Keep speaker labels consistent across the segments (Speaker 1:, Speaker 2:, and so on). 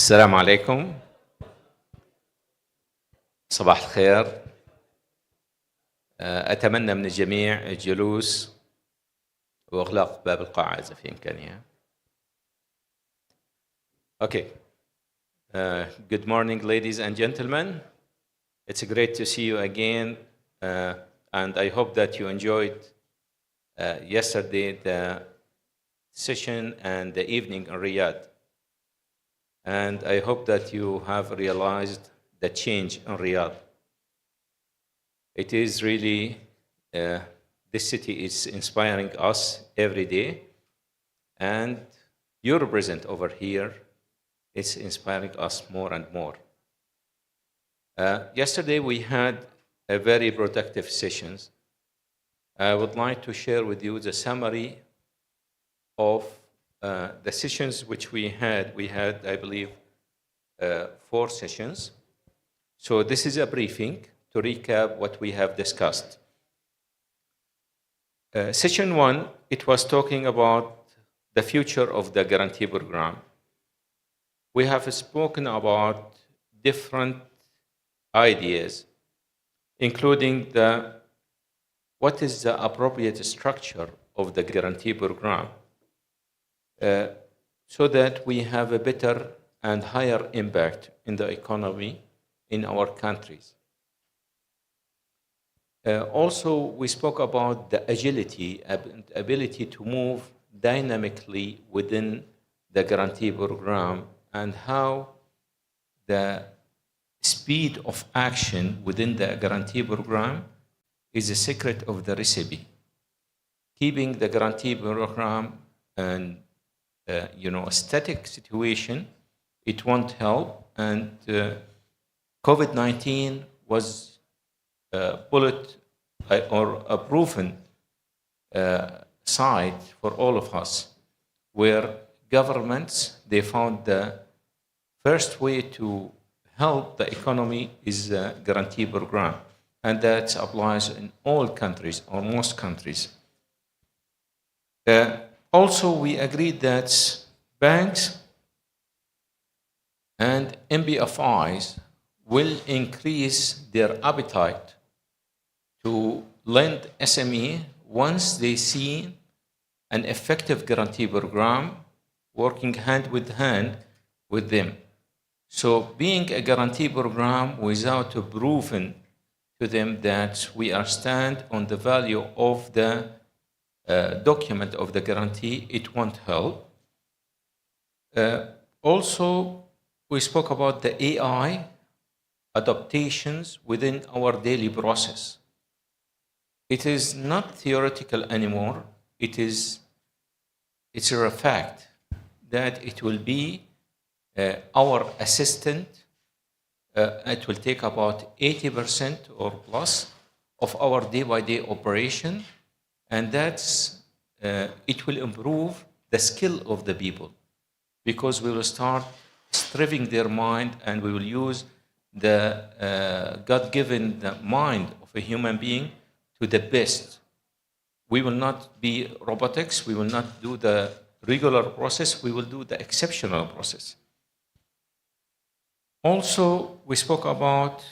Speaker 1: السلام عليكم. صباح الخير. أتمنى من الجميع الجلوس وإغلاق باب القاعة إذا في إمكانية. Okay. Good morning, ladies and gentlemen. It's great to see you again, and I hope that you enjoyed yesterday the session and the evening in Riyadh. And I hope that you have realized the change in Riyadh. It is really, this city is inspiring us every day, and your presence over here is inspiring us more and more. Yesterday we had a very productive sessions. I would like to share with you the summary of the sessions which we had. We had, I believe, 4 sessions. So this is a briefing to recap what we have discussed. Session 1, it was talking about the future of the guarantee program. We have spoken about different ideas, including what is the appropriate structure of the guarantee program, so that we have a better and higher impact in the economy in our countries. Also, we spoke about the agility, ability to move dynamically within the guarantee program, and how the speed of action within the guarantee program is the secret of the recipe. Keeping the guarantee program and a static situation, it won't help, and COVID-19 was a proven side for all of us, where governments, they found the first way to help the economy is a guarantee program, and that applies in all countries, or most countries. Also, we agreed that banks and MBFIs will increase their appetite to lend SME once they see an effective guarantee program working hand with them. So being a guarantee program without proving to them that we are stand on the value of the document of the guarantee, it won't help. Also, we spoke about the AI adaptations within our daily process. It is not theoretical anymore. It's a fact that it will be our assistant. It will take about 80% or plus of our day-by-day operation, and it will improve the skill of the people, because we will start stripping their mind, and we will use the God-given mind of a human being to the best. We will not be robotics. We will not do the regular process. We will do the exceptional process. Also, we spoke about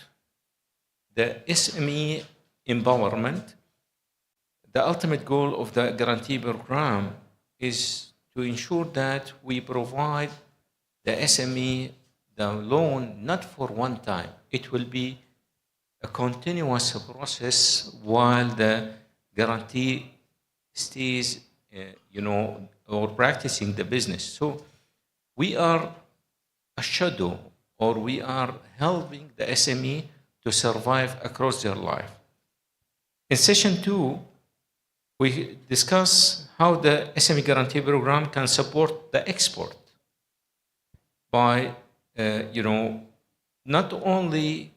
Speaker 1: the SME empowerment. The ultimate goal of the guarantee program is to ensure that we provide the SME the loan not for one time. It will be a continuous process while the guarantee stays, or practicing the business. So we are a shadow, or we are helping the SME to survive across their life. In session 2, we discuss how the SME guarantee program can support the export by, not only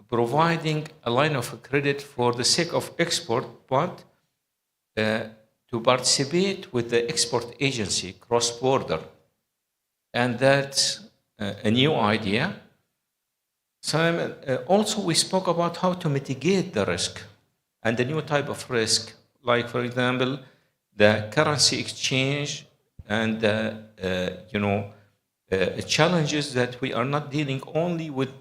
Speaker 1: providing a line of credit for the sake of export, but to participate with the export agency cross-border. And that's a new idea. Also, we spoke about how to mitigate the risk and the new type of risk, like, for example, the currency exchange and challenges that we are not dealing only with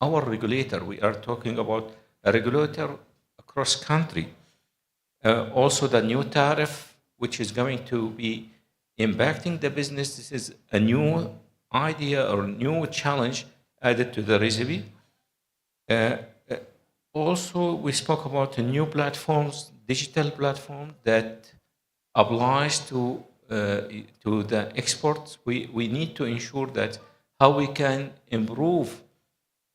Speaker 1: our regulator. We are talking about a regulator across country. Also, the new tariff, which is going to be impacting the business. This is a new idea or new challenge added to the recipe. Also, we spoke about the new platforms, digital platform that applies to the exports. We need to ensure that how we can improve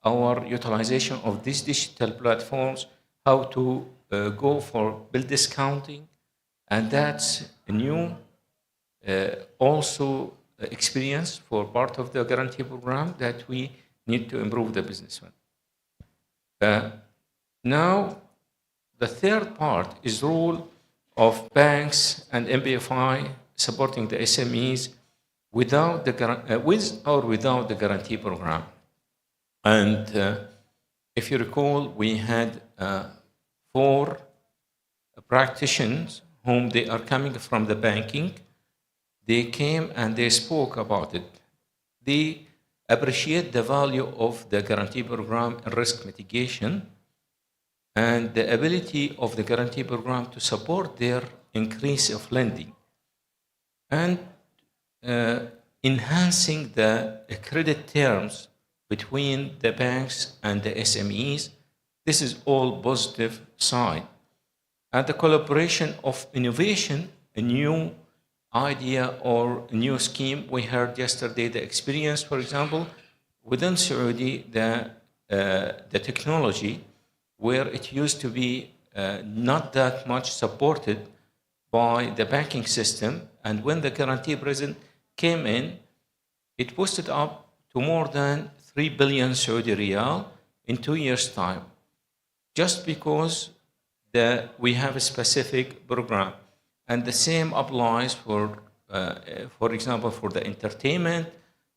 Speaker 1: our utilization of these digital platforms, how to go for bill discounting, and that's a new also experience for part of the guarantee program that we need to improve the business one. Now, the third part is role of banks and MBFI supporting the SMEs without the with or without the guarantee program. And if you recall, we had 4 practitioners whom they are coming from the banking. They came and they spoke about it. They appreciate the value of the guarantee program and risk mitigation and the ability of the guarantee program to support their increase of lending and enhancing the credit terms between the banks and the SMEs. This is all positive side. And the collaboration of innovation, a new idea or a new scheme. We heard yesterday the experience, for example, within Saudi, the technology where it used to be not that much supported by the banking system. And when the guarantee present came in, it boosted up to more than 3 billion Saudi riyal in 2 years' time, just because we have a specific program. And the same applies for example, for the entertainment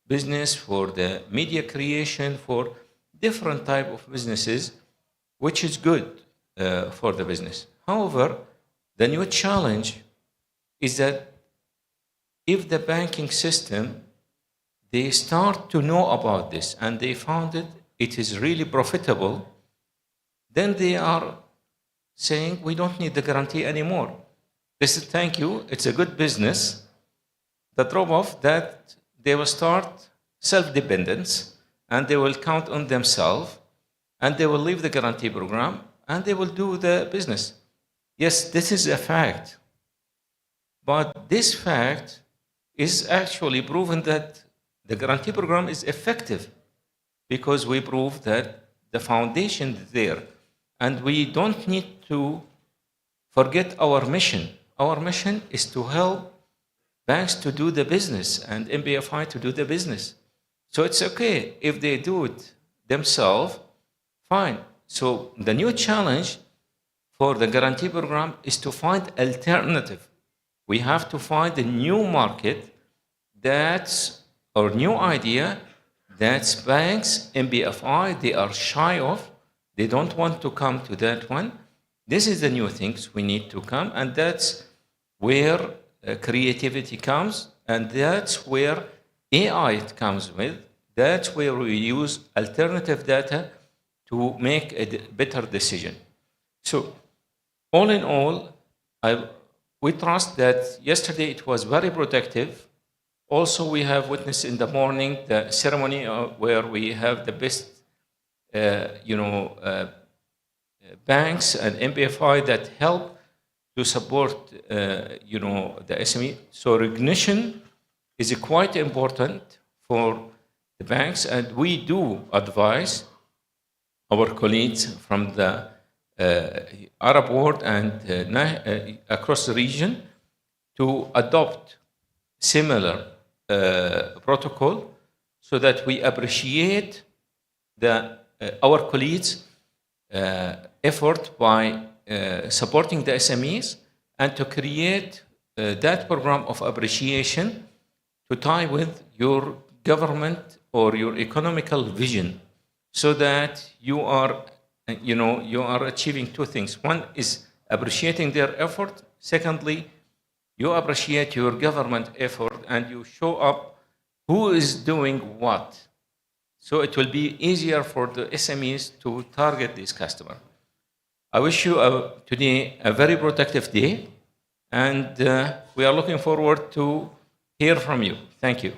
Speaker 1: business, for the media creation, for different type of businesses, which is good for the business. However, the new challenge is that if the banking system, they start to know about this and they found it is really profitable, then they are saying, we don't need the guarantee anymore. They said, thank you, it's a good business. The drop-off that they will start self-dependence and they will count on themselves and they will leave the guarantee program and they will do the business. Yes, this is a fact. But this fact is actually proven that the guarantee program is effective because we prove that the foundation is there. And we don't need to forget our mission. Our mission is to help banks to do the business and MBFI to do the business. So it's okay if they do it themselves, fine. So the new challenge for the guarantee program is to find alternative. We have to find a new market or new idea that banks, MBFI, they are shy of. They don't want to come to that one. This is the new things we need to come, and that's where creativity comes, and that's where AI comes with. That's where we use alternative data to make a better decision. So, all in all, we trust that yesterday it was very productive. Also, we have witnessed in the morning the ceremony where we have the best banks and MBFI that help to support the SME. So recognition is quite important for the banks, and we do advise our colleagues from the Arab world and across the region to adopt similar protocol so that we appreciate our colleagues' effort by supporting the SMEs and to create that program of appreciation to tie with your government or your economical vision, so that you are achieving 2 things. One is appreciating their effort. Secondly, you appreciate your government effort and you show up who is doing what. So it will be easier for the SMEs to target this customer. I wish you today a very productive day, and we are looking forward to hear from you. Thank you.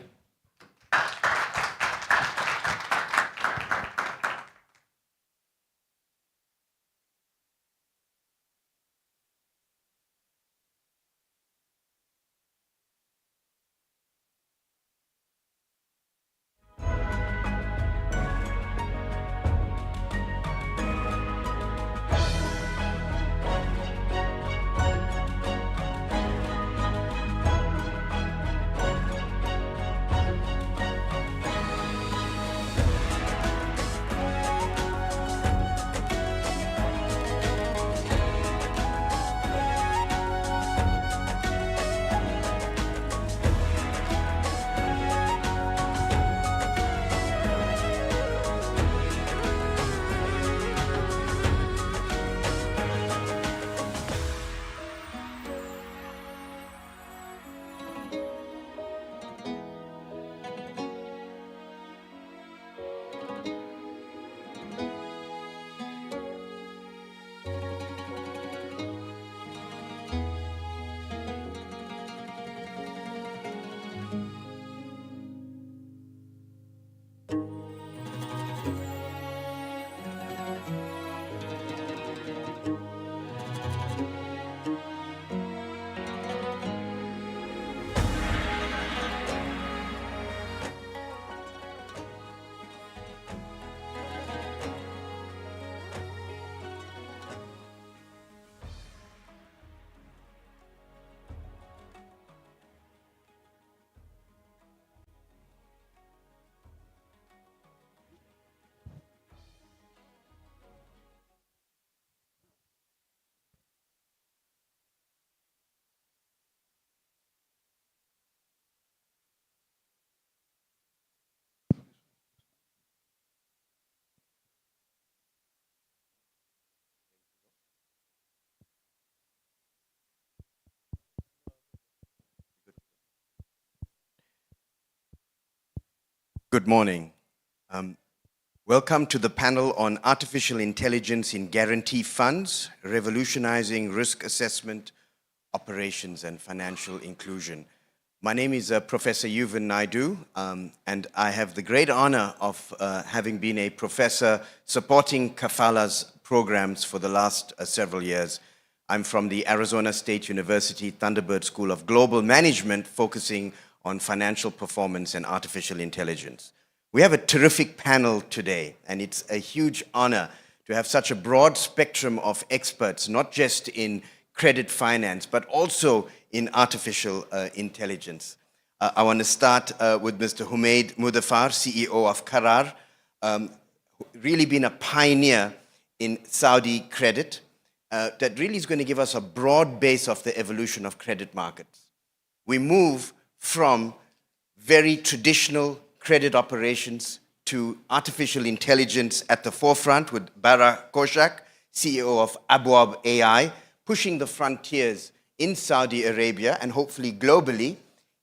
Speaker 2: Good morning. Welcome to the panel on Artificial Intelligence in Guarantee Funds, Revolutionizing Risk Assessment, Operations and Financial Inclusion. My name is Professor Yuvan Naidu, and I have the great honor of having been a professor supporting Kafala's programs for the last several years. I'm from the Arizona State University Thunderbird School of Global Management, focusing on financial performance and artificial intelligence. We have a terrific panel today, and it's a huge honor to have such a broad spectrum of experts, not just in credit finance, but also in artificial intelligence. I want to start with Mr. Humaid Mudaffar, CEO of Qarar, really been a pioneer in Saudi credit, that really is going to give us a broad base of the evolution of credit markets. We move from very traditional credit operations to artificial intelligence at the forefront with Bara Koshak, CEO of Abwab AI, pushing the frontiers in Saudi Arabia and hopefully globally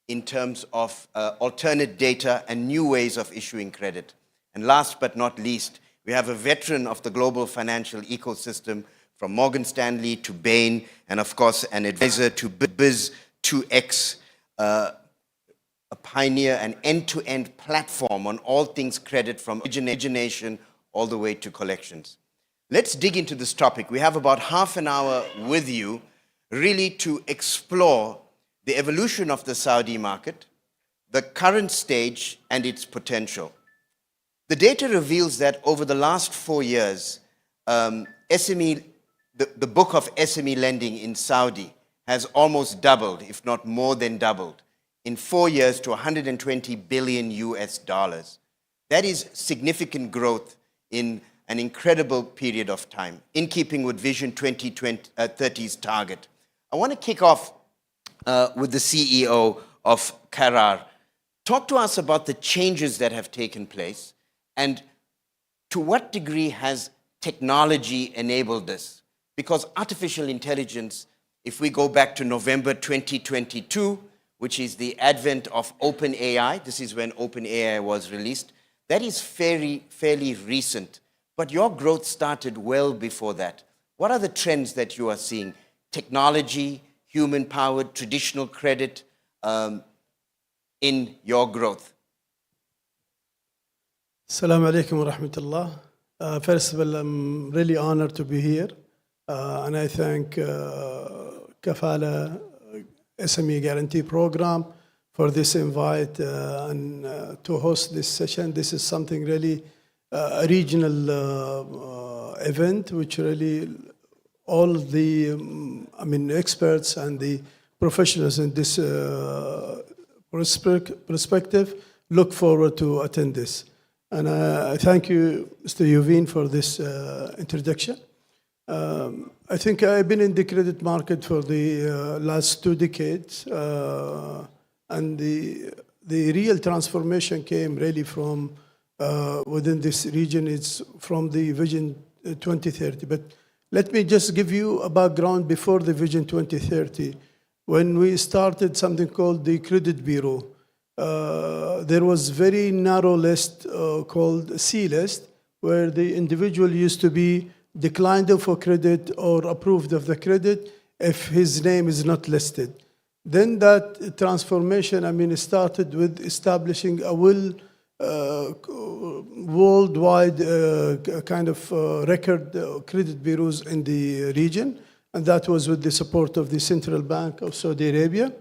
Speaker 2: in terms of alternate data and new ways of issuing credit. And last but not least, we have a veteran of the global financial ecosystem from Morgan Stanley to Bain, and of course an advisor to Biz2X, a pioneer, an end-to-end platform on all things credit from origination all the way to collections. Let's dig into this topic. We have about half an hour with you really to explore the evolution of the Saudi market, the current stage and its potential. The data reveals that over the last 4 years, the book of SME lending in Saudi has almost doubled, if not more than doubled, in 4 years to 120 billion US dollars. That is significant growth in an incredible period of time, in keeping with Vision 2030's target. I want to kick off with the CEO of Qarar. Talk to us about the changes that have taken place, and to what degree has technology enabled this? Because artificial intelligence, if we go back to November 2022, which is the advent of OpenAI. This is when OpenAI was released. That is fairly recent, but your growth started well before that. What are the trends that you are seeing? Technology, human-powered, traditional credit in your growth?
Speaker 3: Assalamu alaikum wa rahmatullah. First of all, I'm really honored to be here. And I thank Kafala SME Guarantee Program for this invite and to host this session. This is something really a regional event, which really all the experts and the professionals in this perspective look forward to attend this. And I thank you, Mr. Yuvin, for this introduction. I think I've been in the credit market for the last 2 decades, and the real transformation came really from within this region. It's from the Vision 2030. But let me just give you a background before the Vision 2030. When we started something called the Credit Bureau, there was very narrow list called C list, where the individual used to be declined for credit or approved of the credit if his name is not listed. Then that transformation, started with establishing a worldwide kind of record credit bureaus in the region, and that was with the support of the Central Bank of Saudi Arabia.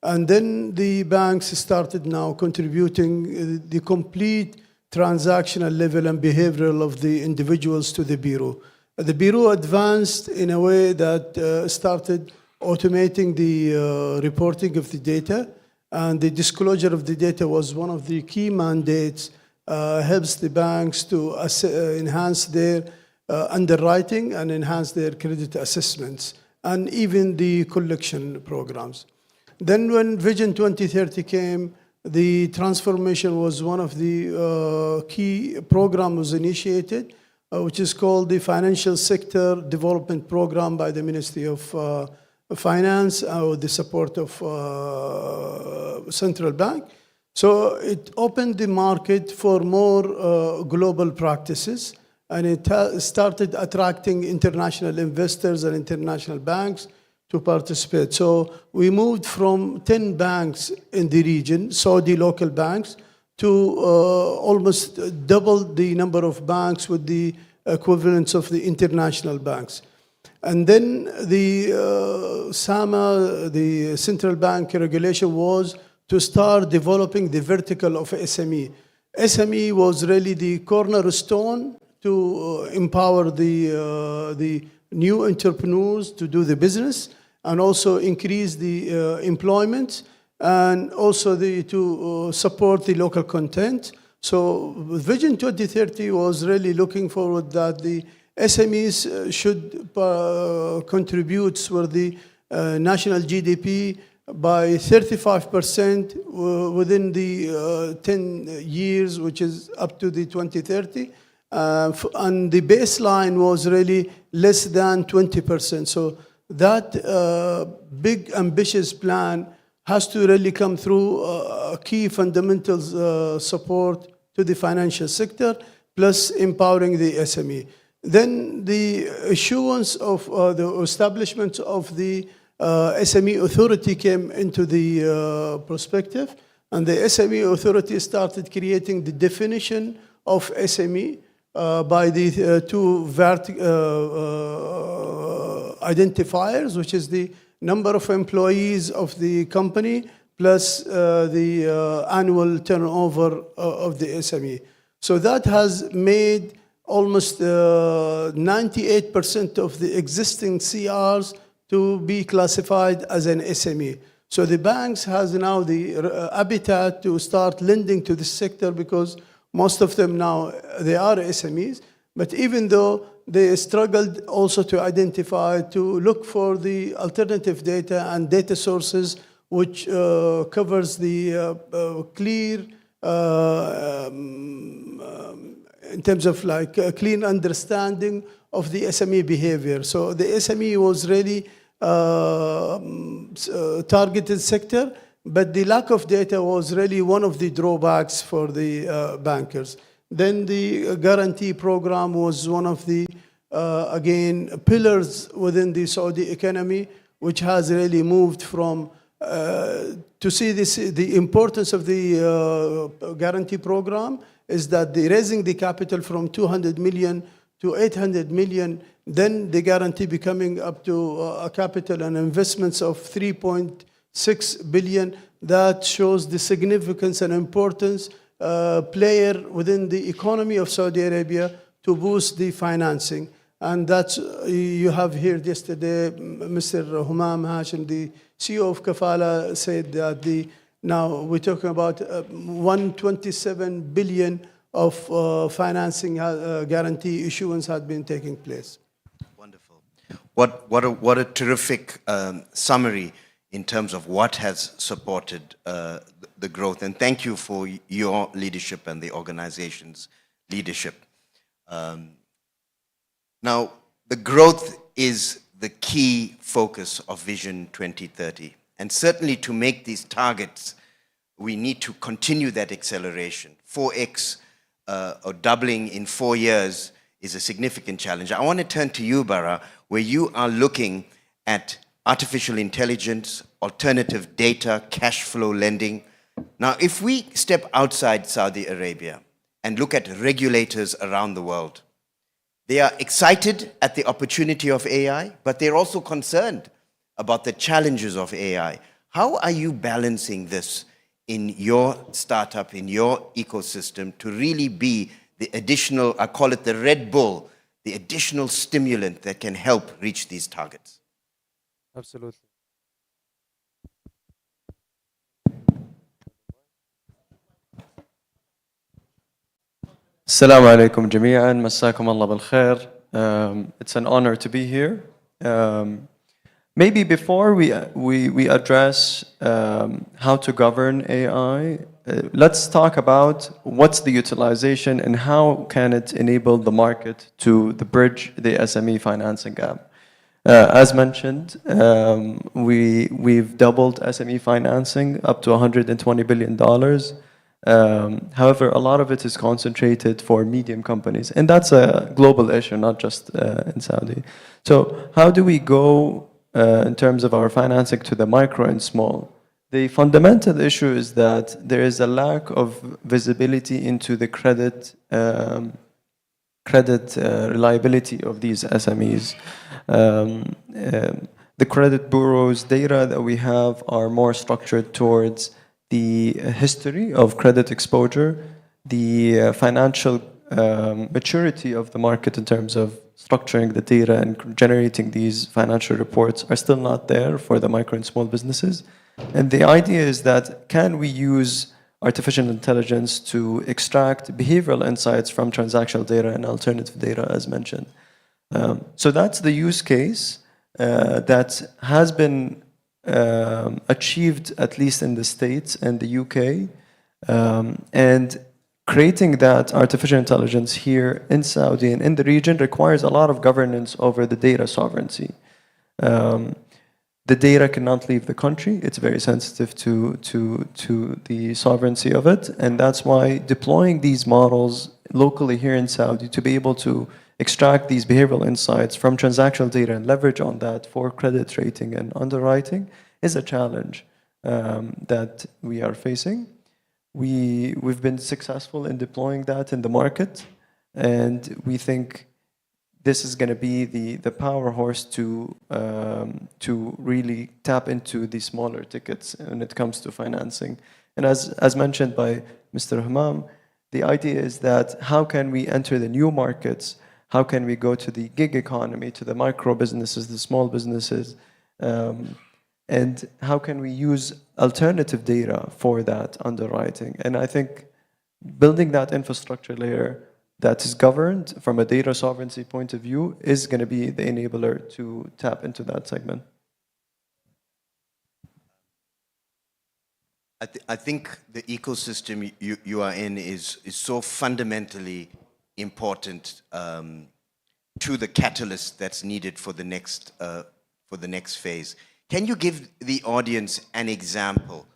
Speaker 3: And then the banks started now contributing the complete transactional level and behavioral of the individuals to the Bureau. The Bureau advanced in a way that started automating the reporting of the data, and the disclosure of the data was one of the key mandates, helps the banks to enhance their underwriting and enhance their credit assessments, and even the collection programs. Then when Vision 2030 came, the transformation was one of the key programs was initiated, which is called the Financial Sector Development Program by the Ministry of Finance with the support of Central Bank. So it opened the market for more global practices, and it started attracting international investors and international banks to participate. So we moved from 10 banks in the region, Saudi local banks, to almost double the number of banks with the equivalents of the international banks. And then the SAMA, the central bank regulation, was to start developing the vertical of SME. SME was really the cornerstone to empower the new entrepreneurs to do the business, and also increase the employment, and also to support the local content. So Vision 2030 was really looking forward that the SMEs should contribute for the national GDP by 35% within the 10 years, which is up to the 2030. And the baseline was really less than 20%. So that big ambitious plan has to really come through key fundamentals support to the financial sector, plus empowering the SME. Then the issuance of the establishment of the SME authority came into the perspective, and the SME authority started creating the definition of SME by the two identifiers, which is the number of employees of the company plus the annual turnover of the SME. So that has made almost 98% of the existing CRs to be classified as an SME. So the banks has now the appetite to start lending to this sector, because most of them now, they are SMEs, but even though they struggled also to identify, to look for the alternative data and data sources which covers the clear, in terms of like a clean understanding of the SME behavior. So the SME was really targeted sector, But the lack of data was really one of the drawbacks for the bankers. Then the guarantee program was one of the, again, pillars within the Saudi economy, which has really moved from, to see this, the importance of the guarantee program is that the raising the capital from 200 million to 800 million, then the guarantee becoming up to a capital and investments of 3.6 billion. That shows the significance and importance player within the economy of Saudi Arabia to boost the financing. And that's, you have here yesterday, Mr. Humam Hashim, the CEO of Kafala, said that now we're talking about 127 billion of financing guarantee issuance had been taking place.
Speaker 2: Wonderful. What a terrific summary in terms of what has supported the growth. And thank you for your leadership and the organization's leadership. Now, the growth is the key focus of Vision 2030. And certainly to make these targets, we need to continue that acceleration. 4x or doubling in 4 years is a significant challenge. I want to turn to you, Bara, where you are looking at artificial intelligence, alternative data, cash flow lending. Now, if we step outside Saudi Arabia and look at regulators around the world, they are excited at the opportunity of AI, but they're also concerned about the challenges of AI. How are you balancing this in your startup, in your ecosystem, to really be the additional, I call it the Red Bull, the additional stimulant that can help reach these targets?
Speaker 4: Absolutely. Assalamu alaikum jami'an, مساكم الله بالخير. It's an honor to be here. Maybe before we address how to govern AI, let's talk about what's the utilization and how can it enable the market to bridge the SME financing gap. As mentioned, we've doubled SME financing up to $120 billion. However, a lot of it is concentrated for medium companies, and that's a global issue, not just in Saudi. So how do we go in terms of our financing to the micro and small? The fundamental issue is that there is a lack of visibility into the credit reliability of these SMEs. The credit bureau's data that we have are more structured towards the history of credit exposure, the financial maturity of the market in terms of structuring the data and generating these financial reports are still not there for the micro and small businesses. And the idea is that can we use artificial intelligence to extract behavioral insights from transactional data and alternative data, as mentioned. So that's the use case that has been achieved, at least in the States and the UK. And creating that artificial intelligence here in Saudi and in the region requires a lot of governance over the data sovereignty. The data cannot leave the country. It's very sensitive to the sovereignty of it. And that's why deploying these models locally here in Saudi to be able to extract these behavioral insights from transactional data and leverage on that for credit rating and underwriting is a challenge that we are facing. We've been successful in deploying that in the market, and we think this is going to be the power horse to really tap into the smaller tickets when it comes to financing. And as mentioned by Mr. Humam, the idea is that how can we enter the new markets? How can we go to the gig economy, to the micro businesses, the small businesses? And how can we use alternative data for that underwriting? And I think building that infrastructure layer that is governed from a data sovereignty point of view is going to be the enabler to tap into that segment.
Speaker 2: I think the ecosystem you are in is so fundamentally important to the catalyst that's needed for the next phase. Can you give the audience an example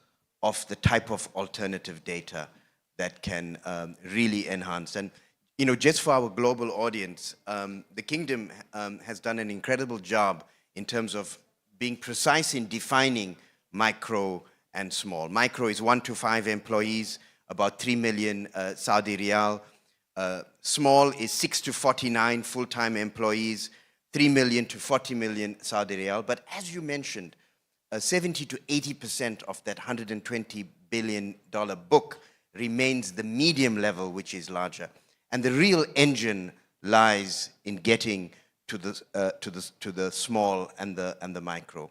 Speaker 2: of the type of alternative data that can really enhance. And you know, just for our global audience, the Kingdom has done an incredible job in terms of being precise in defining micro and small. Micro is 1 to 5 employees, about 3 million Saudi riyal. Small is 6 to 49 full-time employees, 3 million to 40 million Saudi riyal. But as you mentioned, 70 to 80% of that $120 billion book remains the medium level, which is larger. And the real engine lies in getting to the small and the micro.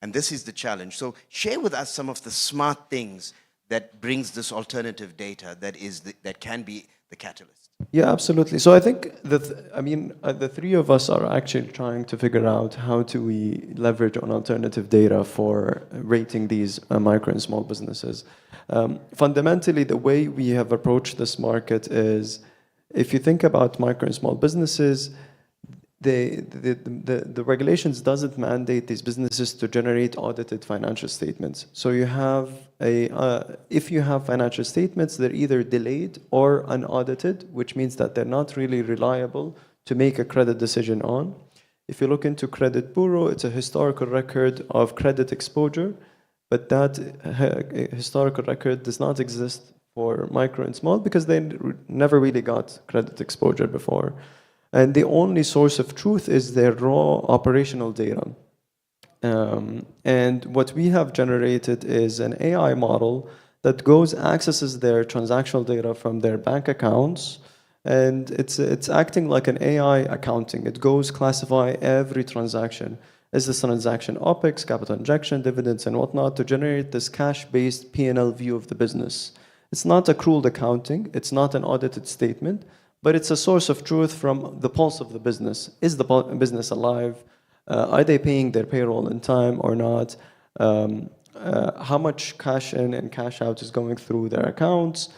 Speaker 2: And this is the challenge. So share with us some of the smart things that brings this alternative data that can be the catalyst.
Speaker 4: Yeah, absolutely. So I think the three of us are actually trying to figure out how do we leverage on alternative data for rating these micro and small businesses. Fundamentally, the way we have approached this market is, if you think about micro and small businesses, the regulations doesn't mandate these businesses to generate audited financial statements. So you have if you have financial statements, they're either delayed or unaudited, which means that they're not really reliable to make a credit decision on. If you look into credit bureau, it's a historical record of credit exposure, but that historical record does not exist for micro and small because they never really got credit exposure before. And the only source of truth is their raw operational data. And what we have generated is an AI model that accesses their transactional data from their bank accounts, and it's acting like an AI accounting. It goes classify every transaction. Is this transaction OPEX, capital injection, dividends, and whatnot, to generate this cash-based P&L view of the business. It's not accrual accounting. It's not an audited statement, but it's a source of truth from the pulse of the business. Is the business alive? Are they paying their payroll in time or not? How much cash in and cash out is going through their accounts?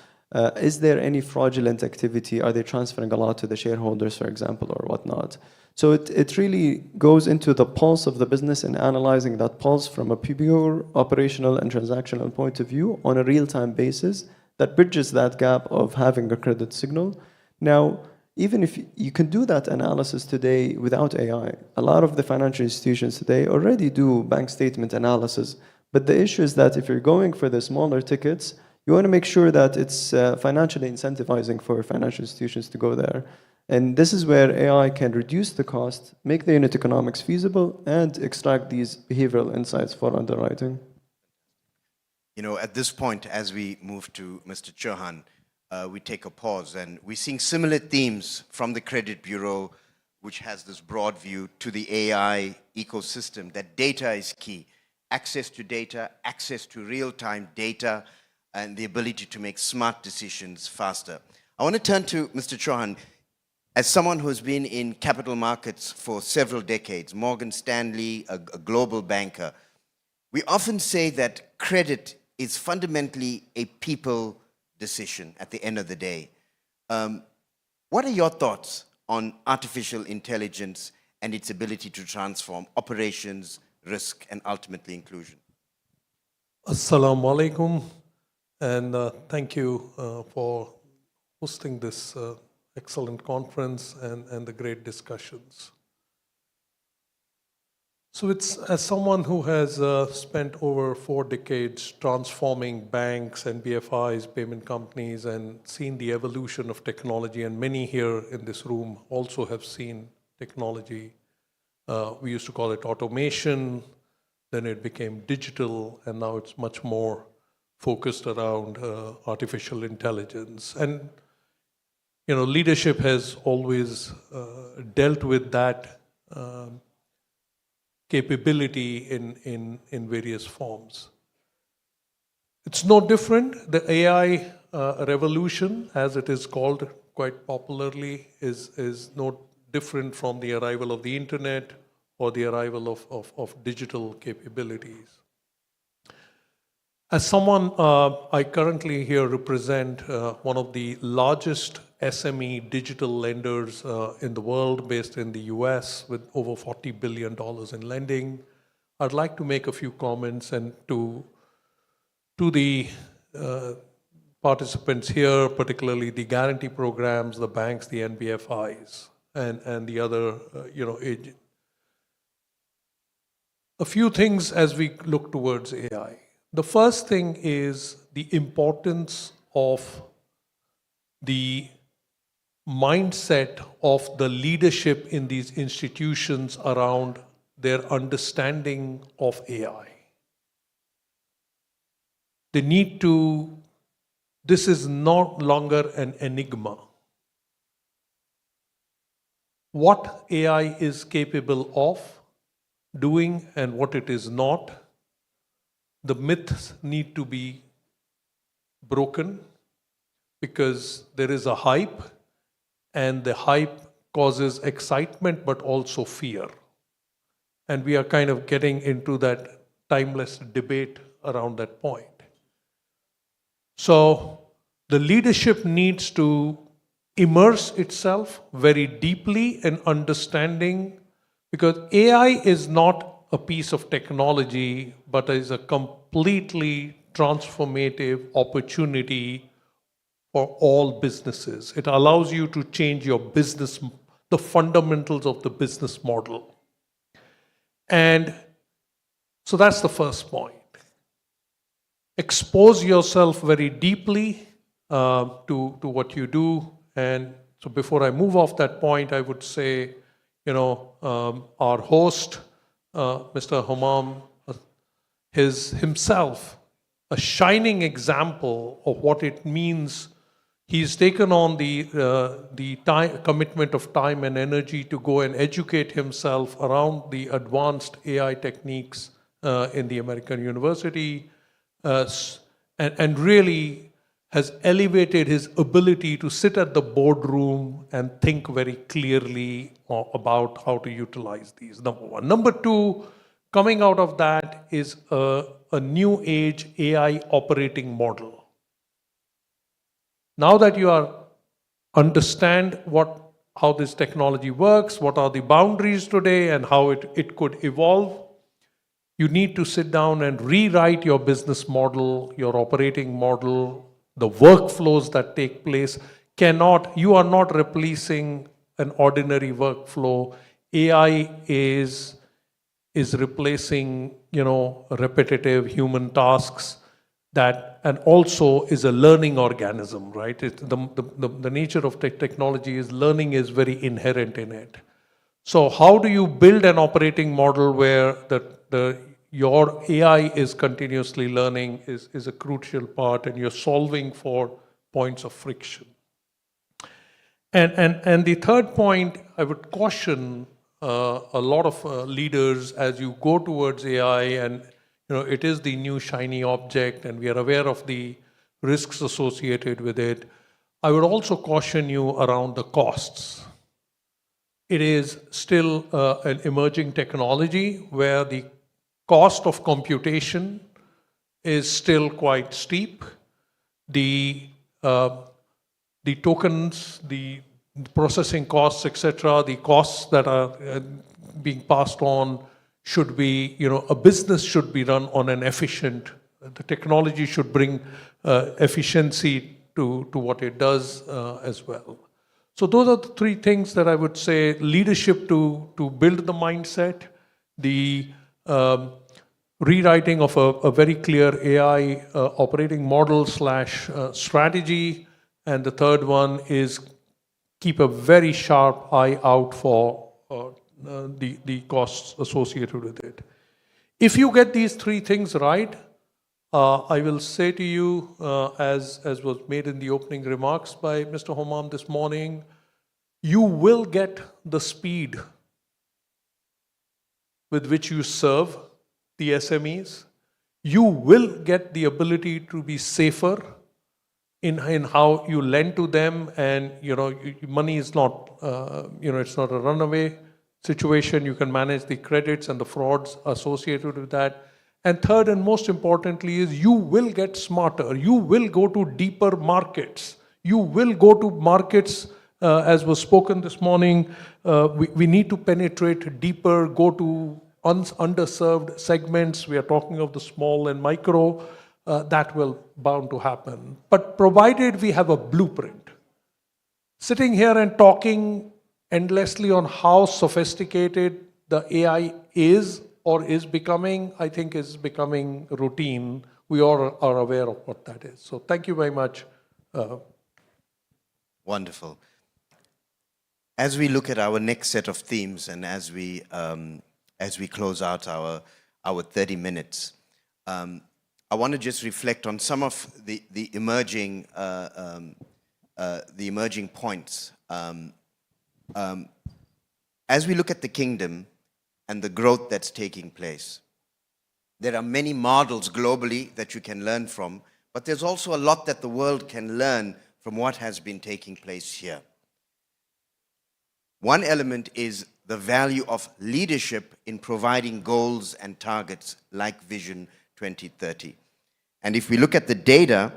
Speaker 4: Is there any fraudulent activity? Are they transferring a lot to the shareholders, for example, or whatnot? So it really goes into the pulse of the business and analyzing that pulse from a pure operational and transactional point of view on a real-time basis that bridges that gap of having a credit signal. Now, even if you can do that analysis today without AI, a lot of the financial institutions today already do bank statement analysis. But the issue is that if you're going for the smaller tickets, you want to make sure that it's financially incentivizing for financial institutions to go there. And this is where AI can reduce the cost, make the unit economics feasible, and extract these behavioral insights for underwriting.
Speaker 2: You know, at this point, as we move to Mr. Chauhan, we take a pause, and we're seeing similar themes from the credit bureau, which has this broad view, to the AI ecosystem, that data is key. Access to data, access to real-time data, and the ability to make smart decisions faster. I want to turn to Mr. Chauhan. As someone who's been in capital markets for several decades, Morgan Stanley, a global banker, we often say that credit is fundamentally a people decision at the end of the day. What are your thoughts on artificial intelligence and its ability to transform operations, risk, and ultimately inclusion?
Speaker 5: Assalamu alaikum, and thank you for hosting this excellent conference and the great discussions. So it's, as someone who has spent over 4 decades transforming banks and BFIs, payment companies, and seen the evolution of technology, and many here in this room also have seen technology. We used to call it automation, then it became digital, and now it's much more focused around artificial intelligence. And you know, leadership has always dealt with that capability in various forms. It's no different. The AI revolution, as it is called quite popularly, is no different from the arrival of the internet or the arrival of digital capabilities. As someone, I currently here represent one of the largest SME digital lenders in the world, based in the US, with over $40 billion in lending. I'd like to make a few comments and to to the participants here, particularly the guarantee programs, the banks, the NBFIs, and the other, agents. A few things as we look towards AI. The first thing is the importance of the mindset of the leadership in these institutions around their understanding of AI. They need to, this is no longer an enigma. What AI is capable of doing and what it is not, the myths need to be broken because there is a hype, and the hype causes excitement but also fear. And we are kind of getting into that timeless debate around that point. So the leadership needs to immerse itself very deeply in understanding, because AI is not a piece of technology, but is a completely transformative opportunity for all businesses. It allows you to change your business, the fundamentals of the business model. And so that's the first point. Expose yourself very deeply to what you do. And so before I move off that point, I would say, our host, Mr. Humam, is himself a shining example of what it means. He's taken on the commitment of time and energy to go and educate himself around the advanced AI techniques in the American University, and really has elevated his ability to sit at the boardroom and think very clearly about how to utilize these, number one. Number two, coming out of that is a new age AI operating model. Now that you understand how this technology works, what are the boundaries today, and how it could evolve, you need to sit down and rewrite your business model, your operating model, the workflows that take place. You are not replacing an ordinary workflow. AI is replacing, repetitive human tasks and also is a learning organism, right? The nature of technology is learning is very inherent in it. So how do you build an operating model where your AI is continuously learning is a crucial part, and you're solving for points of friction. And the third point, I would caution a lot of leaders as you go towards AI, and it is the new shiny object, and we are aware of the risks associated with it. I would also caution you around the costs. It is still an emerging technology where the cost of computation is still quite steep. The tokens, the processing costs, etc., the costs that are being passed on should be, a business should be run on an efficient, the technology should bring efficiency to what it does as well. So those are the three things that I would say: leadership to build the mindset, the rewriting of a very clear AI operating model / strategy, and the third one is keep a very sharp eye out for the costs associated with it. If you get these three things right, I will say to you, as was made in the opening remarks by Mr. Humam this morning, you will get the speed with which you serve the SMEs. You will get the ability to be safer in how you lend to them, and money is not, it's not a runaway situation. You can manage the credits and the frauds associated with that. And third and most importantly is you will get smarter. You will go to deeper markets. You will go to markets, as was spoken this morning, we need to penetrate deeper, go to underserved segments. We are talking of the small and micro. that will bound to happen. But provided we have a blueprint, sitting here and talking endlessly on how sophisticated the AI is or is becoming, I think is becoming routine. We all are aware of what that is. So thank you very much.
Speaker 2: Wonderful. As we look at our next set of themes and as we close out our 30 minutes, I want to just reflect on some of the emerging points. As we look at the kingdom and the growth that's taking place, there are many models globally that you can learn from, but there's also a lot that the world can learn from what has been taking place here. One element is the value of leadership in providing goals and targets like Vision 2030. And if we look at the data,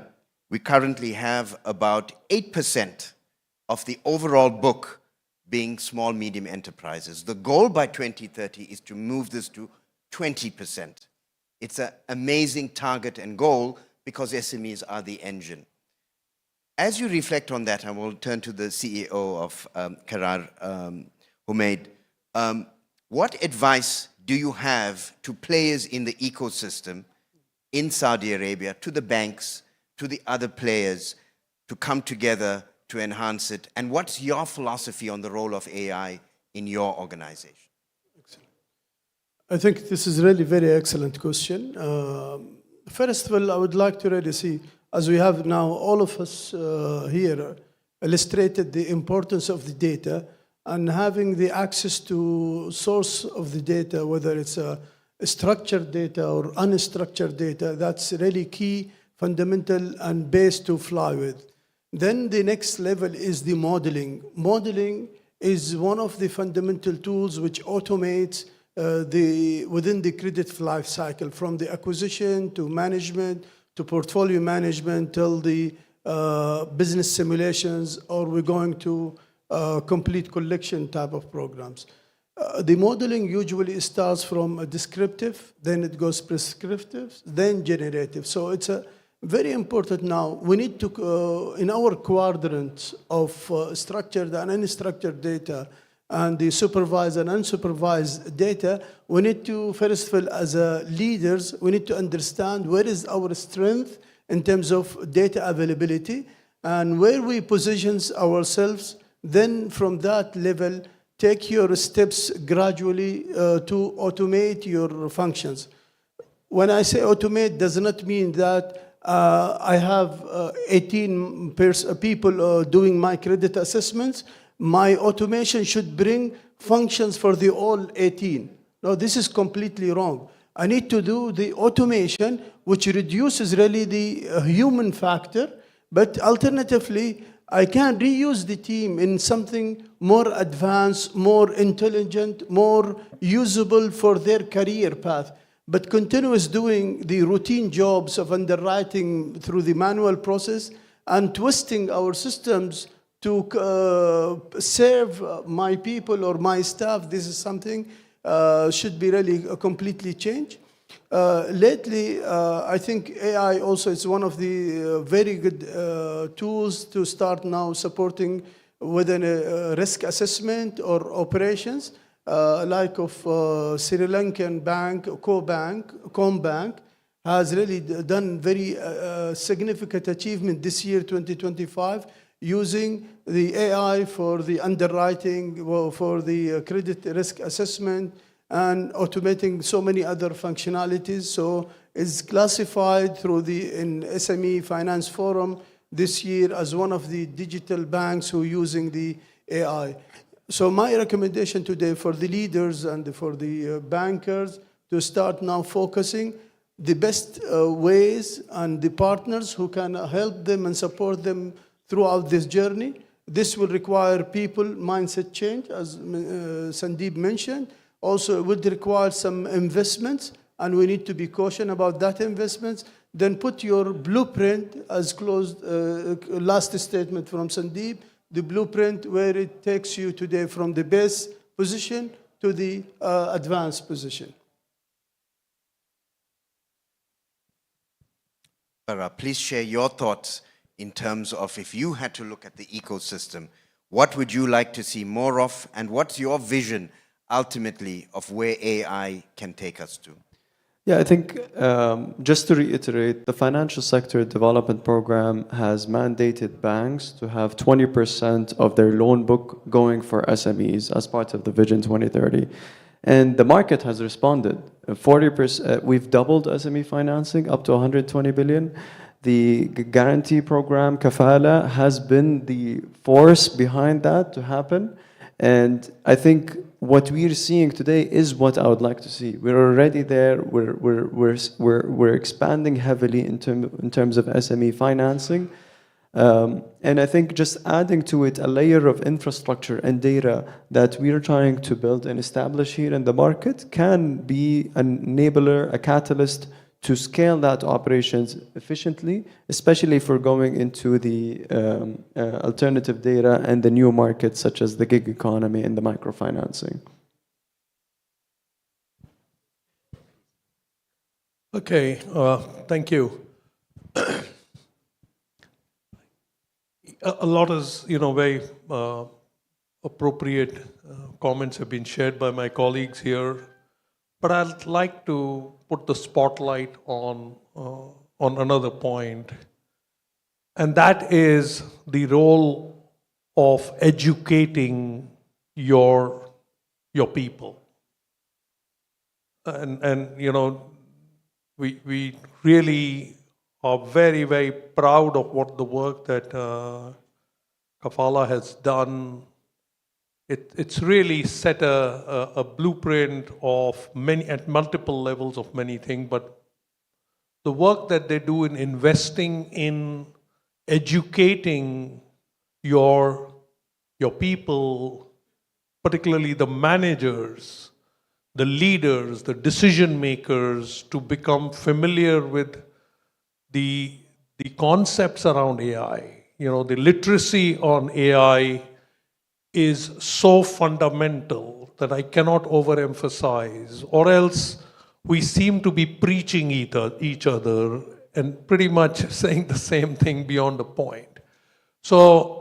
Speaker 2: we currently have about 8% of the overall book being small, medium enterprises. The goal by 2030 is to move this to 20%. It's an amazing target and goal because SMEs are the engine. As you reflect on that, I will turn to the CEO of Karar, Humaid. What advice do you have to players in the ecosystem in Saudi Arabia, to the banks, to the other players, to come together to enhance it? And what's your philosophy on the role of AI in your organization?
Speaker 3: Excellent. I think this is really very excellent question. First of all, I would like to really see, as we have now, all of us here illustrated the importance of the data and having the access to source of the data, whether it's a structured data or unstructured data, that's really key, fundamental, and base to fly with. Then the next level is the modeling. Modeling is one of the fundamental tools which automates within the credit life cycle, from the acquisition to management to portfolio management till the business simulations, or we're going to complete collection type of programs. The modeling usually starts from a descriptive, then it goes prescriptive, then generative. So it's a very important now. We need to, in our quadrants of structured and unstructured data, and the supervised and unsupervised data, we need to, first of all, as leaders, we need to understand where is our strength in terms of data availability and where we position ourselves. Then from that level, take your steps gradually to automate your functions. When I say automate, does not mean that I have 18 people doing my credit assessments. My automation should bring functions for the all 18. No, this is completely wrong. I need to do the automation, which reduces really the human factor, but alternatively, I can reuse the team in something more advanced, more intelligent, more usable for their career path. But continuous doing the routine jobs of underwriting through the manual process and twisting our systems to serve my people or my staff, this is something should be really completely changed. Lately, I think AI also is one of the very good tools to start now supporting within a risk assessment or operations, like of Sri Lankan bank, Combank, has really done very significant achievement this year, 2025, using the AI for the underwriting, for the credit risk assessment, and automating so many other functionalities. So it's classified through in SME Finance Forum this year as one of the digital banks who are using the AI. So my recommendation today for the leaders and for the bankers to start now focusing the best ways and the partners who can help them and support them throughout this journey. This will require people mindset change, as Sandeep mentioned. Also, it would require some investments, and we need to be cautious about that investments. Then put your blueprint, as closed, last statement from Sandeep, the blueprint where it takes you today from the base position to the advanced position.
Speaker 2: Farah, please share your thoughts in terms of if you had to look at the ecosystem, what would you like to see more of, and what's your vision ultimately of where AI can take us to?
Speaker 4: Yeah, I think just to reiterate, the Financial Sector Development Program has mandated banks to have 20% of their loan book going for SMEs as part of the Vision 2030. And the market has responded. 40%, we've doubled SME financing up to 120 billion. The guarantee program, Kafala, has been the force behind that to happen. And I think what we're seeing today is what I would like to see. We're already there. We're expanding heavily in terms of SME financing. And I think just adding to it a layer of infrastructure and data that we're trying to build and establish here in the market can be an enabler, a catalyst to scale that operations efficiently, especially if we're going into the alternative data and the new markets such as the gig economy and the microfinancing.
Speaker 5: Okay, thank you. A lot is, very appropriate comments have been shared by my colleagues here, but I'd like to put the spotlight on another point, and that is the role of educating your people. And we really are very, very proud of what the work that Kafala has done. It's really set a blueprint of many, at multiple levels of many things, but the work that they do in investing in educating your people, particularly the managers, the leaders, the decision makers, to become familiar with the concepts around AI. The literacy on AI is so fundamental that I cannot overemphasize, or else we seem to be preaching each other and pretty much saying the same thing beyond the point. So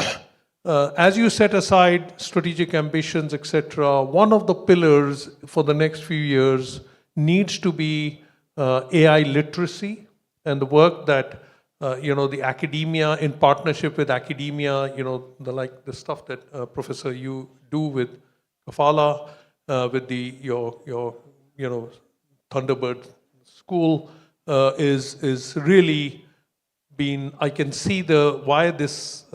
Speaker 5: as you set aside strategic ambitions, etc., one of the pillars for the next few years needs to be AI literacy, and the work that the academia, in partnership with academia, the stuff that Professor you do with Kafala, with your Thunderbird School, is really been. I can see why this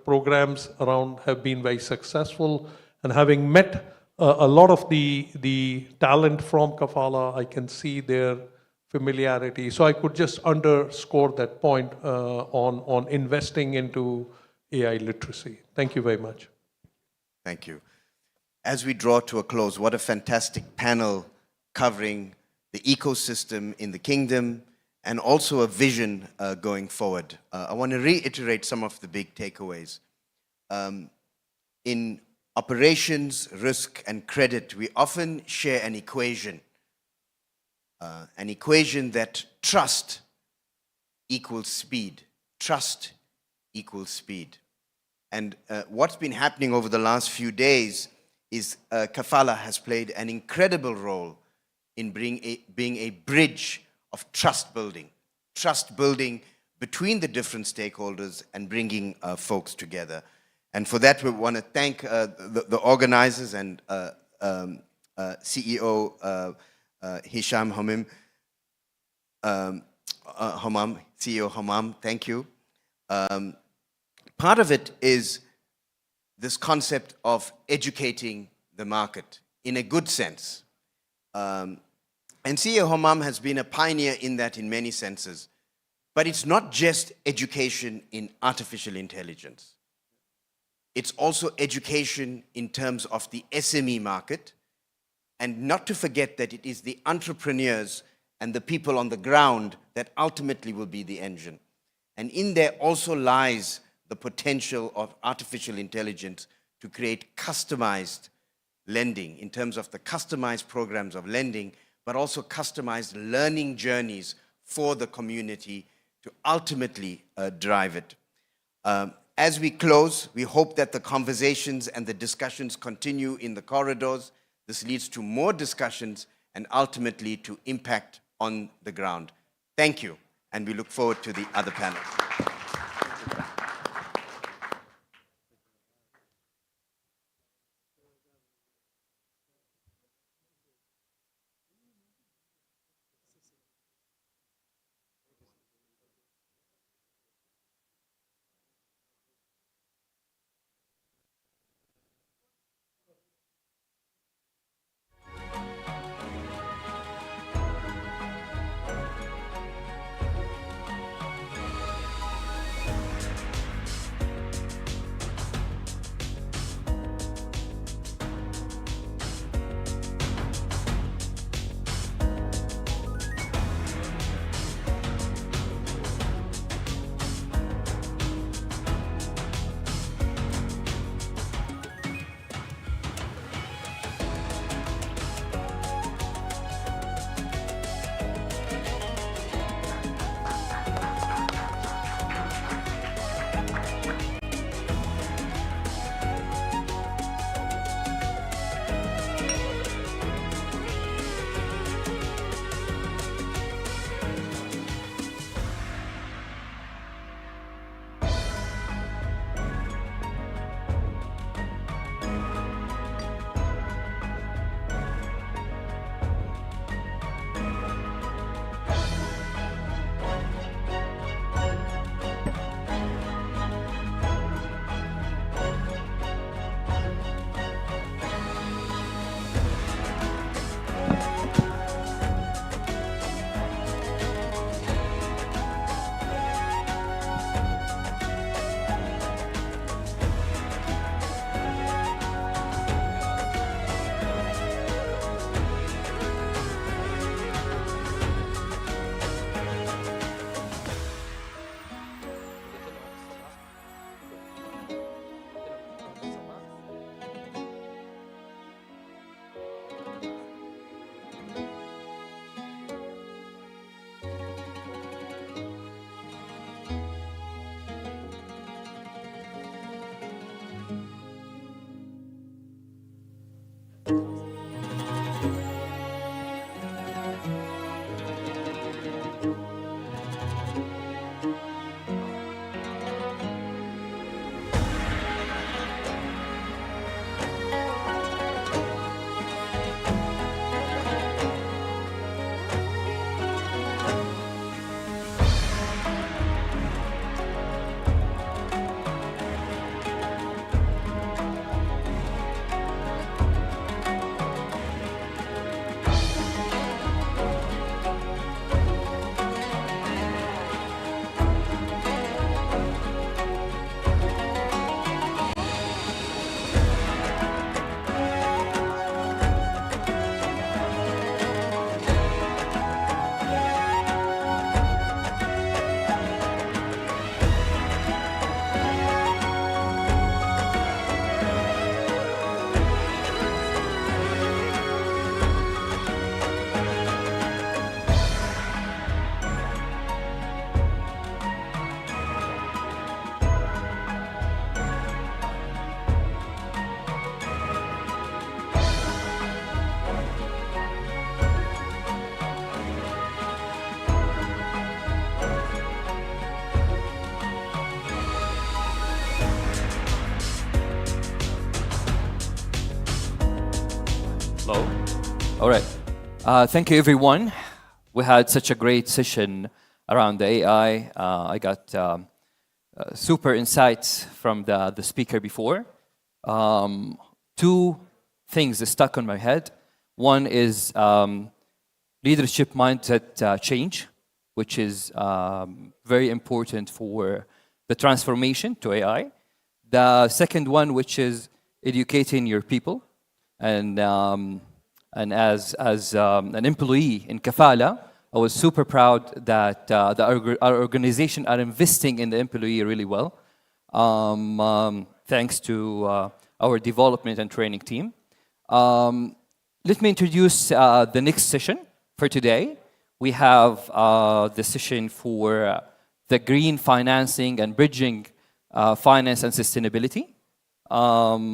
Speaker 5: programs around have been very successful, and having met a lot of the talent from Kafala, I can see their familiarity. So I could just underscore that point on investing into AI literacy. Thank you very much.
Speaker 2: Thank you. As we draw to a close, what a fantastic panel covering the ecosystem in the kingdom and also a vision going forward. I want to reiterate some of the big takeaways. In operations, risk, and credit, we often share an equation that trust equals speed. Trust equals speed. And what's been happening over the last few days is Kafala has played an incredible role in being a bridge of trust building between the different stakeholders and bringing folks together. And for that, we want to thank the organizers and CEO Hisham Hamim, CEO Hamam, thank you. Part of it is this concept of educating the market in a good sense. And CEO Hamam has been a pioneer in that in many senses. But it's not just education in artificial intelligence. It's also education in terms of the SME market, and not to forget that it is the entrepreneurs and the people on the ground that ultimately will be the engine. And in there also lies the potential of artificial intelligence to create customized lending in terms of the customized programs of lending, but also customized learning journeys for the community to ultimately drive it. As we close, we hope that the conversations and the discussions continue in the corridors. This leads to more discussions and ultimately to impact on the ground. Thank you, and we look forward to the other panel.
Speaker 6: Hello. All right. Thank you, everyone. We had such a great session around the AI. I got super insights from the speaker before. Two things that stuck on my head. One is leadership mindset change, which is very important for the transformation to AI. The second one, which is educating your people. And as an employee in Kafala, I was super proud that our organization are investing in the employee really well, thanks to our development and training team. Let me introduce the next session for today. We have the session for the green financing and bridging finance and sustainability,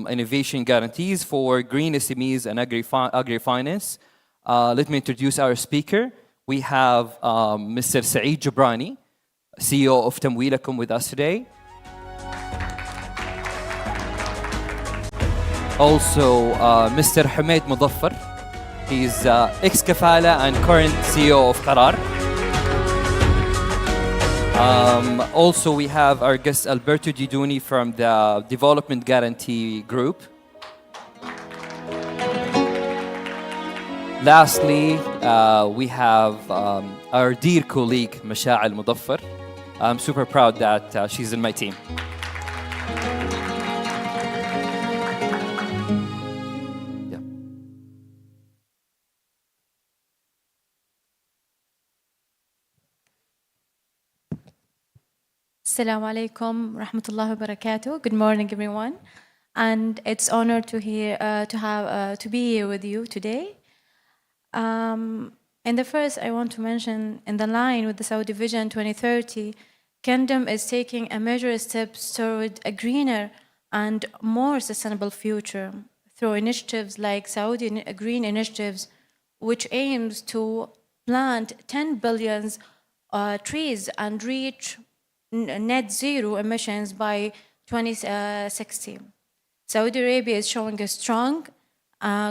Speaker 6: innovation guarantees for green SMEs and agri-finance. Let me introduce our speaker. We have Mr. Saeed Jabrani, CEO of تمويل with us today. Also, Mr. Humaid Mudaffar. He's ex-Kafala and current CEO of قرار. Also, we have our guest Alberto Diduni from the Development Guarantee Group. Lastly, we have our dear colleague Masha'al Mudaffar. I'm super proud that she's in my team.
Speaker 7: Assalamu alaikum rahmatullahi wa barakatuh. Good morning, everyone, and it's honor to be here with you today. In the first, I want to mention, in the line with the Saudi Vision 2030, Kingdom is taking a major steps toward a greener and more sustainable future through initiatives like Saudi Green Initiatives, which aims to plant 10 billion trees and reach net zero emissions by 2060. Saudi Arabia is showing a strong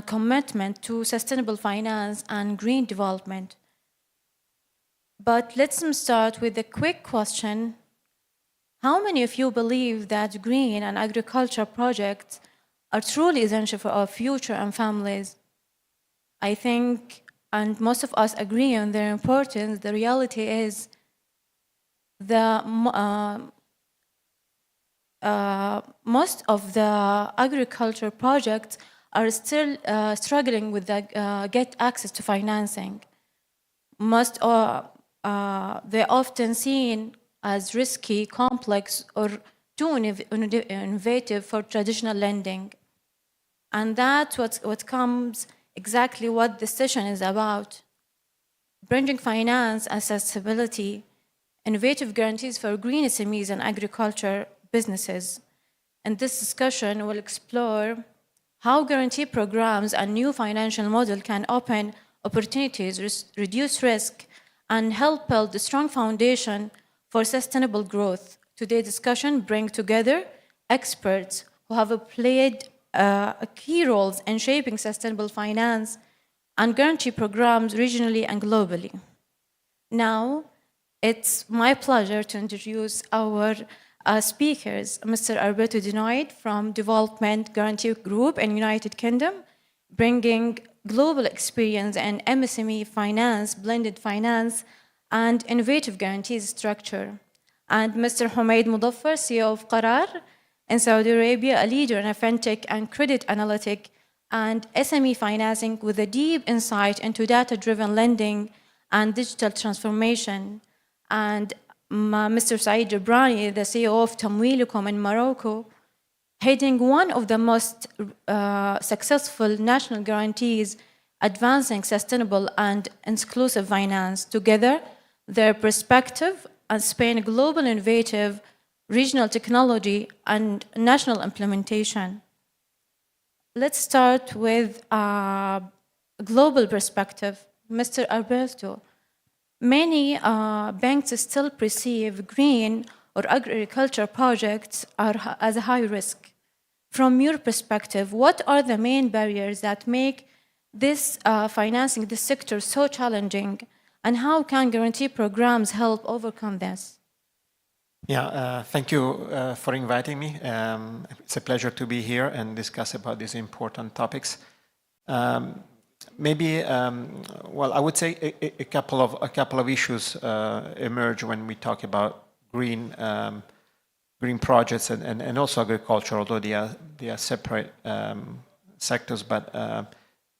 Speaker 7: commitment to sustainable finance and green development. But let's start with a quick question. How many of you believe that green and agriculture projects are truly essential for our future and families? I think, and most of us agree on their importance, the reality is most of the agriculture projects are still struggling with get access to financing. They're often seen as risky, complex, or too innovative for traditional lending. And that's what comes exactly what this session is about. Bringing finance, accessibility, innovative guarantees for green SMEs and agriculture businesses. And this discussion will explore how guarantee programs and new financial model can open opportunities, reduce risk, and help build a strong foundation for sustainable growth. Today's discussion brings together experts who have played key roles in shaping sustainable finance and guarantee programs regionally and globally. Now, it's my pleasure to introduce our speakers, Mr. Alberto Diduni from Development Guarantee Group in United Kingdom, bringing global experience in MSME finance, blended finance, and innovative guarantees structure. And Mr. Humaid Mudaffar, CEO of قرار in Saudi Arabia, a leader in fintech and credit analytic and SME financing with a deep insight into data-driven lending and digital transformation. And Mr. Saeed Jabrani, the CEO of تمويل in Morocco, heading one of the most successful national guarantees, advancing sustainable and inclusive finance. Together, their perspective and span global innovative, regional technology, and national implementation. Let's start with a global perspective. Mr. Alberto, many banks still perceive green or agriculture projects as a high risk. From your perspective, what are the main barriers that make this financing this sector so challenging, and how can guarantee programs help overcome this?
Speaker 8: Yeah, thank you for inviting me. It's a pleasure to be here and discuss about these important topics. Maybe, well, I would say a couple of issues emerge when we talk about green projects and also agriculture, although they are separate sectors, but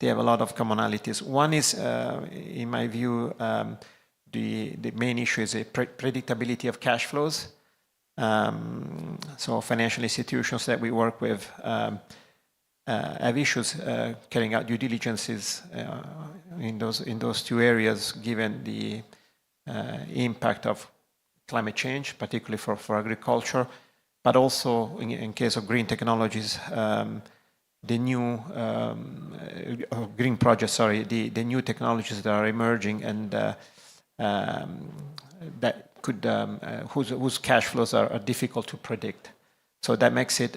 Speaker 8: they have a lot of commonalities. One is, in my view, the main issue is a predictability of cash flows. So financial institutions that we work with have issues carrying out due diligences in those two areas, given the impact of climate change, particularly for agriculture, but also in case of green technologies, the new green projects, the new technologies that are emerging and that could, whose cash flows are difficult to predict. So that makes it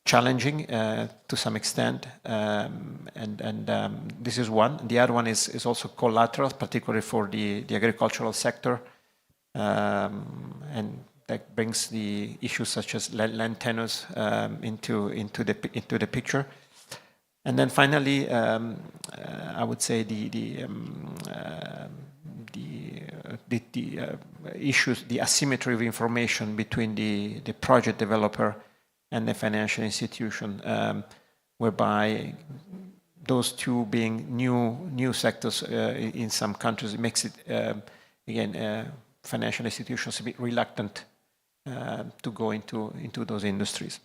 Speaker 8: challenging to some extent, and this is one. The other one is also collateral, particularly for the agricultural sector, and that brings the issues such as land tenures into the picture. And then finally, I would say the issues, the asymmetry of information between the project developer and the financial institution, whereby those two being new sectors in some countries, it makes it again financial institutions a bit reluctant to go into those industries.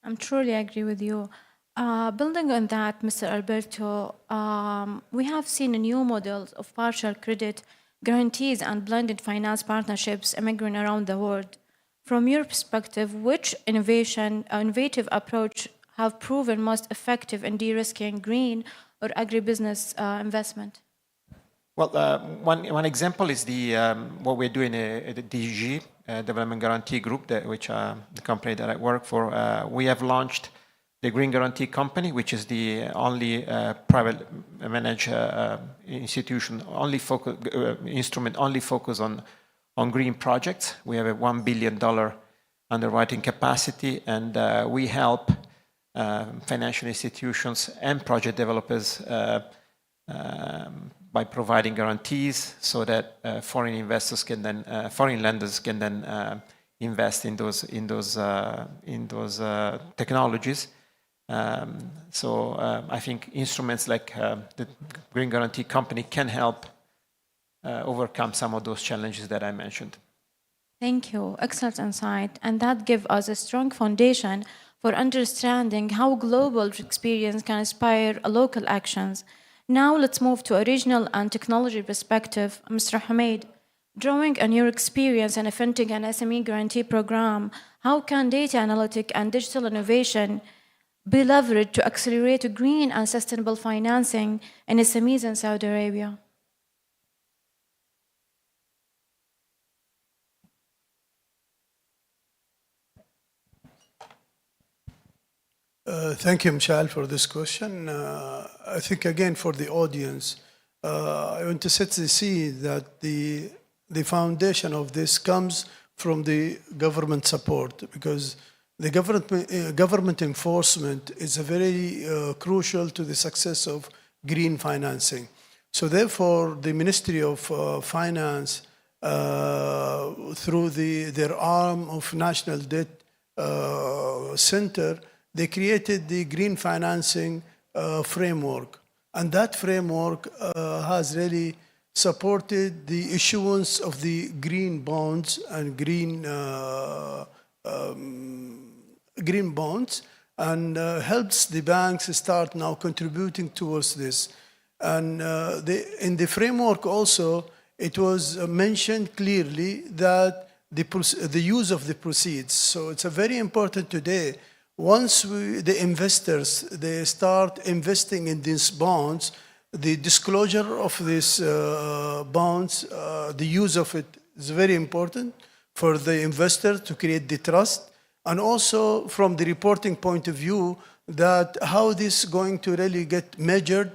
Speaker 7: I'm truly agree with you. Building on that, Mr. Alberto, we have seen new models of partial credit guarantees and blended finance partnerships emerging around the world. From your perspective, which innovative approach have proven most effective in de-risking green or agribusiness investment?
Speaker 8: Well, one example is what we're doing at the DG, Development Guarantee Group, which the company that I work for. We have launched the Green Guarantee Company, which is the only private managed institution, instrument only focused on green projects. We have a $1 billion underwriting capacity, and we help financial institutions and project developers by providing guarantees so that foreign investors can then, foreign lenders can then invest in those technologies. So I think instruments like the Green Guarantee Company can help overcome some of those challenges that I mentioned.
Speaker 7: Thank you. Excellent insight. And that gives us a strong foundation for understanding how global experience can inspire local actions. Now let's move to a regional and technology perspective. Mr. Hamid, drawing on your experience in a fintech and SME guarantee program, how can data analytic and digital innovation be leveraged to accelerate green and sustainable financing in SMEs in Saudi Arabia?
Speaker 3: Thank you, Michelle, for this question. I think, again, for the audience, I want to set the scene that the foundation of this comes from the government support, because the government enforcement is a very crucial to the success of green financing. So therefore, the Ministry of Finance, through their arm of National Debt Center, they created the green financing framework. And that framework has really supported the issuance of the green bonds and green bonds, and helps the banks start now contributing towards this. And in the framework also, it was mentioned clearly that the use of the proceeds. So it's a very important today. Once the investors, they start investing in these bonds, the disclosure of these bonds, the use of it is very important for the investor to create the trust. And also from the reporting point of view, that how this is going to really get measured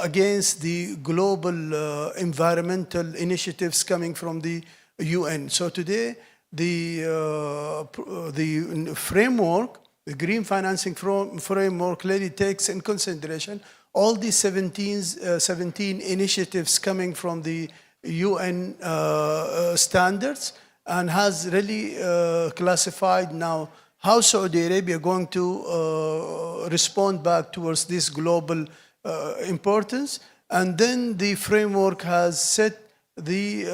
Speaker 3: against the global environmental initiatives coming from the UN. So today, the framework, the green financing framework, clearly takes in consideration all the 17 initiatives coming from the UN standards, and has really classified now how Saudi Arabia going to respond back towards this global importance. And then the framework has set the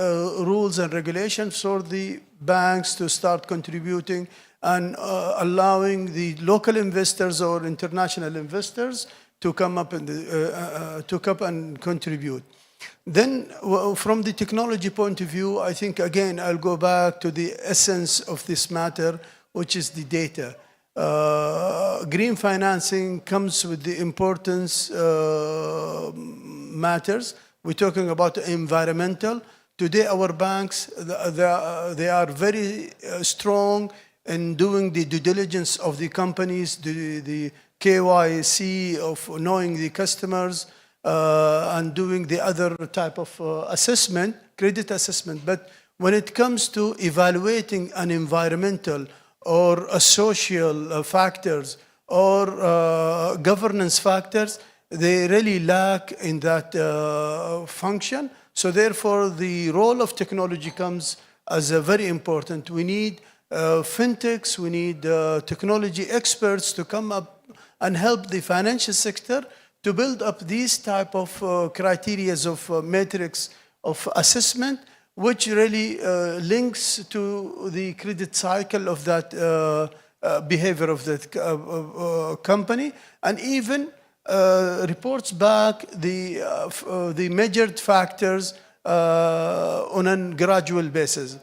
Speaker 3: rules and regulations for the banks to start contributing and allowing the local investors or international investors to come up and contribute. Then, from the technology point of view, I think, again, I'll go back to the essence of this matter, which is the data. Green financing comes with the importance matters. We're talking about environmental. Today, our banks, they are very strong in doing the due diligence of the companies, the KYC of knowing the customers, and doing the other type of assessment, credit assessment. But when it comes to evaluating an environmental or social factors or governance factors, they really lack in that function. So therefore, the role of technology comes as a very important. We need fintechs, we need technology experts to come up and help the financial sector to build up these type of criteria of metrics of assessment, which really links to the credit cycle of that behavior of that company, and even reports back the measured factors on a gradual basis.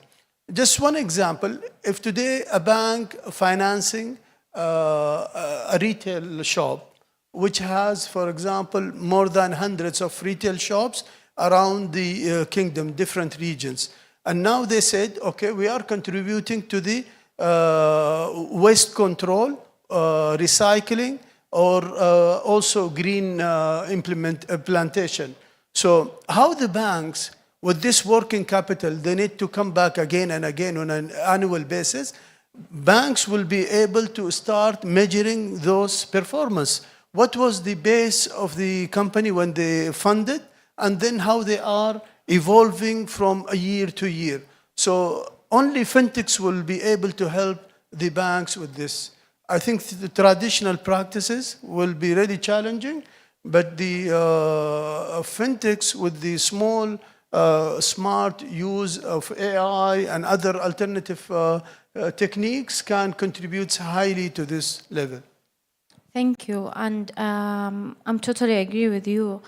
Speaker 3: Just one example, if today a bank financing a retail shop, which has, for example, more than hundreds of retail shops around the kingdom, different regions. And now they said, okay, we are contributing to the waste control, recycling, or also green implementation. So how the banks, with this working capital, they need to come back again and again on an annual basis. Banks will be able to start measuring those performance. What was the base of the company when they funded, and then how they are evolving from a year to year. So only fintechs will be able to help the banks with this. I think the traditional practices will be really challenging, but the fintechs with the small, smart use of AI and other alternative techniques can contribute highly to this level.
Speaker 7: Thank you, and I'm totally agree with you.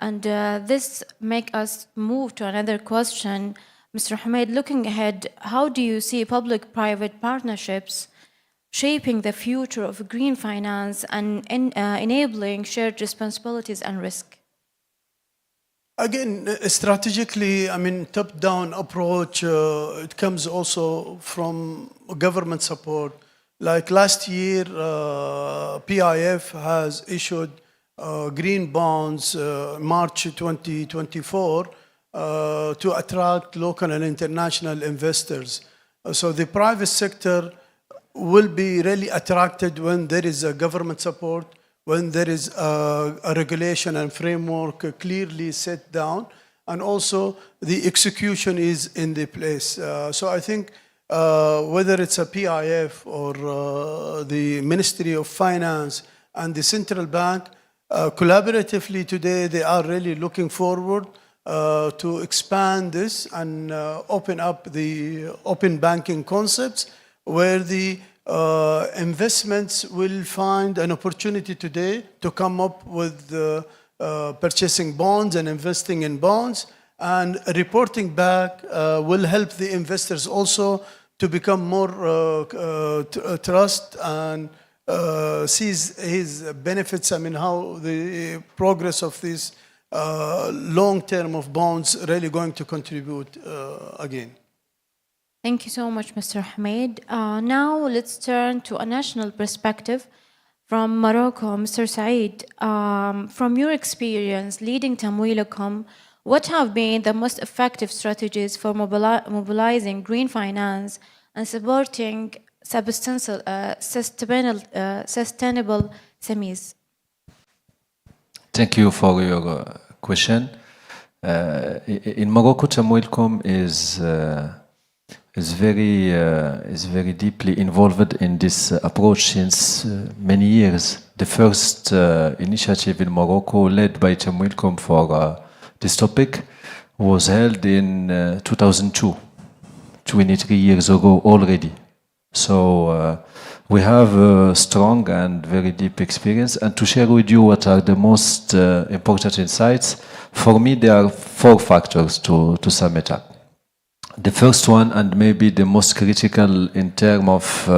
Speaker 7: And this make us move to another question. Mr. Hamid, looking ahead, how do you see public-private partnerships shaping the future of green finance and enabling shared responsibilities and risk?
Speaker 3: Again, strategically, I mean, top-down approach, it comes also from government support. Like last year, PIF has issued green bonds March 2024 to attract local and international investors. So the private sector will be really attracted when there is a government support, when there is a regulation and framework clearly set down, and also the execution is in the place. So I think whether it's a PIF or the Ministry of Finance and the central bank, collaboratively today, they are really looking forward to expand this and open up the open banking concepts, where the investments will find an opportunity today to come up with purchasing bonds and investing in bonds, and reporting back will help the investors also to become more trust and sees his benefits. I mean, how the progress of this long term of bonds really going to contribute again.
Speaker 7: Thank you so much, Mr. Hamid. Now let's turn to a national perspective from Morocco. Mr. Saeed, from your experience leading Tamwilakum, what have been the most effective strategies for mobilizing green finance and supporting sustainable SMEs?
Speaker 9: Thank you for your question. In Morocco, Tamwilakum is very deeply involved in this approach since many years. The first initiative in Morocco led by Tamwilakum for this topic was held in 2002, 23 years ago already. So we have a strong and very deep experience. And to share with you what are the most important insights, for me there are four factors to sum it up. The first one, and maybe the most critical in terms of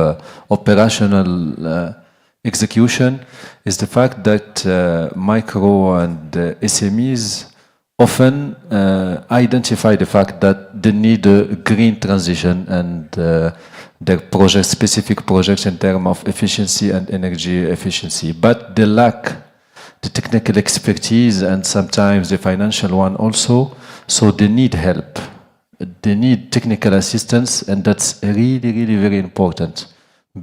Speaker 9: operational execution, is the fact that micro and SMEs often identify the fact that they need a green transition and their specific projects in terms of efficiency and energy efficiency, but they lack the technical expertise and sometimes the financial one also, so they need help. They need technical assistance, and that's really, really very important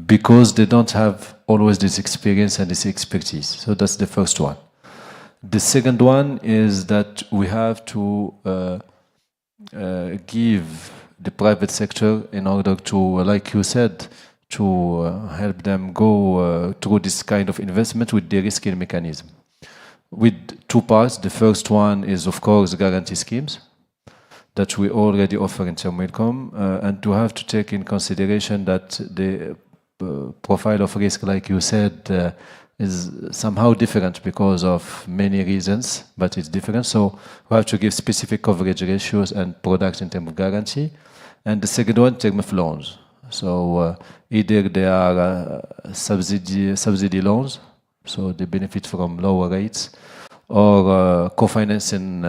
Speaker 9: because they don't have always this experience and this expertise. So that's the first one. The second one is that we have to give the private sector in order to, like you said, to help them go through this kind of investment with the de-risking mechanism. With two parts. The first one is, of course, guarantee schemes that we already offer in Telecom, and to have to take in consideration that the profile of risk, like you said, is somehow different because of many reasons, but it's different. So we have to give specific coverage ratios and products in terms of guarantee. And the second one, in terms of loans. So either they are subsidy loans, so they benefit from lower rates, or co-financing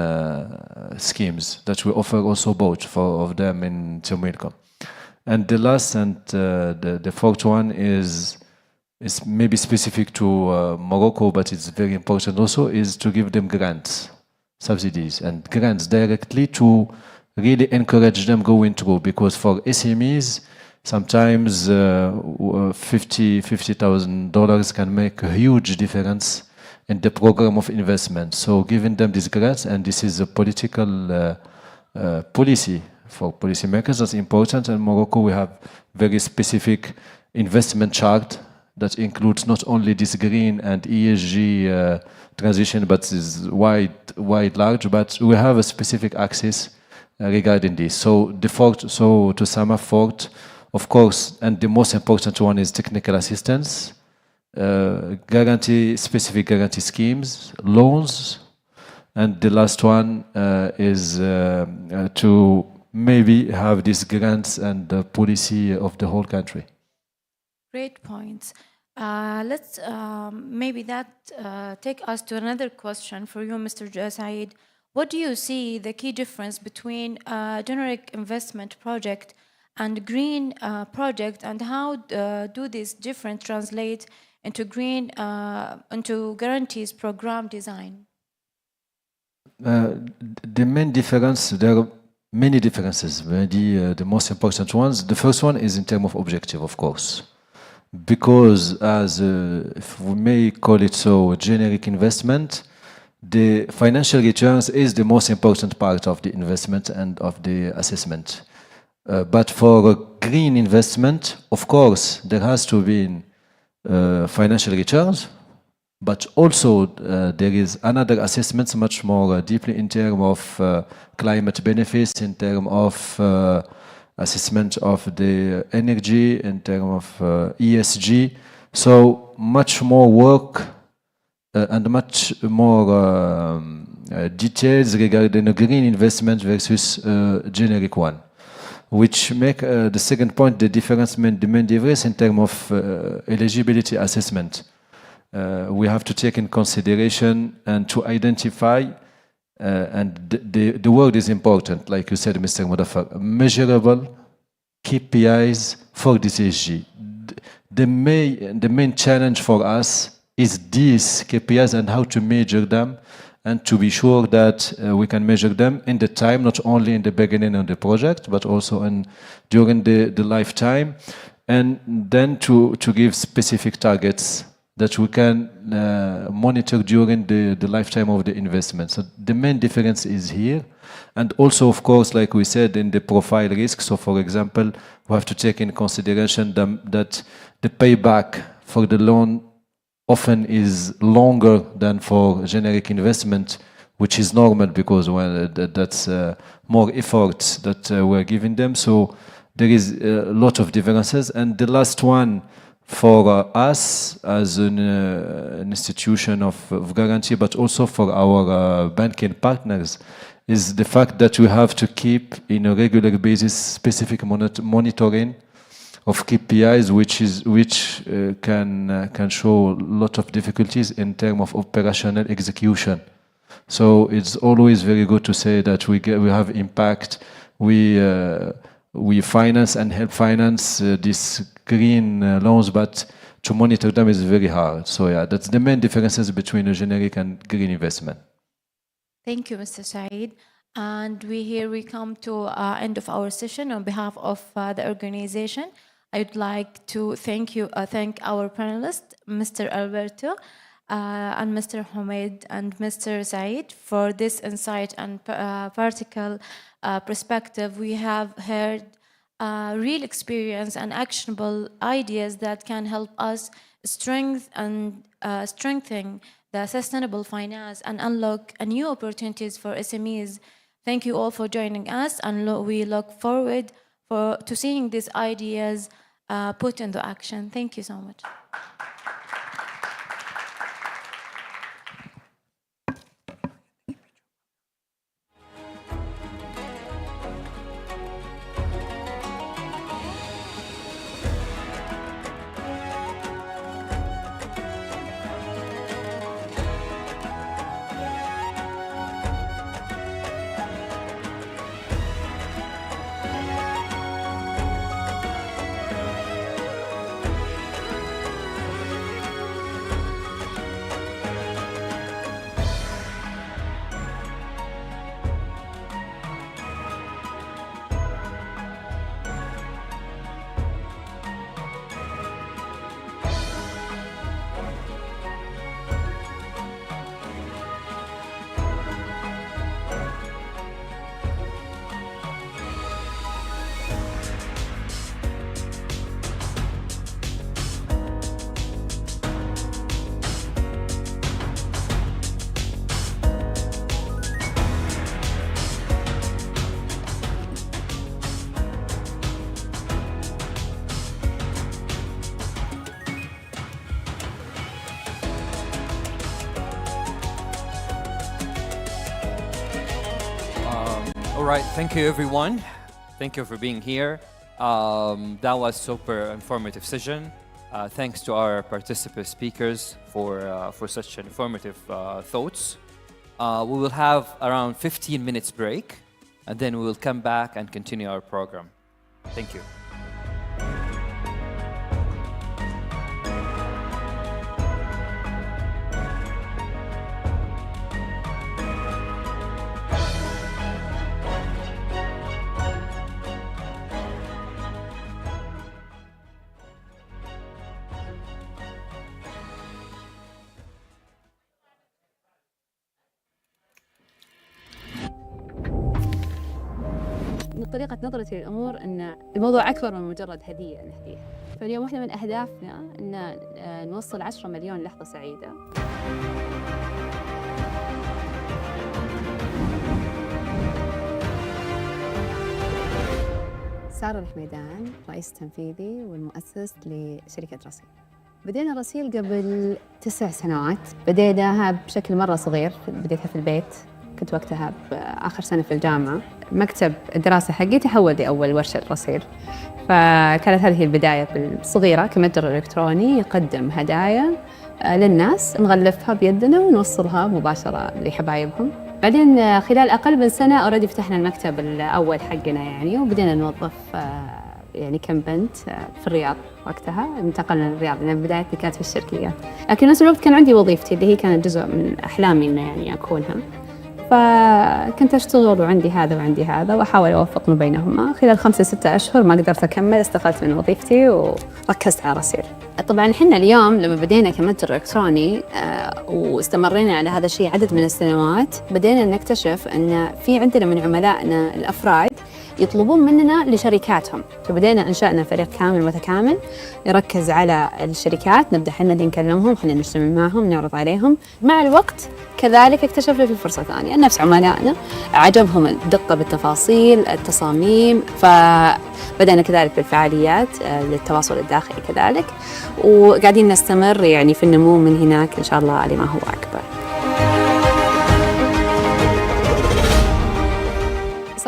Speaker 9: schemes that we offer also both of them in Telecom. And the last and the fourth one is maybe specific to Morocco, but it's very important also, is to give them grants, subsidies, and grants directly to really encourage them going through, because for SMEs, sometimes $50,000 can make a huge difference in the program of investment. So giving them these grants, and this is a political policy for policymakers, that's important. In Morocco, we have very specific investment chart that includes not only this green and ESG transition, but is large, but we have a specific axis regarding this. So to sum up, fourth, of course, and the most important one is technical assistance, specific guarantee schemes, loans, and the last one is to maybe have these grants and the policy of the whole country.
Speaker 7: Great points. Let's maybe that take us to another question for you, Mr. Saeed. What do you see the key difference between a generic investment project and green project, and how do these different translate into green into guarantees program design?
Speaker 9: The main difference, there are many differences. Maybe the most important ones. The first one is in terms of objective, of course, because as if we may call it so, generic investment, the financial returns is the most important part of the investment and of the assessment. But for a green investment, of course, there has to be financial returns, but also there is another assessment much more deeply in terms of climate benefits, in terms of assessment of the energy, in terms of ESG. So much more work and much more details regarding a green investment versus a generic one, which make the second point, the main difference in terms of eligibility assessment. We have to take in consideration and to identify, and the word is important, like you said, Mr. Mudaffar, measurable KPIs for this ESG. The main challenge for us is these KPIs and how to measure them, and to be sure that we can measure them in the time, not only in the beginning of the project, but also during the lifetime, and then to give specific targets that we can monitor during the lifetime of the investment. So the main difference is here. And also, of course, like we said, in the profile risk. So for example, we have to take in consideration that the payback for the loan often is longer than for generic investment, which is normal because that's more effort that we're giving them. So there is a lot of differences. And the last one for us as an institution of guarantee, but also for our banking partners, is the fact that we have to keep in a regular basis specific monitoring of KPIs, which can show a lot of difficulties in terms of operational execution. So it's always very good to say that we have impact. We finance and help finance these green loans, but to monitor them is very hard. So yeah, that's the main differences between a generic and green investment.
Speaker 7: Thank you, Mr. Saeed. And we come to end of our session. On behalf of the organization, I'd like to thank our panelists, Mr. Alberto and Mr. Hamid and Mr. Saeed, for this insight and practical perspective. We have heard real experience and actionable ideas that can help us strengthen the sustainable finance and unlock new opportunities for SMEs. Thank you all for joining us, and we look forward to seeing these ideas put into action. Thank you so much.
Speaker 6: All right, thank you everyone. Thank you for being here. That was super informative session. Thanks to our participant speakers for such informative thoughts. We will have around 15 minutes break, and then we will come back and continue our program. Thank you.
Speaker 10: طريقة نظرتي للأمور أن الموضوع أكبر من مجرد هدية نهديها. فاليوم واحدة من أهدافنا أن نوصل 10 مليون لحظة سعيدة. سارة الحميدان، رئيس تنفيذي والمؤسس لشركة رسيل. بدينا رسيل قبل 9 سنوات، بديناها بشكل مرة صغير، بديتها في البيت. كنت وقتها بآخر سنة في الجامعة. مكتب الدراسة حقي تحول لأول ورشة رسيل، فكانت هذه البداية بالصغيرة كمتجر إلكتروني يقدم هدايا للناس، نغلفها بيدنا ونوصلها مباشرة لحبايبهم. بعدين خلال أقل من سنة أوريدي فتحنا المكتب الأول حقنا يعني، وبدينا نوظف يعني كم بنت في الرياض. وقتها انتقلنا للرياض لأن بدايتي كانت في الشركيات، لكن نفس الوقت كان عندي وظيفتي اللي هي كانت جزء من أحلامي إنه يعني أكونها. فكنت أشتغل وعندي هذا وعندي هذا وأحاول أوفق ما بينهما. خلال 5-6 أشهر ما قدرت أكمل، استقلت من وظيفتي وركزت على رسيل. طبعاً إحنا اليوم لما بدينا كمتجر إلكتروني واستمرينا على هذا الشيء عدد من السنوات، بدينا نكتشف أن في عندنا من عملائنا الأفراد يطلبون مننا لشركاتهم، فبدينا أنشأنا فريق كامل متكامل يركز على الشركات. نبدأ حنا اللي نكلمهم، حنا نجتمع معهم، نعرض عليهم. مع الوقت كذلك اكتشفنا في فرصة ثانية، نفس عملائنا عجبهم الدقة بالتفاصيل، التصاميم، فبدأنا كذلك بالفعاليات للتواصل الداخلي كذلك، وقاعدين نستمر يعني في النمو من هناك إن شاء الله لما هو أكبر.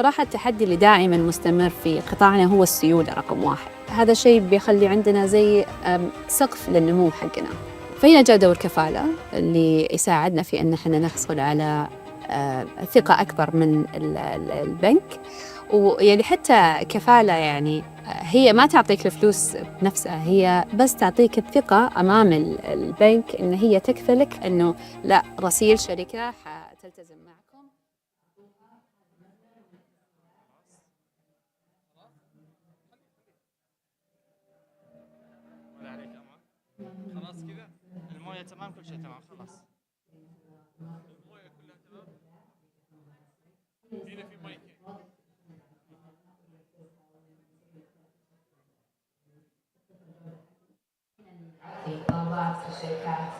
Speaker 10: صراحة التحدي اللي دائما مستمر في قطاعنا هو السيولة رقم 1. هذا الشيء بيخلي عندنا زي سقف للنمو حقنا. فهنا جاء دور كفالة اللي يساعدنا في أن احنا نحصل على ثقة أكبر من البنك. ويعني حتى كفالة يعني هي ما تعطيك الفلوس بنفسها، هي بس تعطيك الثقة أمام البنك إن هي تكفلك إنه لا، رسيل شركة حتلتزم معكم.
Speaker 11: خلاص كذا المويه تمام، كل شيء تمام خلاص. المويه كلها تمام. هنا في مايك.
Speaker 12: طلبات الشركات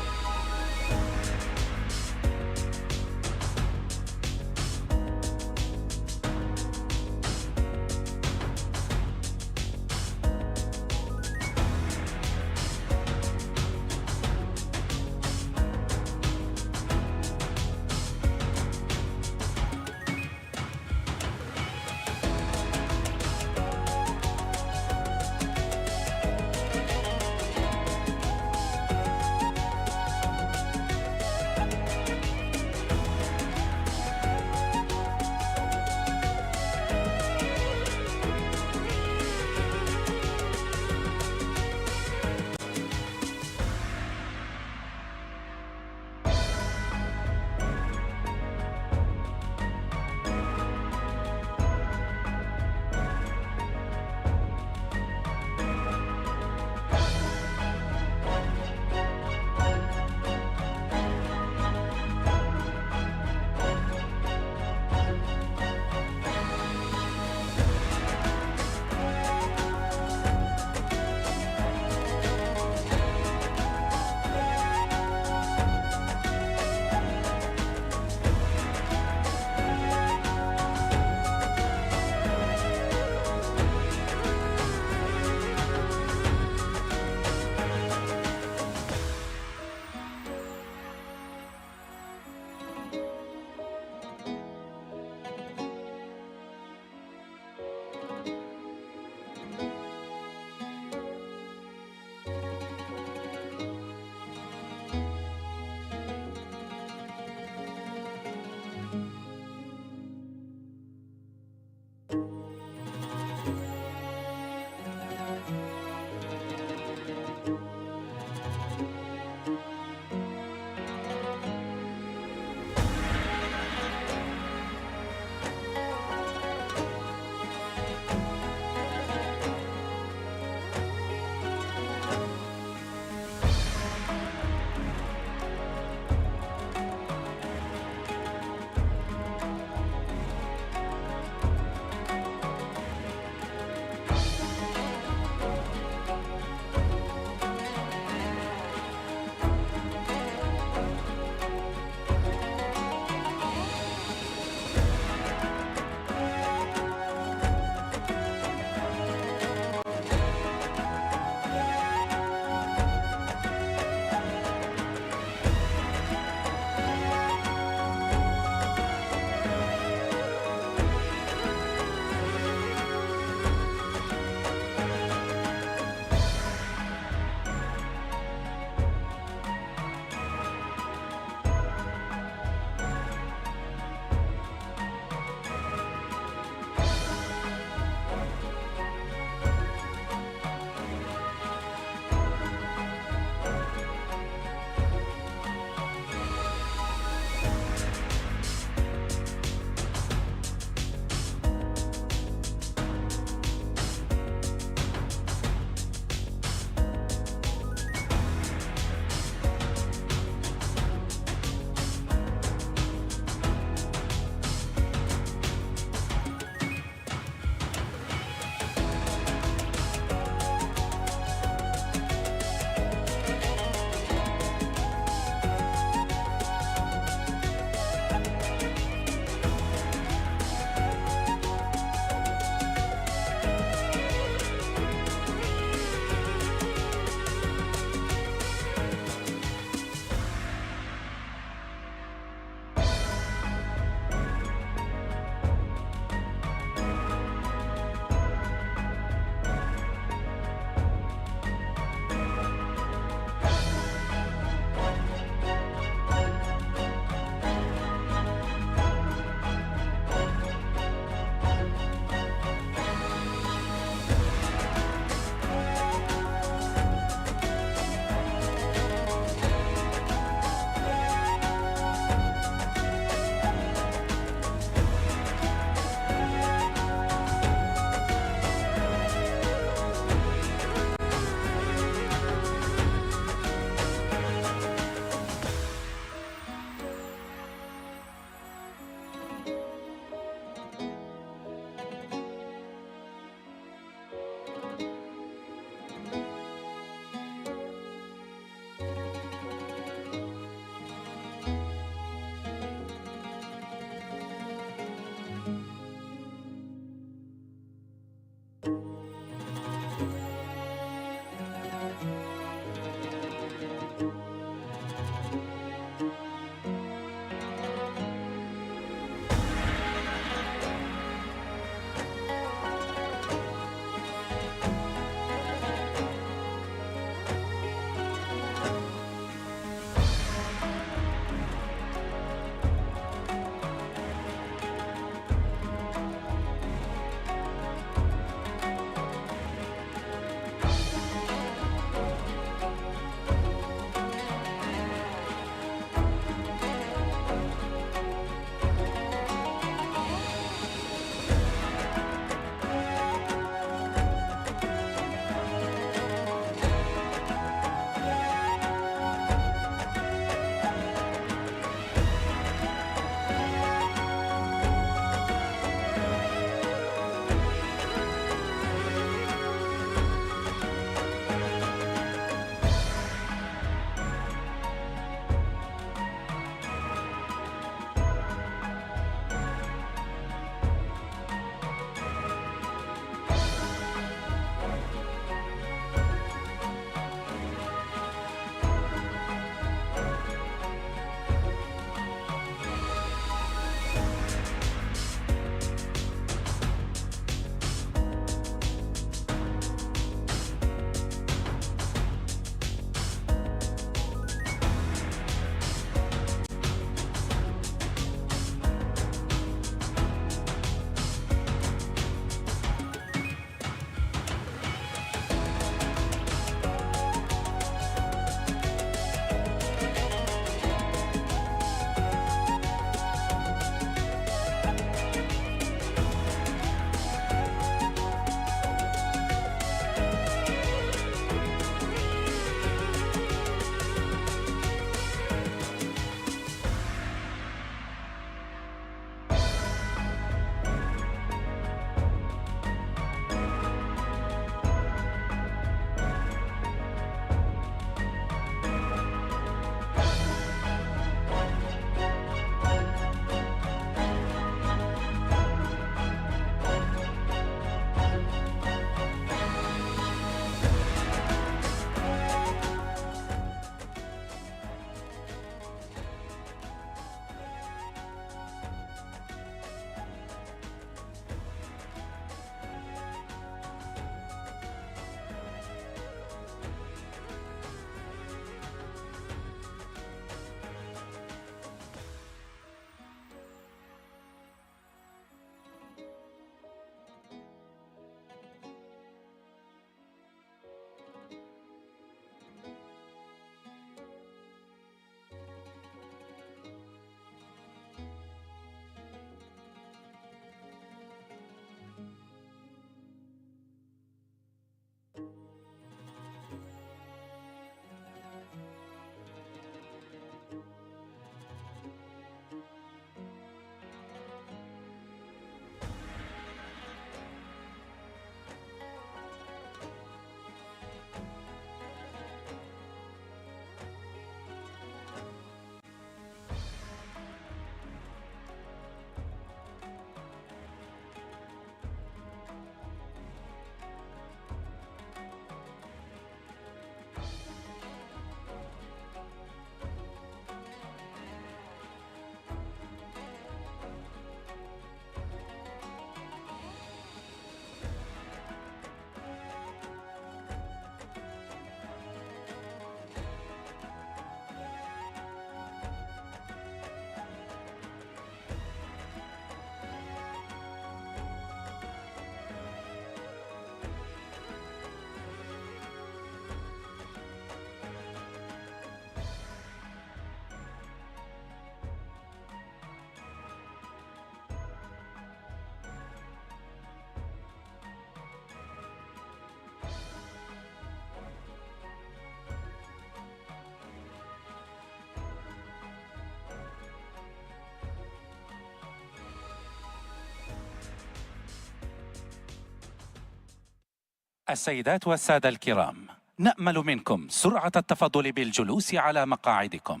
Speaker 13: السيدات والسادة الكرام، نأمل منكم سرعة التفضل بالجلوس على مقاعدكم.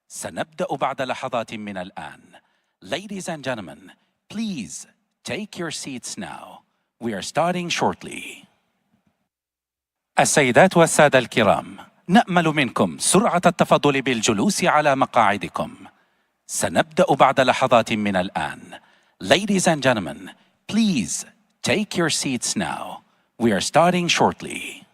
Speaker 13: سنبدأ بعد لحظات من الآن. Ladies and gentlemen, please take your seats now. We are starting shortly. السيدات والسادة الكرام، نأمل منكم سرعة التفضل بالجلوس على مقاعدكم. سنبدأ بعد لحظات من الآن. Ladies and gentlemen, please take your seats now. We are starting shortly.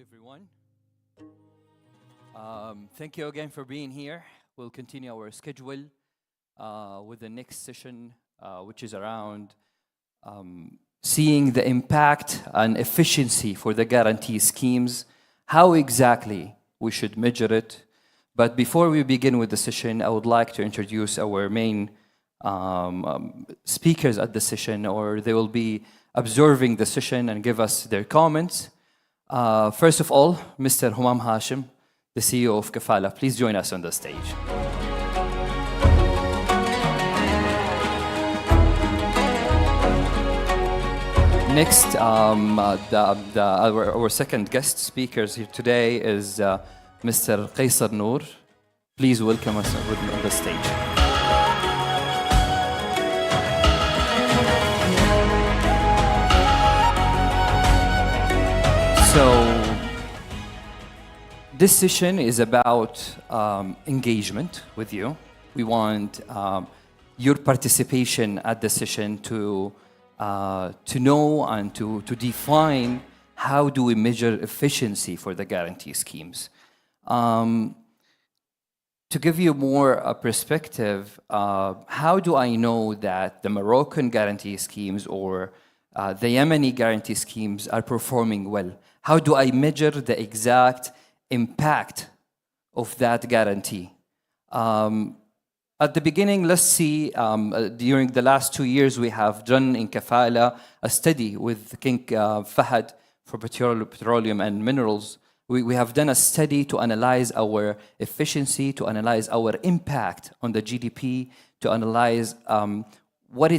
Speaker 6: Everyone. Thank you again for being here. We'll continue our schedule with the next session, which is around seeing the impact and efficiency for the guarantee schemes, how exactly we should measure it. But before we begin with the session, I would like to introduce our main speakers at the session, or they will be observing the session and give us their comments. First of all, Mr. Humam Hashim, the CEO of Kafala. Please join us on the stage. Next, our second guest speakers here today is Mr. Qaysar Noor. Please welcome us on the stage. So, this session is about engagement with you. We want your participation at the session to to know and to define how do we measure efficiency for the guarantee schemes. To give you more perspective, how do I know that the Moroccan guarantee schemes or the Yemeni guarantee schemes are performing well? How do I measure the exact impact of that guarantee? At the beginning, let's see, during the last 2 years, we have done in Kafala a study with King Fahad for petroleum and minerals. We have done a study to analyze our efficiency, to analyze our impact on the GDP, to analyze what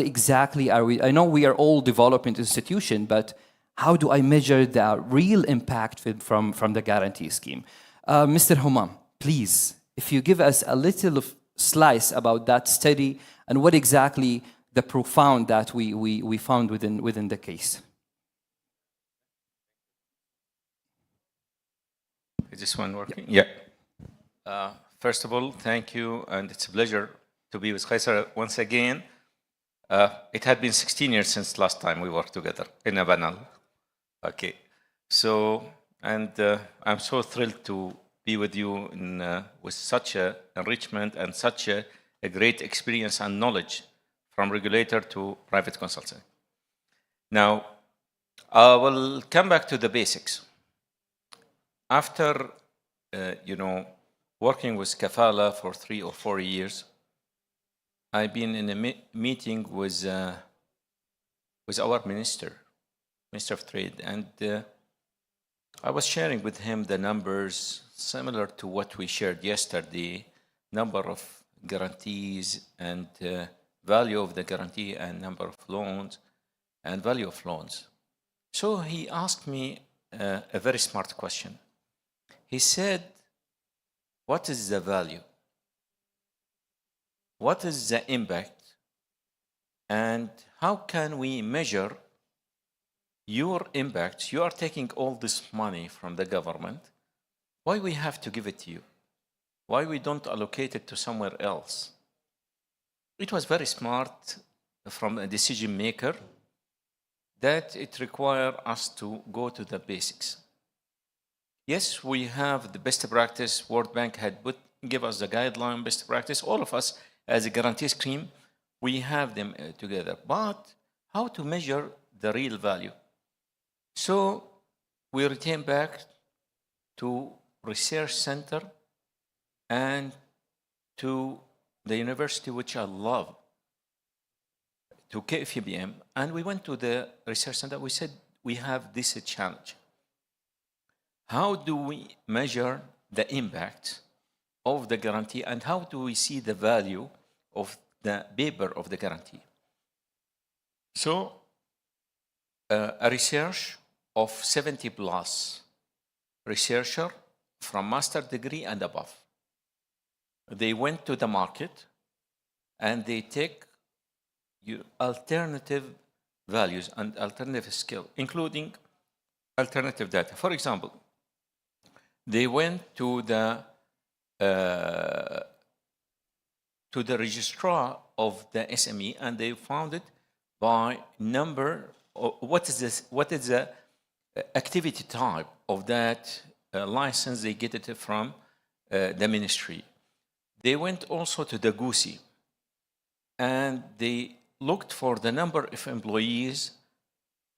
Speaker 6: exactly are we. I know we are all development institution, but how do I measure the real impact from the guarantee scheme? Mr. Humam, please, if you give us a little slice about that study and what exactly the profound that we found within the case.
Speaker 1: Is this one working? Yeah. First of all, thank you, and it's a pleasure to be with Qaisar once again. It had been 16 years since last time we worked together in a panel. Okay. So, and I'm so thrilled to be with you with such a enrichment and such a great experience and knowledge from regulator to private consulting. Now, I will come back to the basics. After, working with Kafala for 3 or 4 years, I've been in a meeting with our Minister of Trade, and I was sharing with him the numbers similar to what we shared yesterday, number of guarantees and value of the guarantee and number of loans and value of loans. So he asked me a very smart question. He said, what is the value? What is the impact? And how can we measure your impact? You are taking all this money from the government. Why we have to give it to you? Why we don't allocate it to somewhere else? It was very smart from a decision maker that it required us to go to the basics. Yes, we have the best practice. World Bank had give us the guideline, best practice. All of us as a guarantee scheme, we have them together. But how to measure the real value? So we return back to research center and to the university, which I love, to KFUBM. And we went to the research center. We said, we have this challenge. How do we measure the impact of the guarantee, and how do we see the value of the paper of the guarantee? So a research of 70 plus researchers from master degree and above. They went to the market and they take alternative values and alternative skill, including alternative data. For example, they went to the registrar of the SME and they found it by number. What is this? What is the activity type of that license? They get it from the ministry. They went also to the GUSI and they looked for the number of employees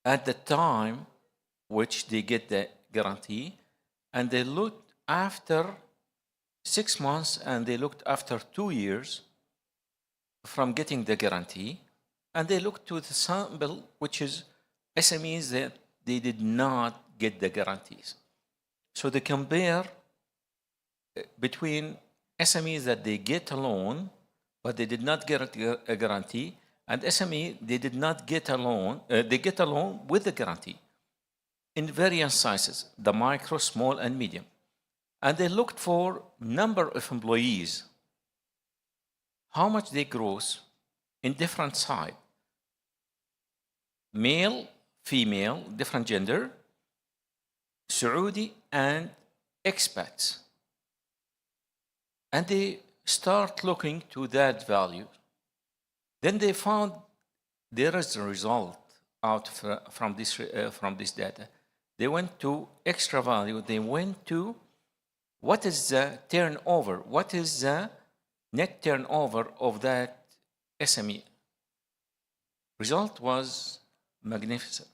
Speaker 1: at the time which they get the guarantee, and they looked after 6 months and they looked after 2 years from getting the guarantee, and they looked to the sample which is SMEs that they did not get the guarantees. So they compare between SMEs that they get a loan but they did not get a guarantee, and SME they did not get a loan, they get a loan with the guarantee in various sizes, the micro, small and medium. And they looked for number of employees, how much they gross in different side, male, female, different gender, Saudi and expats. And they start looking to that value. Then they found there is a result out from this data. They went to extra value. They went to what is the turnover? What is the net turnover of that SME? Result was magnificent.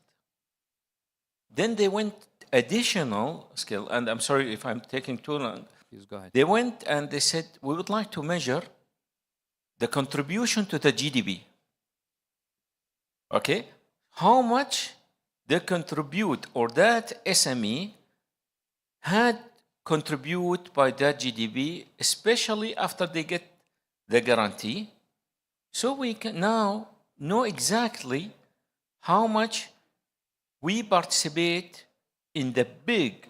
Speaker 1: Then they went additional skill, and I'm sorry if I'm taking too long.
Speaker 6: Please go ahead.
Speaker 1: They went and they said, we would like to measure the contribution to the GDP. Okay? How much they contribute, or that SME had contribute by that GDP, especially after they get the guarantee. So we can now know exactly how much we participate in the big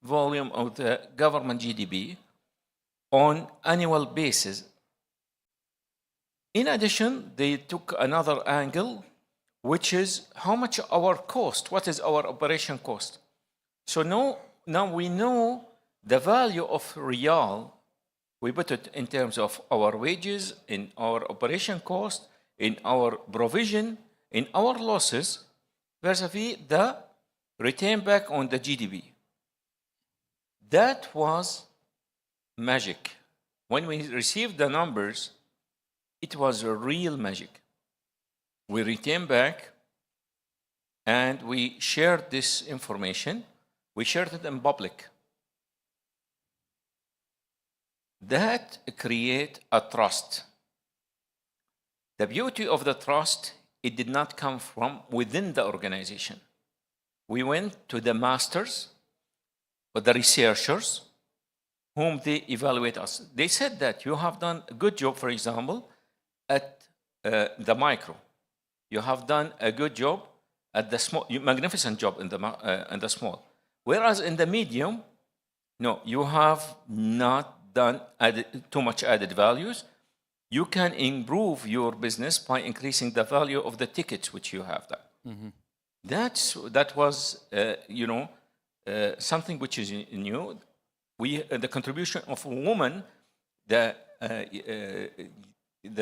Speaker 1: volume of the government GDP on annual basis. In addition, they took another angle, which is how much our cost, what is our operation cost. So now we know the value of real. We put it in terms of our wages, in our operation cost, in our provision, in our losses, vis-a-vis the return back on the GDP. That was magic. When we received the numbers, it was a real magic. We returned back and we shared this information. We shared it in public. That creates a trust. The beauty of the trust, it did not come from within the organization. We went to the masters, or the researchers, whom they evaluate us. They said that you have done a good job, for example, at the micro. You have done a good job at the small, magnificent job in the small. Whereas in the medium, no, you have not done too much added values. You can improve your business by increasing the value of the tickets which you have done. Mm-hmm. That was, something which is new. The contribution of a woman, the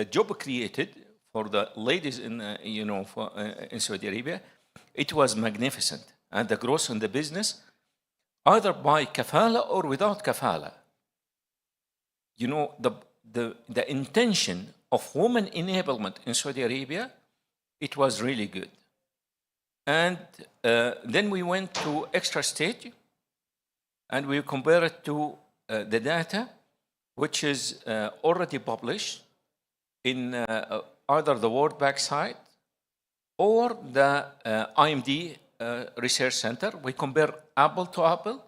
Speaker 1: job created for the ladies in, in Saudi Arabia, it was magnificent. And the growth in the business, either by kafala or without kafala. The intention of women enablement in Saudi Arabia, it was really good. And then we went to extra stage and we compare it to the data which is already published in either the World Bank site or the IMD Research Center. We compare apple to apple.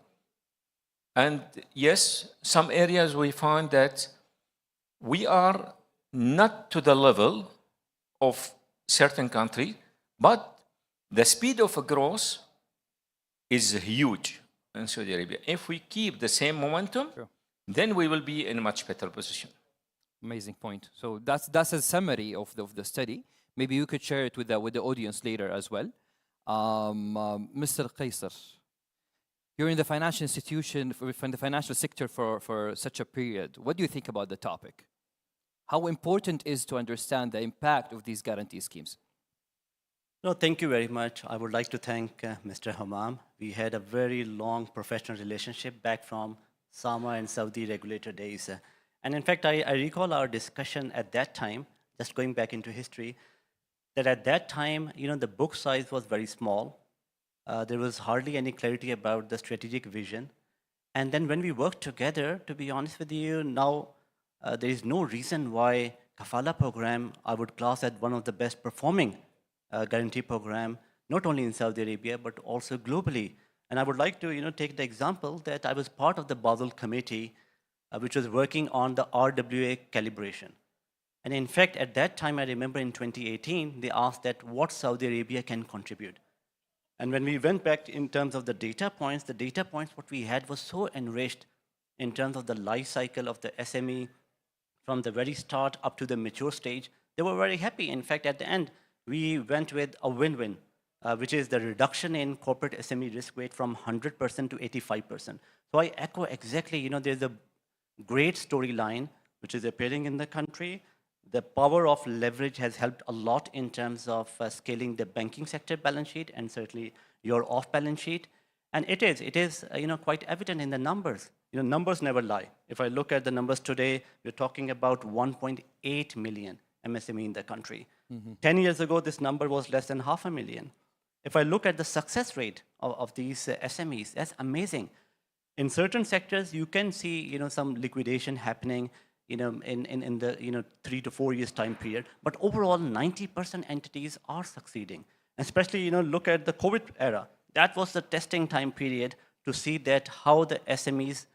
Speaker 1: And yes, some areas we find that we are not to the level of certain countries, but the speed of growth is huge in Saudi Arabia. If we keep the same momentum, sure, then we will be in a much better position.
Speaker 6: Amazing point. So that's a summary of the study. Maybe you could share it with the audience later as well. Mr. Qaisar, you're in the financial institution, from the financial sector for such a period. What do you think about the topic? How important is to understand the impact of these guarantee schemes?
Speaker 14: No, thank you very much. I would like to thank Mr. Hammam. We had a very long professional relationship back from SAMA and Saudi regulator days. And in fact, I recall our discussion at that time, just going back into history, that at that time, the book size was very small. There was hardly any clarity about the strategic vision. And then when we worked together, to be honest with you, now there is no reason why Kafala program I would class as one of the best performing guarantee program, not only in Saudi Arabia, but also globally. And I would like to take the example that I was part of the Basel committee, which was working on the RWA calibration. And in fact, at that time, I remember in 2018, they asked that what Saudi Arabia can contribute. And when we went back in terms of the data points what we had was so enriched in terms of the life cycle of the SME from the very start up to the mature stage. They were very happy. In fact, at the end, we went with a win-win, which is the reduction in corporate SME risk weight from 100% to 85%. So I echo exactly, there's a great storyline which is appearing in the country. The power of leverage has helped a lot in terms of scaling the banking sector balance sheet and certainly your off-balance sheet. And it is quite evident in the numbers. Numbers never lie. If I look at the numbers today, we're talking about 1.8 million MSME in the country. 10 years ago, this number was less than 500,000. If I look at the success rate of these SMEs, that's amazing. In certain sectors, you can see some liquidation happening in the 3 to 4 years time period, but overall 90% entities are succeeding. Especially look at the COVID era. That was the testing time period to see that how the SMEs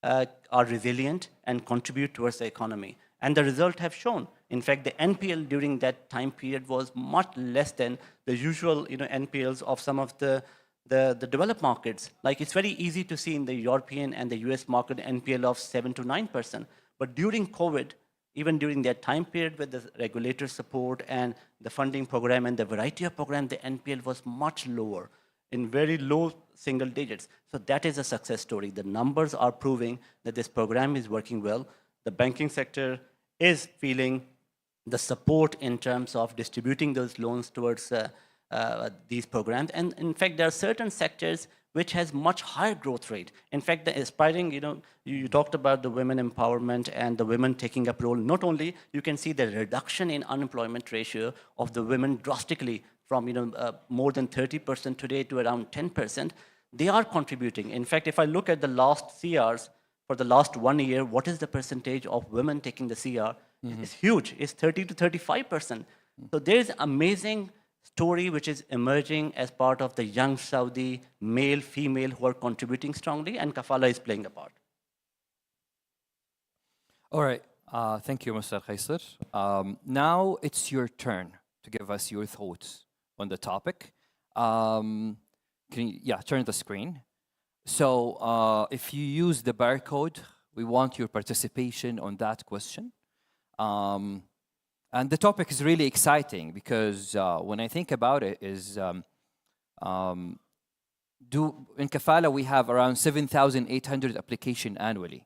Speaker 14: are resilient and contribute towards the economy. And the results have shown. In fact, the NPL during that time period was much less than the usual NPLs of some of the developed markets. Like it's very easy to see in the European and the US market NPL of 7 to 9%. But during COVID, even during that time period with the regulator support and the funding program and the variety of programs, the NPL was much lower, in very low single digits. So that is a success story. The numbers are proving that this program is working well. The banking sector is feeling the support in terms of distributing those loans towards these programs. And in fact, there are certain sectors which has much higher growth rate. In fact, the aspiring, you talked about the women empowerment and the women taking up role. Not only you can see the reduction in unemployment ratio of the women drastically from more than 30% today to around 10%. They are contributing. In fact, if I look at the last CRs for the last 1 year, what is the percentage of women taking the CR? It's huge. It's 30 to 35%. So there is amazing story which is emerging as part of the young Saudi male, female who are contributing strongly, and kafala is playing a part.
Speaker 6: All right. Thank you, Mr. Khaisar. Now it's your turn to give us your thoughts on the topic. Can you, turn the screen. So if you use the barcode, we want your participation on that question. And the topic is really exciting because when I think about it is, in Kafala we have around 7,800 applications annually.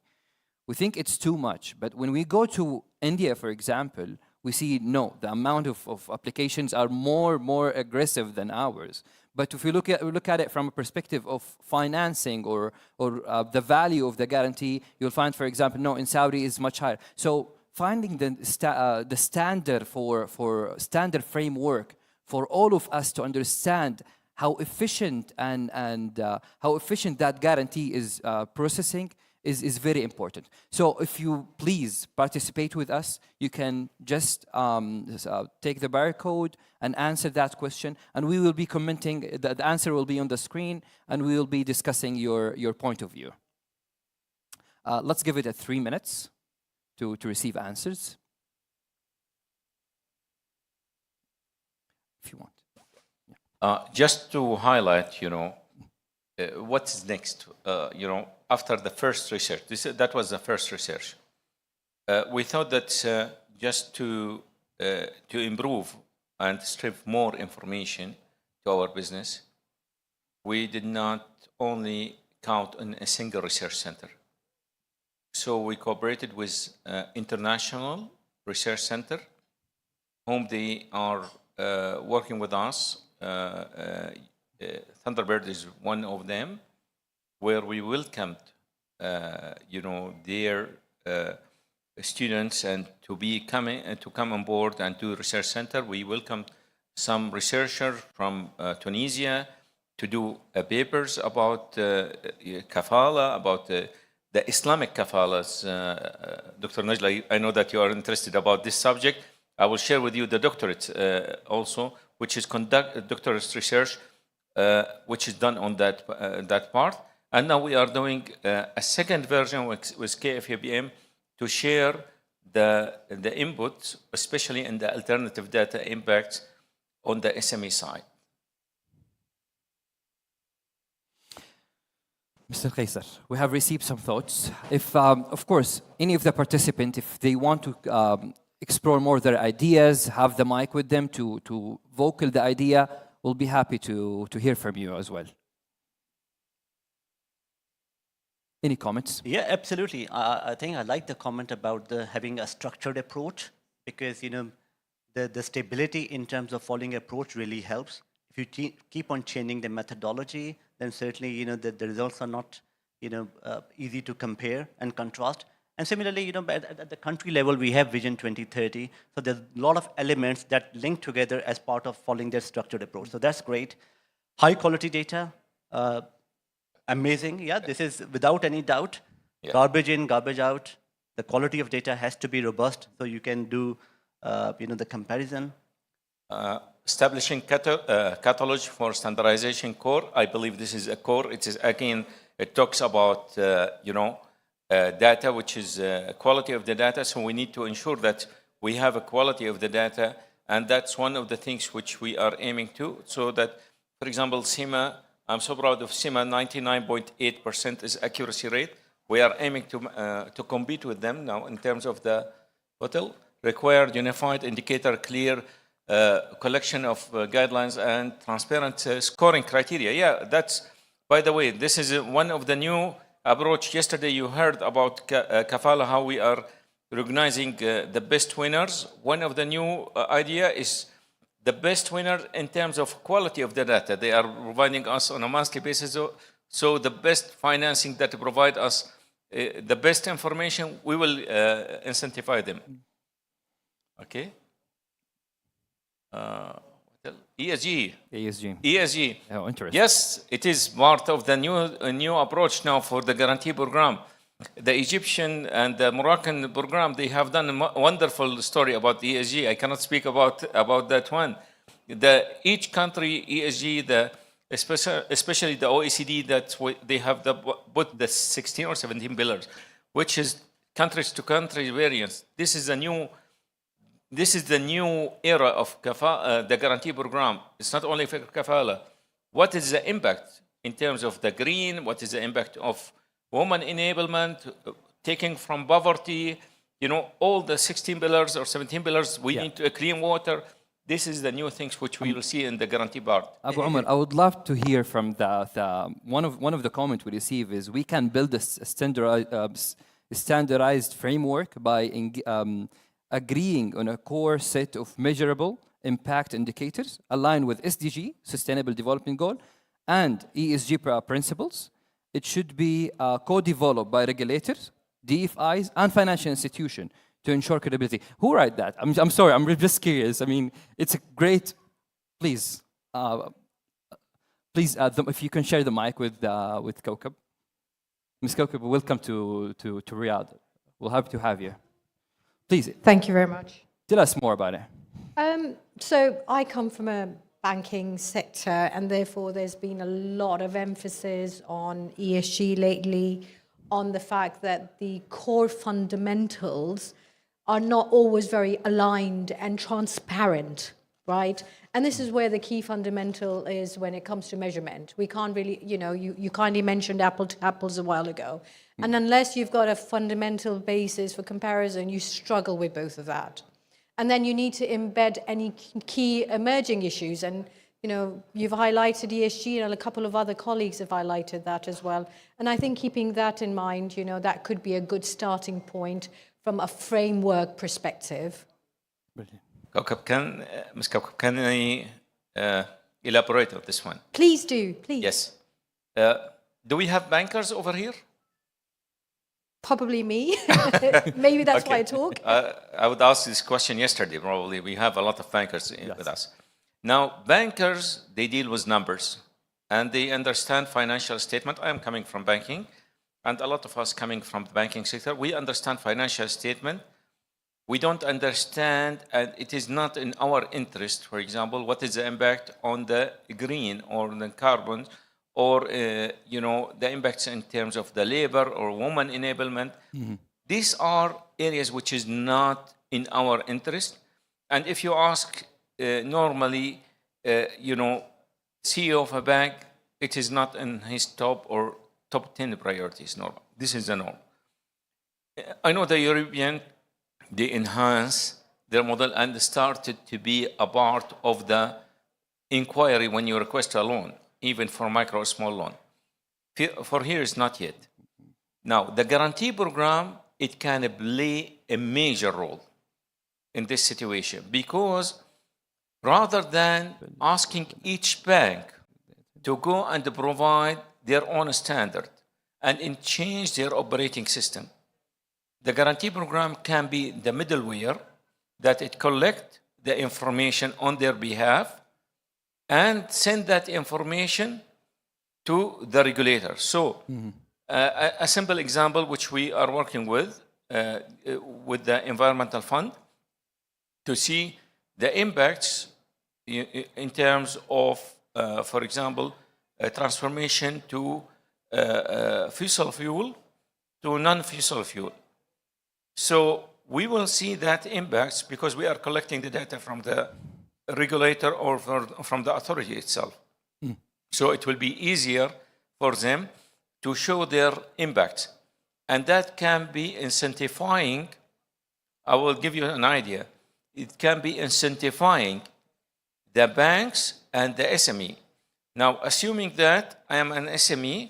Speaker 6: We think it's too much, but when we go to India, for example, we see no, the amount of applications are more aggressive than ours. But if we look at it from a perspective of financing or the value of the guarantee, you'll find, for example, no, in Saudi is much higher. So finding the standard for standard framework for all of us to understand how efficient and how efficient that guarantee is processing is very important. So if you please participate with us, you can just take the barcode and answer that question, and we will be commenting. The answer will be on the screen, and we will be discussing your point of view. Let's give it 3 minutes to receive answers, if you want.
Speaker 1: Just to highlight, what's next, after the first research. That was the first research. We thought that just to improve and strip more information to our business, we did not only count on a single research center. So we cooperated with international research center, whom they are working with us. Thunderbird is one of them, where we welcomed, their students and to come on board and do research center. We welcomed some researchers from Tunisia to do papers about kafala, about the Islamic kafalas. Dr. Najla, I know that you are interested about this subject. I will share with you the doctorate also, which is doctorate research, which is done on that part. And now we are doing a second version with KFABM to share the input, especially in the alternative data impacts on the SME side.
Speaker 6: Mr. Khaisar, we have received some thoughts. If, of course, any of the participants, if they want to explore more their ideas, have the mic with them to vocal the idea, we'll be happy to hear from you as well. Any comments?
Speaker 14: Yeah, absolutely. I think I like the comment about having a structured approach because, the stability in terms of following approach really helps. If you keep on changing the methodology, then certainly, the results are not, easy to compare and contrast. And similarly, at the country level, we have Vision 2030. So there's a lot of elements that link together as part of following that structured approach. So that's great. High quality data, amazing. Yeah, this is without any doubt. Yeah. Garbage in, garbage out. The quality of data has to be robust so you can do, the comparison.
Speaker 1: Establishing catalog for standardization core. I believe this is a core. It is again, it talks about, data, which is quality of the data. So we need to ensure that we have a quality of the data. And that's one of the things which we are aiming to. So that, for example, CIMA, I'm so proud of CIMA, 99.8% is accuracy rate. We are aiming to compete with them now in terms of the total required unified indicator, clear collection of guidelines and transparent scoring criteria. Yeah, that's, by the way, this is one of the new approach. Yesterday you heard about Kafala, how we are recognizing the best winners. One of the new idea is the best winner in terms of quality of the data. They are providing us on a monthly basis. So the best financing that provide us the best information, we will incentivize them. Okay. ESG. ESG.
Speaker 6: Oh, interesting.
Speaker 1: Yes, it is part of the new approach now for the guarantee program. The Egyptian and the Moroccan program, they have done a wonderful story about ESG. I cannot speak about that one. Each country ESG, especially the OECD, they have put the 16 or 17 pillars, which is countries to country variance. This is the new era of the guarantee program. It's not only for Kafala. What is the impact in terms of the green? What is the impact of woman enablement, taking from poverty, all the 16 pillars or 17 pillars, we need to clean water. This is the new things which we will see in the guarantee part.
Speaker 6: Abu Umar, I would love to hear from one of the comments we receive is we can build a standardized framework by agreeing on a core set of measurable impact indicators aligned with SDG, Sustainable Development Goal, and ESG principles. It should be co-developed by regulators, DFIs, and financial institutions to ensure credibility. Who write that? I'm sorry, I'm just curious. I mean, it's a great, please, if you can share the mic with Kaukab. Ms. Kaukab, welcome to Riyadh. We'll happy to have you. Please.
Speaker 15: Thank you very much.
Speaker 6: Tell us more about it.
Speaker 15: So I come from a banking sector, and therefore there's been a lot of emphasis on ESG lately, on the fact that the core fundamentals are not always very aligned and transparent, right? And this is where the key fundamental is when it comes to measurement. We can't really, you kindly mentioned apple to apples a while ago. And unless you've got a fundamental basis for comparison, you struggle with both of that. And then you need to embed any key emerging issues. And, you've highlighted ESG, and a couple of other colleagues have highlighted that as well. And I think keeping that in mind, that could be a good starting point from a framework perspective.
Speaker 1: Brilliant. Ms. Kaukab, can I elaborate on this one?
Speaker 15: Please do, please.
Speaker 1: Yes. Do we have bankers over here?
Speaker 15: Probably me. Maybe that's why I talk.
Speaker 1: I would ask this question yesterday, probably. We have a lot of bankers with us. Now, bankers, they deal with numbers, and they understand financial statement. I am coming from banking, and a lot of us coming from the banking sector, we understand financial statement. We don't understand, and it is not in our interest, for example, what is the impact on the green or the carbon, or the impacts in terms of the labor or woman enablement. Mm-hmm. These are areas which is not in our interest. And if you ask normally, CEO of a bank, it is not in his top 10 priorities. No, this is the norm. I know the European, they enhance their model and started to be a part of the inquiry when you request a loan, even for micro or small loan. For here, it's not yet. Now, the guarantee program, it can play a major role. in this situation, because rather than asking each bank to go and provide their own standard and change their operating system, the guarantee program can be the middleware that it collects the information on their behalf and send that information to the regulator. So a simple example which we are working with the environmental fund to see the impacts in terms of, for example, transformation to fossil fuel to non-fossil fuel. So we will see that impacts because we are collecting the data from the regulator or from the authority itself. So it will be easier for them to show their impact. And that can be incentivizing. I will give you an idea. It can be incentivizing the banks and the SME. Now, assuming that I am an SME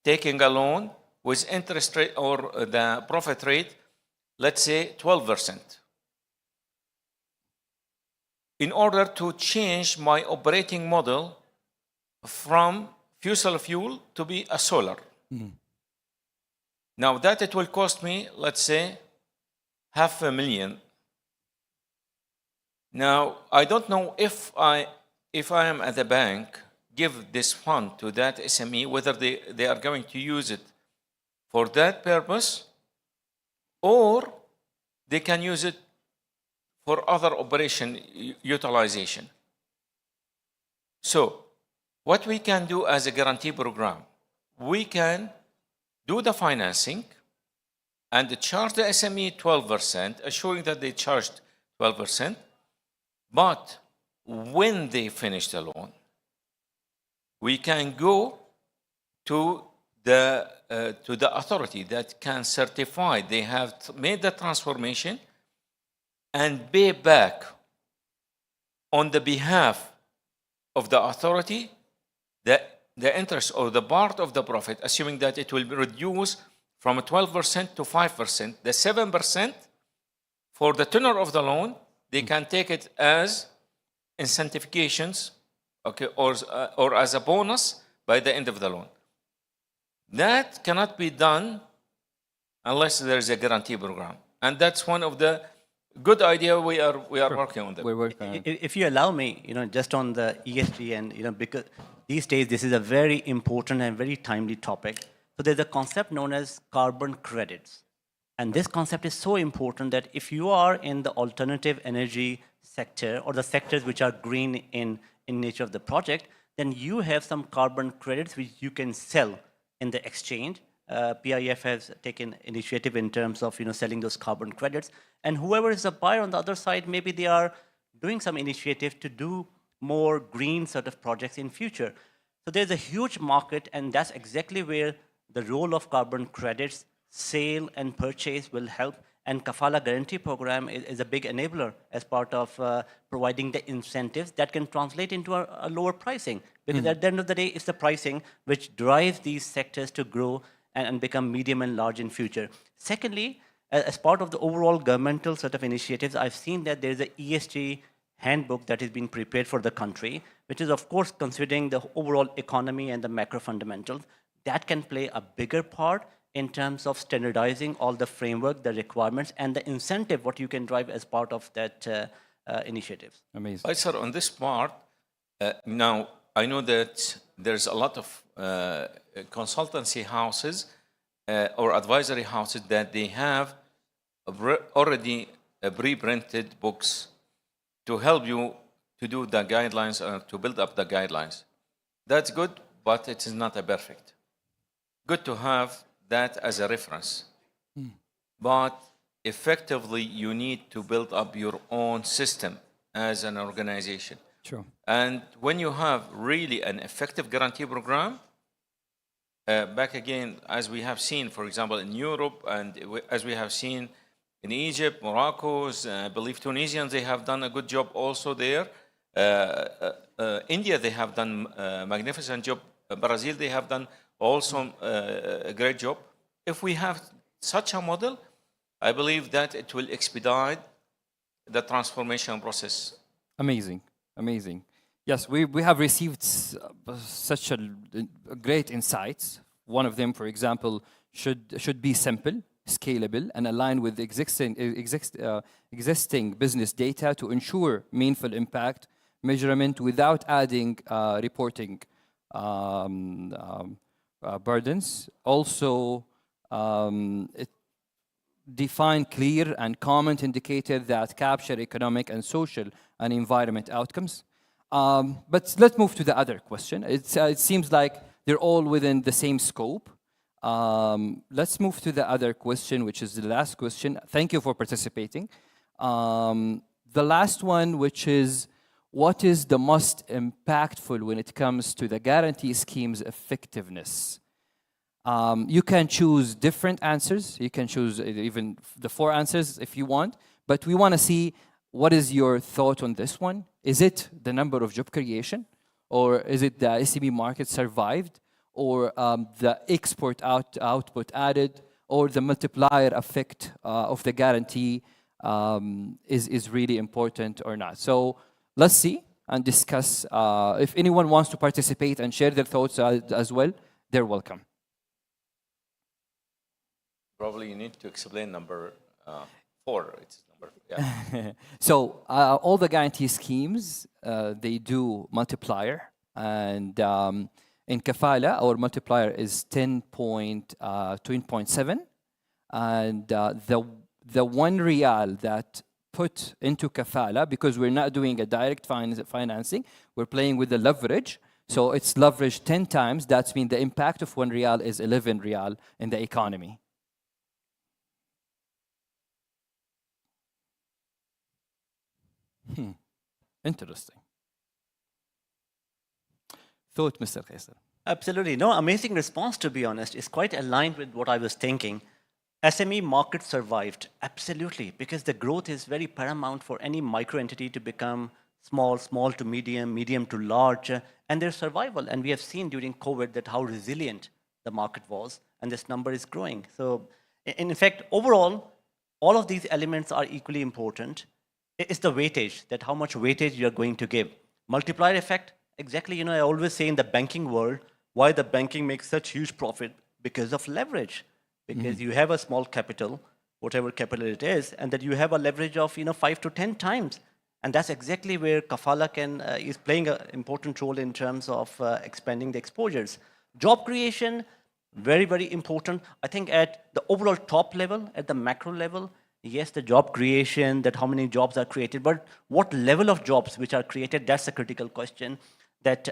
Speaker 1: taking a loan with interest rate or the profit rate, let's say 12%. In order to change my operating model from fossil fuel to be a solar. Now that it will cost me, let's say, $500,000. Now, I don't know if I am at the bank, give this fund to that SME, whether they are going to use it for that purpose or they can use it for other operation utilization. So, what we can do as a guarantee program, we can do the financing and charge the SME 12%, assuring that they charged 12%, but when they finish the loan, we can go to the authority that can certify they have made the transformation and pay back on the behalf of the authority the interest or the part of the profit, assuming that it will be reduced from 12% to 5%. The 7% for the tenor of the loan, they can take it as incentivizations, okay, or as a bonus by the end of the loan. That cannot be done unless there is a guarantee program, and that's one of the good idea we are working on them.
Speaker 14: If you allow me, just on the ESG and because these days this is a very important and very timely topic. So there's a concept known as carbon credits, and this concept is so important that if you are in the alternative energy sector or the sectors which are green in nature of the project, then you have some carbon credits which you can sell in the exchange. PIF has taken initiative in terms of selling those carbon credits, and whoever is a buyer on the other side, maybe they are doing some initiative to do more green sort of projects in future. So there's a huge market, and that's exactly where the role of carbon credits, sale and purchase will help. And Kafala Guarantee Program is a big enabler as part of providing the incentives that can translate into a lower pricing. Because at the end of the day, it's the pricing which drives these sectors to grow and become medium and large in future. Secondly, as part of the overall governmental sort of initiatives, I've seen that there's an ESG handbook that is being prepared for the country, which is of course considering the overall economy and the macro fundamentals. That can play a bigger part in terms of standardizing all the framework, the requirements, and the incentive, what you can drive as part of that initiatives.
Speaker 1: Amazing. Sir, on this part, now I know that there's a lot of consultancy houses or advisory houses that they have already pre-printed books to help you to do the guidelines or to build up the guidelines. That's good, but it is not a perfect. Good to have that as a reference. But effectively, you need to build up your own system as an organization.
Speaker 6: Sure.
Speaker 1: And when you have really an effective guarantee program, back again, as we have seen, for example, in Europe, and as we have seen in Egypt, Morocco, I believe Tunisians, they have done a good job also there. India, they have done a magnificent job. Brazil, they have done also a great job. If we have such a model, I believe that it will expedite the transformation process.
Speaker 6: Amazing, amazing. Yes, we have received such a great insights. One of them, for example, should be simple, scalable, and aligned with existing business data to ensure meaningful impact measurement without adding reporting burdens. Also, it define clear and common indicators that capture economic and social and environment outcomes. But let's move to the other question. It seems like they're all within the same scope. Let's move to the other question, which is the last question. Thank you for participating. The last one, which is, what is the most impactful when it comes to the guarantee scheme's effectiveness? You can choose different answers. You can choose even the 4 answers if you want. But we want to see, what is your thought on this one? Is it the number of job creation? Or is it the SME market survived? Or the export output added? Or the multiplier effect of the guarantee is really important or not? So let's see and discuss. If anyone wants to participate and share their thoughts as well, they're welcome.
Speaker 1: Probably you need to explain number 4. It's number, yeah.
Speaker 6: So all the guarantee schemes, they do multiplier. And in Kafala, our multiplier is 10.7. And the 1 riyal that put into Kafala, because we're not doing a direct financing, we're playing with the leverage. So it's leveraged 10 times. That means the impact of 1 riyal is 11 riyal in the economy. Interesting. Thought, Mr. Qaisar?
Speaker 14: Absolutely. No, amazing response, to be honest. It's quite aligned with what I was thinking. SME market survived. Absolutely. Because the growth is very paramount for any micro entity to become small, small to medium, medium to large, and their survival. And we have seen during COVID that how resilient the market was, and this number is growing. So in fact, overall, all of these elements are equally important. It's the weightage, that how much weightage you're going to give. Multiplier effect, exactly, I always say in the banking world, why the banking makes such huge profit? Because of leverage. Because you have a small capital, whatever capital it is, and that you have a leverage of 5 to 10 times. And that's exactly where Kafala is playing an important role in terms of expanding the exposures. Job creation, very, very important. I think at the overall top level, at the macro level, yes, the job creation, that how many jobs are created, but what level of jobs which are created, that's a critical question, that,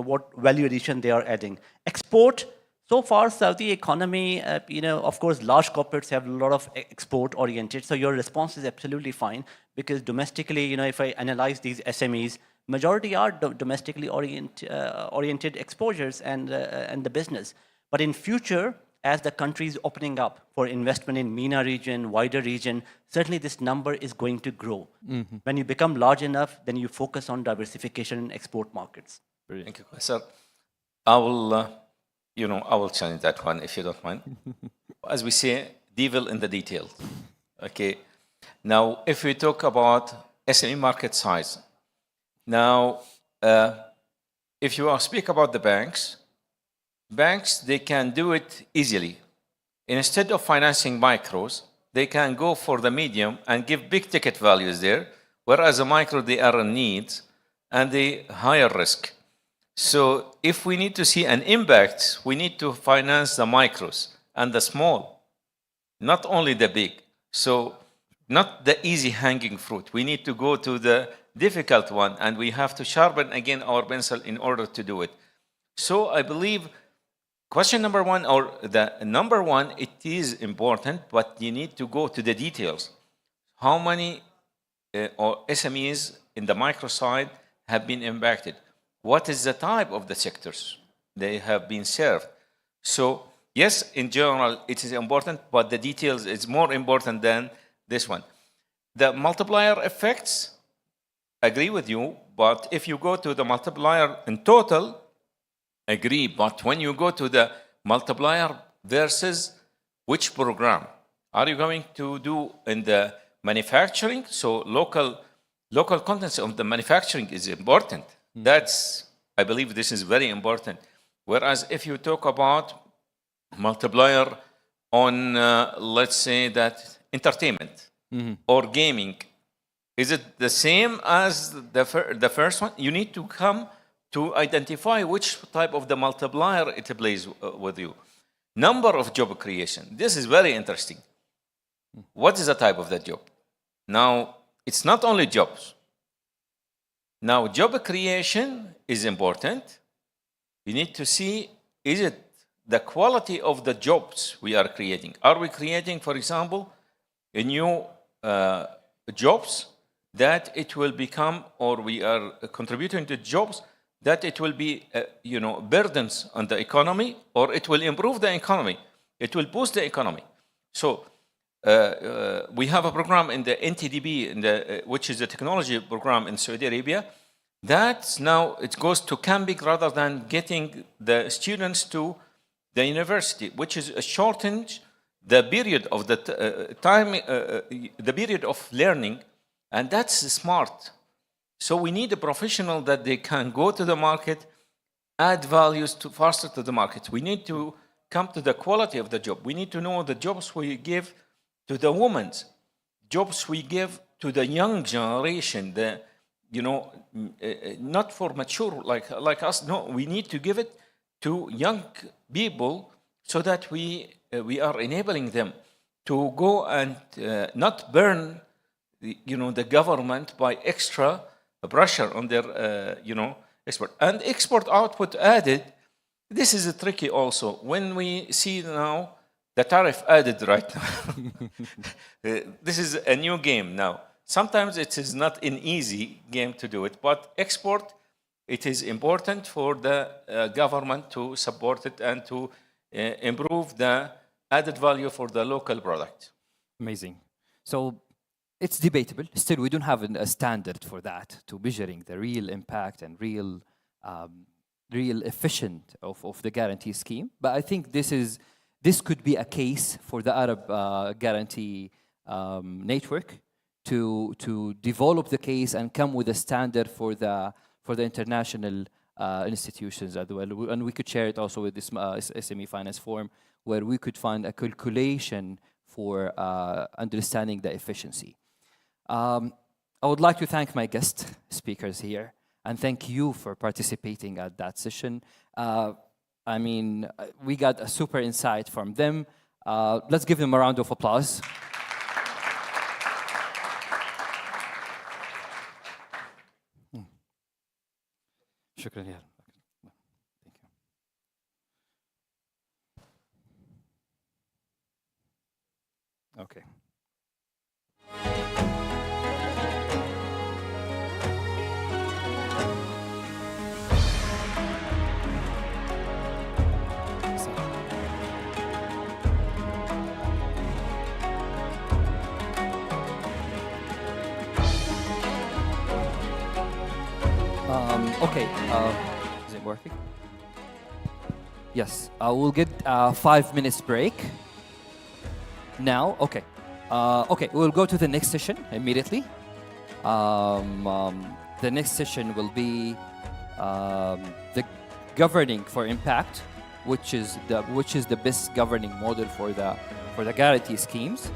Speaker 14: what value addition they are adding. Export, so far, Saudi economy, of course, large corporates have a lot of export oriented, so your response is absolutely fine, because domestically, if I analyze these SMEs, majority are domestically oriented exposures and the business. But in future, as the country is opening up for investment in MENA region, wider region, certainly this number is going to grow. When you become large enough, then you focus on diversification in export markets.
Speaker 1: Thank you, Sir. I will challenge that one if you don't mind. As we say, devil in the details. Okay. Now, if we talk about SME market size, now, if you speak about the banks, they can do it easily. Instead of financing micros, they can go for the medium and give big ticket values there, whereas the micro, they are in needs and they higher risk. So if we need to see an impact, we need to finance the micros and the small, not only the big. So not the easy hanging fruit. We need to go to the difficult one, and we have to sharpen again our pencil in order to do it. So I believe question number 1, or the number 1, it is important, but you need to go to the details. How many or SMEs in the micro side have been impacted? What is the type of the sectors they have been served? So yes, in general, it is important, but the details is more important than this one. The multiplier effects, agree with you, but if you go to the multiplier in total, agree, but when you go to the multiplier versus which program, are you going to do in the manufacturing, so local contents of the manufacturing is important. That's, I believe this is very important. Whereas if you talk about multiplier on, let's say that entertainment or gaming, is it the same as the first one? You need to come to identify which type of the multiplier it plays with you. Number of job creation. This is very interesting. What is the type of the job? Now, it's not only jobs. Now, job creation is important. You need to see, is it the quality of the jobs we are creating? Are we creating, for example, a new jobs that it will become, or we are contributing to jobs that it will be, burdens on the economy, or it will improve the economy? It will boost the economy. So we have a program in the NTDB, which is a technology program in Saudi Arabia, that now it goes to camping rather than getting the students to the university, which is a shortened the period of the time, the period of learning, and that's smart. So we need a professional that they can go to the market, add values faster to the market. We need to come to the quality of the job. We need to know the jobs we give to the women, jobs we give to the young generation, not for mature like us. No, we need to give it to young people so that we are enabling them to go and not burn the government by extra pressure on their export. And export output added, this is tricky also. When we see now the tariff added right now, this is a new game now. Sometimes it is not an easy game to do it, but export, it is important for the government to support it and to improve the added value for the local product.
Speaker 6: Amazing. So it's debatable. Still, we don't have a standard for that, to measuring the real impact and real efficient of the guarantee scheme. But I think this could be a case for the Arab guarantee network to develop the case and come with a standard for the international institutions as well. And we could share it also with this SME Finance Forum, where we could find a calculation for understanding the efficiency. I would like to thank my guest speakers here and thank you for participating at that session. I mean, we got a super insight from them. Let's give them a round of applause. شكرا يا Okay. Okay, is it working? Yes, we'll get a 5 minutes break. Now, okay. Okay, we'll go to the next session immediately. The next session will be the governing for impact, which is the best governing model for the guarantee schemes.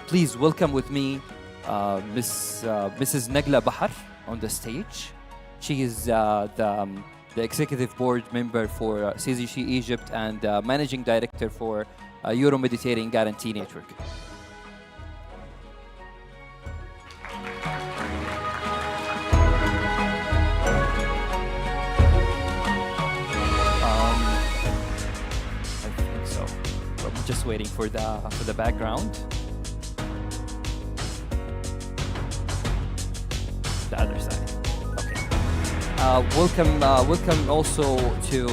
Speaker 6: Please welcome with me Mrs. Nagla Bahar on the stage. She is the executive board member for CZC Egypt and managing director for Euro-Mediterranean Guarantee Network. I think so. We're just waiting for the background. The other side. Okay. Welcome also to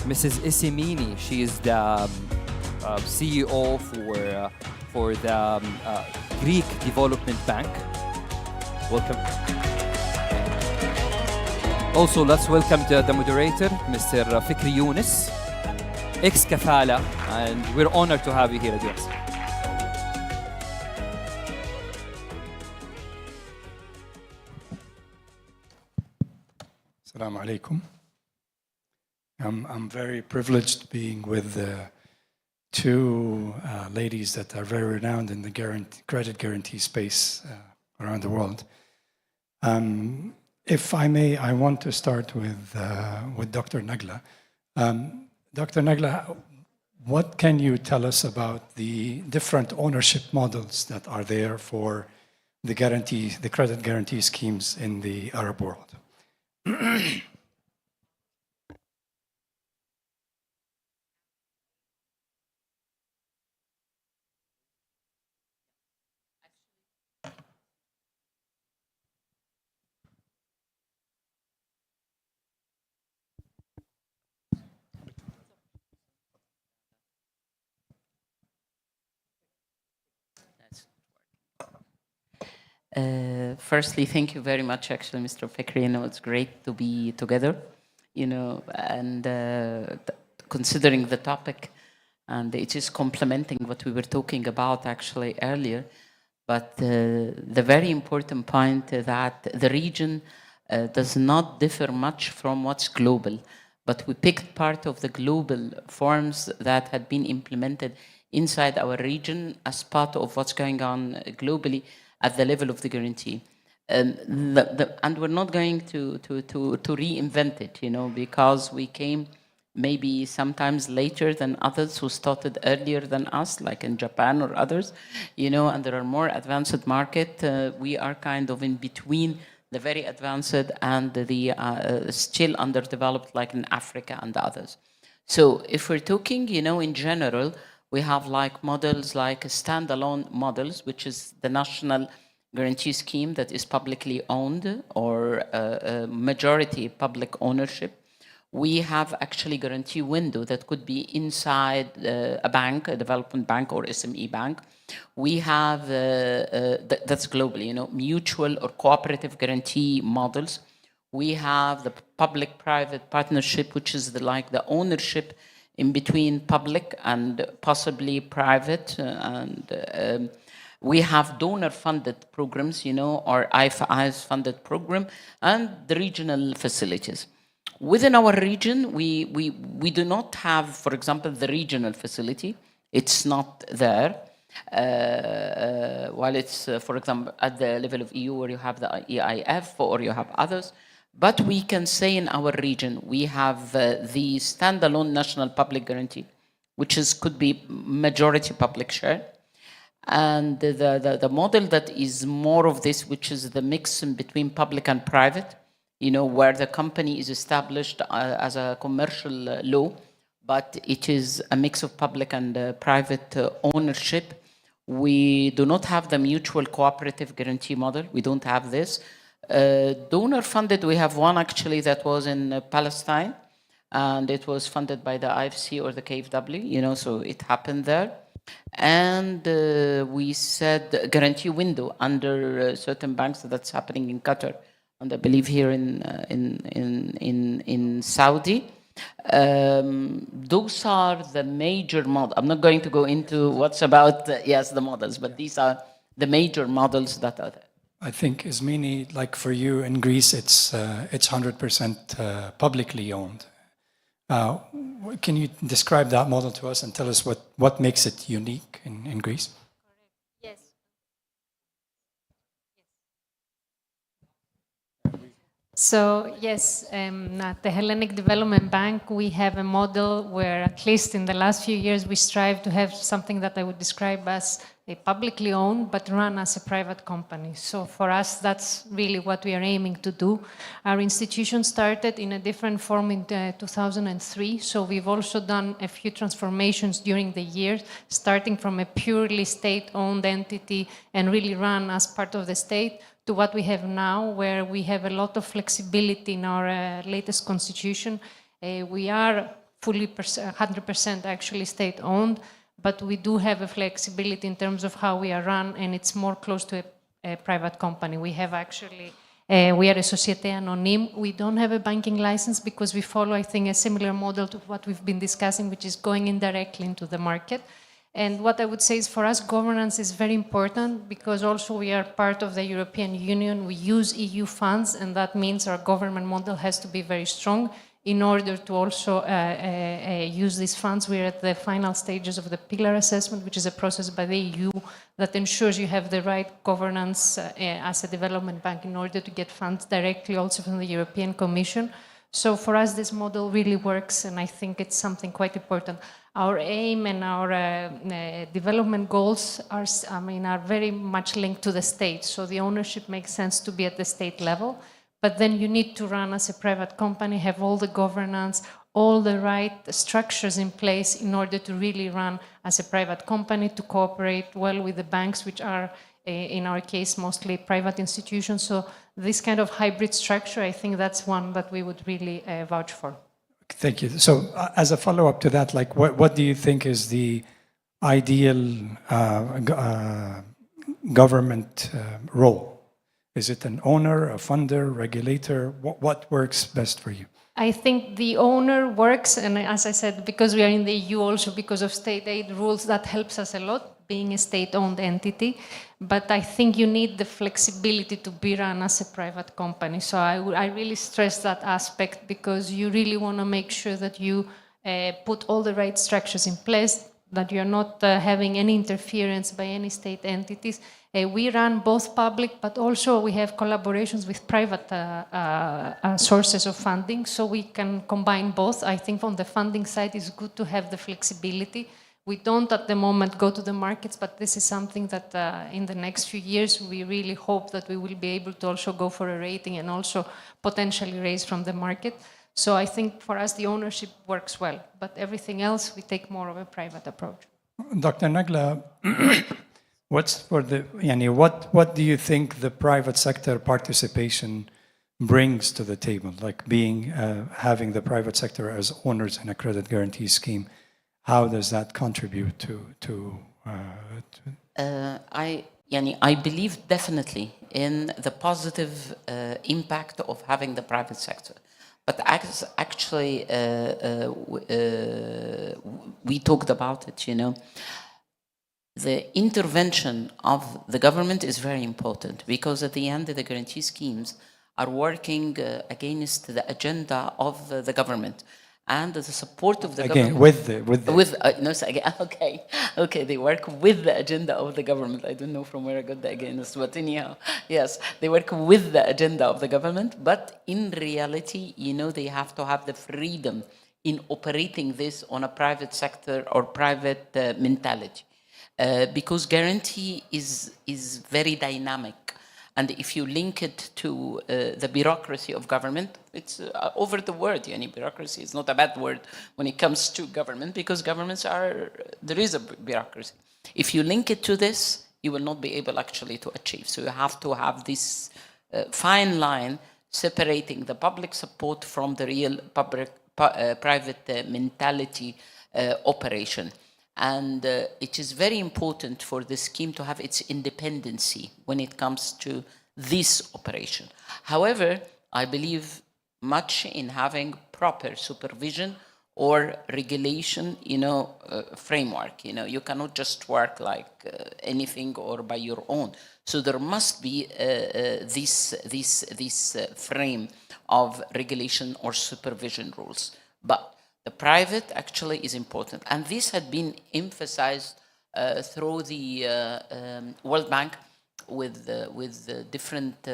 Speaker 6: Mrs. Isimini. She is the CEO for the Greek Development Bank. Welcome. Also, let's welcome the moderator, Mr. Fikri Yunus, ex-Kafala, and we're honored to have you here at us.
Speaker 16: Assalamu alaikum. I'm very privileged being with two ladies that are very renowned in the credit guarantee space around the world. If I may, I want to start with Dr. Nagla. Dr. Nagla, what can you tell us about the different ownership models that are there for the credit guarantee schemes in the Arab world?
Speaker 17: Firstly, thank you very much, actually, Mr. Fikri. You know, it's great to be together, you know, and considering the topic, and it is complementing what we were talking about actually earlier. But the very important point that the region does not differ much from what's global, but we picked part of the global forms that had been implemented inside our region as part of what's going on globally at the level of the guarantee. And we're not going to reinvent it, you know, because we came maybe sometimes later than others who started earlier than us, like in Japan or others, you know, and there are more advanced market. We are kind of in between the very advanced and the still underdeveloped, like in Africa and others. So if we're talking, you know, in general, we have like models like standalone models, which is the national guarantee scheme that is publicly owned or majority public ownership. We have actually guarantee window that could be inside a bank, a development bank or SME bank. We have, that's globally, you know, mutual or cooperative guarantee models. We have the public-private partnership, which is like the ownership in between public and possibly private. And we have donor-funded programs, you know, or IFIs-funded program, and the regional facilities. Within our region, we do not have, for example, the regional facility. It's not there. While it's, for example, at the level of EU, where you have the EIF or you have others. But we can say in our region, we have the standalone national public guarantee, which could be majority public share. And the model that is more of this, which is the mix in between public and private, you know, where the company is established as a commercial law, but it is a mix of public and private ownership. We do not have the mutual cooperative guarantee model. We don't have this. Donor funded, we have one actually that was in Palestine, and it was funded by the IFC or the KfW, you know, so it happened there. And we said guarantee window under certain banks, so that's happening in Qatar, and I believe here in Saudi. Those are the major models. I'm not going to go into what's about, yes, the models, but these are the major models that are there.
Speaker 16: I think, Ismini, like for you in Greece, it's 100% publicly owned. Can you describe that model to us and tell us what makes it unique in Greece?
Speaker 18: Yes. So yes, at the Hellenic Development Bank, we have a model where, at least in the last few years, we strive to have something that I would describe as a publicly owned but run as a private company. So for us, that's really what we are aiming to do. Our institution started in a different form in 2003, so we've also done a few transformations during the years, starting from a purely state-owned entity and really run as part of the state, to what we have now, where we have a lot of flexibility in our latest constitution. We are fully 100% actually state-owned, but we do have a flexibility in terms of how we are run, and it's more close to a private company. We have actually, we are a Société Anonyme. We don't have a banking license because we follow, I think, a similar model to what we've been discussing, which is going indirectly into the market. And what I would say is for us, governance is very important because also we are part of the European Union. We use EU funds, and that means our government model has to be very strong in order to also use these funds. We're at the final stages of the pillar assessment, which is a process by the EU that ensures you have the right governance as a development bank in order to get funds directly also from the European Commission. So for us, this model really works, and I think it's something quite important. Our aim and our development goals are very much linked to the state. So the ownership makes sense to be at the state level, but then you need to run as a private company, have all the governance, all the right structures in place in order to really run as a private company, to cooperate well with the banks, which are, in our case, mostly private institutions. So this kind of hybrid structure, I think that's one that we would really vouch for.
Speaker 16: Thank you. So as a follow-up to that, like what do you think is the ideal government role? Is it an owner, a funder, regulator? What works best for you?
Speaker 18: I think the owner works, and as I said, because we are in the EU, also because of state aid rules, that helps us a lot, being a state-owned entity. But I think you need the flexibility to be run as a private company. So I really stress that aspect, because you really want to make sure that you put all the right structures in place, that you're not having any interference by any state entities. We run both public, but also we have collaborations with private sources of funding, so we can combine both. I think on the funding side, it's good to have the flexibility. We don't at the moment go to the markets, but this is something that in the next few years, we really hope that we will be able to also go for a rating and also potentially raise from the market. So I think for us, the ownership works well, but everything else, we take more of a private approach.
Speaker 16: Dr. Nagla, what do you think the private sector participation brings to the table? Like having the private sector as owners in a credit guarantee scheme, how does that contribute to
Speaker 17: I believe definitely in the positive impact of having the private sector. But actually, we talked about it, The intervention of the government is very important, because at the end, the guarantee schemes are working against the agenda of the government. And the support of the government... Okay, they work with the agenda of the government. I don't know from where I got the against, but anyhow, yes, they work with the agenda of the government, but in reality, they have to have the freedom in operating this on a private sector or private mentality, because guarantee is very dynamic. And if you link it to the bureaucracy of government, it's over the word. Bureaucracy is not a bad word when it comes to government, because there is a bureaucracy. If you link it to this, you will not be able actually to achieve. So you have to have this fine line separating the public support from the real private mentality operation. And it is very important for the scheme to have its independency when it comes to this operation. However, I believe much in having proper supervision or regulation, framework. You cannot just work like anything or by your own. So there must be this frame of regulation or supervision rules. But the private actually is important, and this had been emphasized through the World Bank with different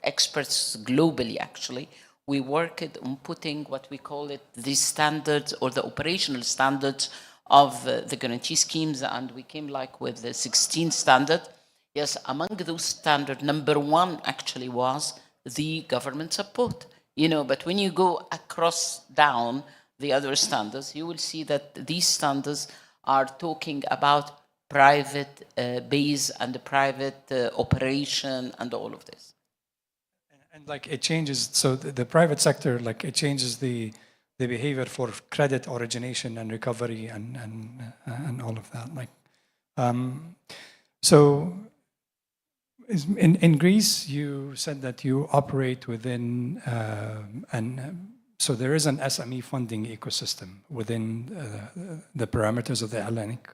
Speaker 17: experts globally. Actually, we worked on putting what we call it the standards or the operational standards of the guarantee schemes, and we came with the 16 standard. Yes, among those standards, number one actually was the government support. But when you go across down the other standards, you will see that these standards are talking about private base and the private operation and all of this.
Speaker 16: And it changes, so the private sector, it changes the behavior for credit origination and recovery and all of that. So in Greece, you said that you operate within so there is an SME funding ecosystem within the parameters of the Hellenic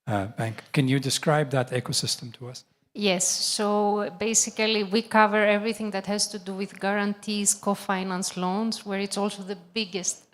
Speaker 16: bank. Can you describe that ecosystem to us?
Speaker 18: Yes, so basically we cover everything that has to do with guarantees, co-finance loans, where it's also the biggest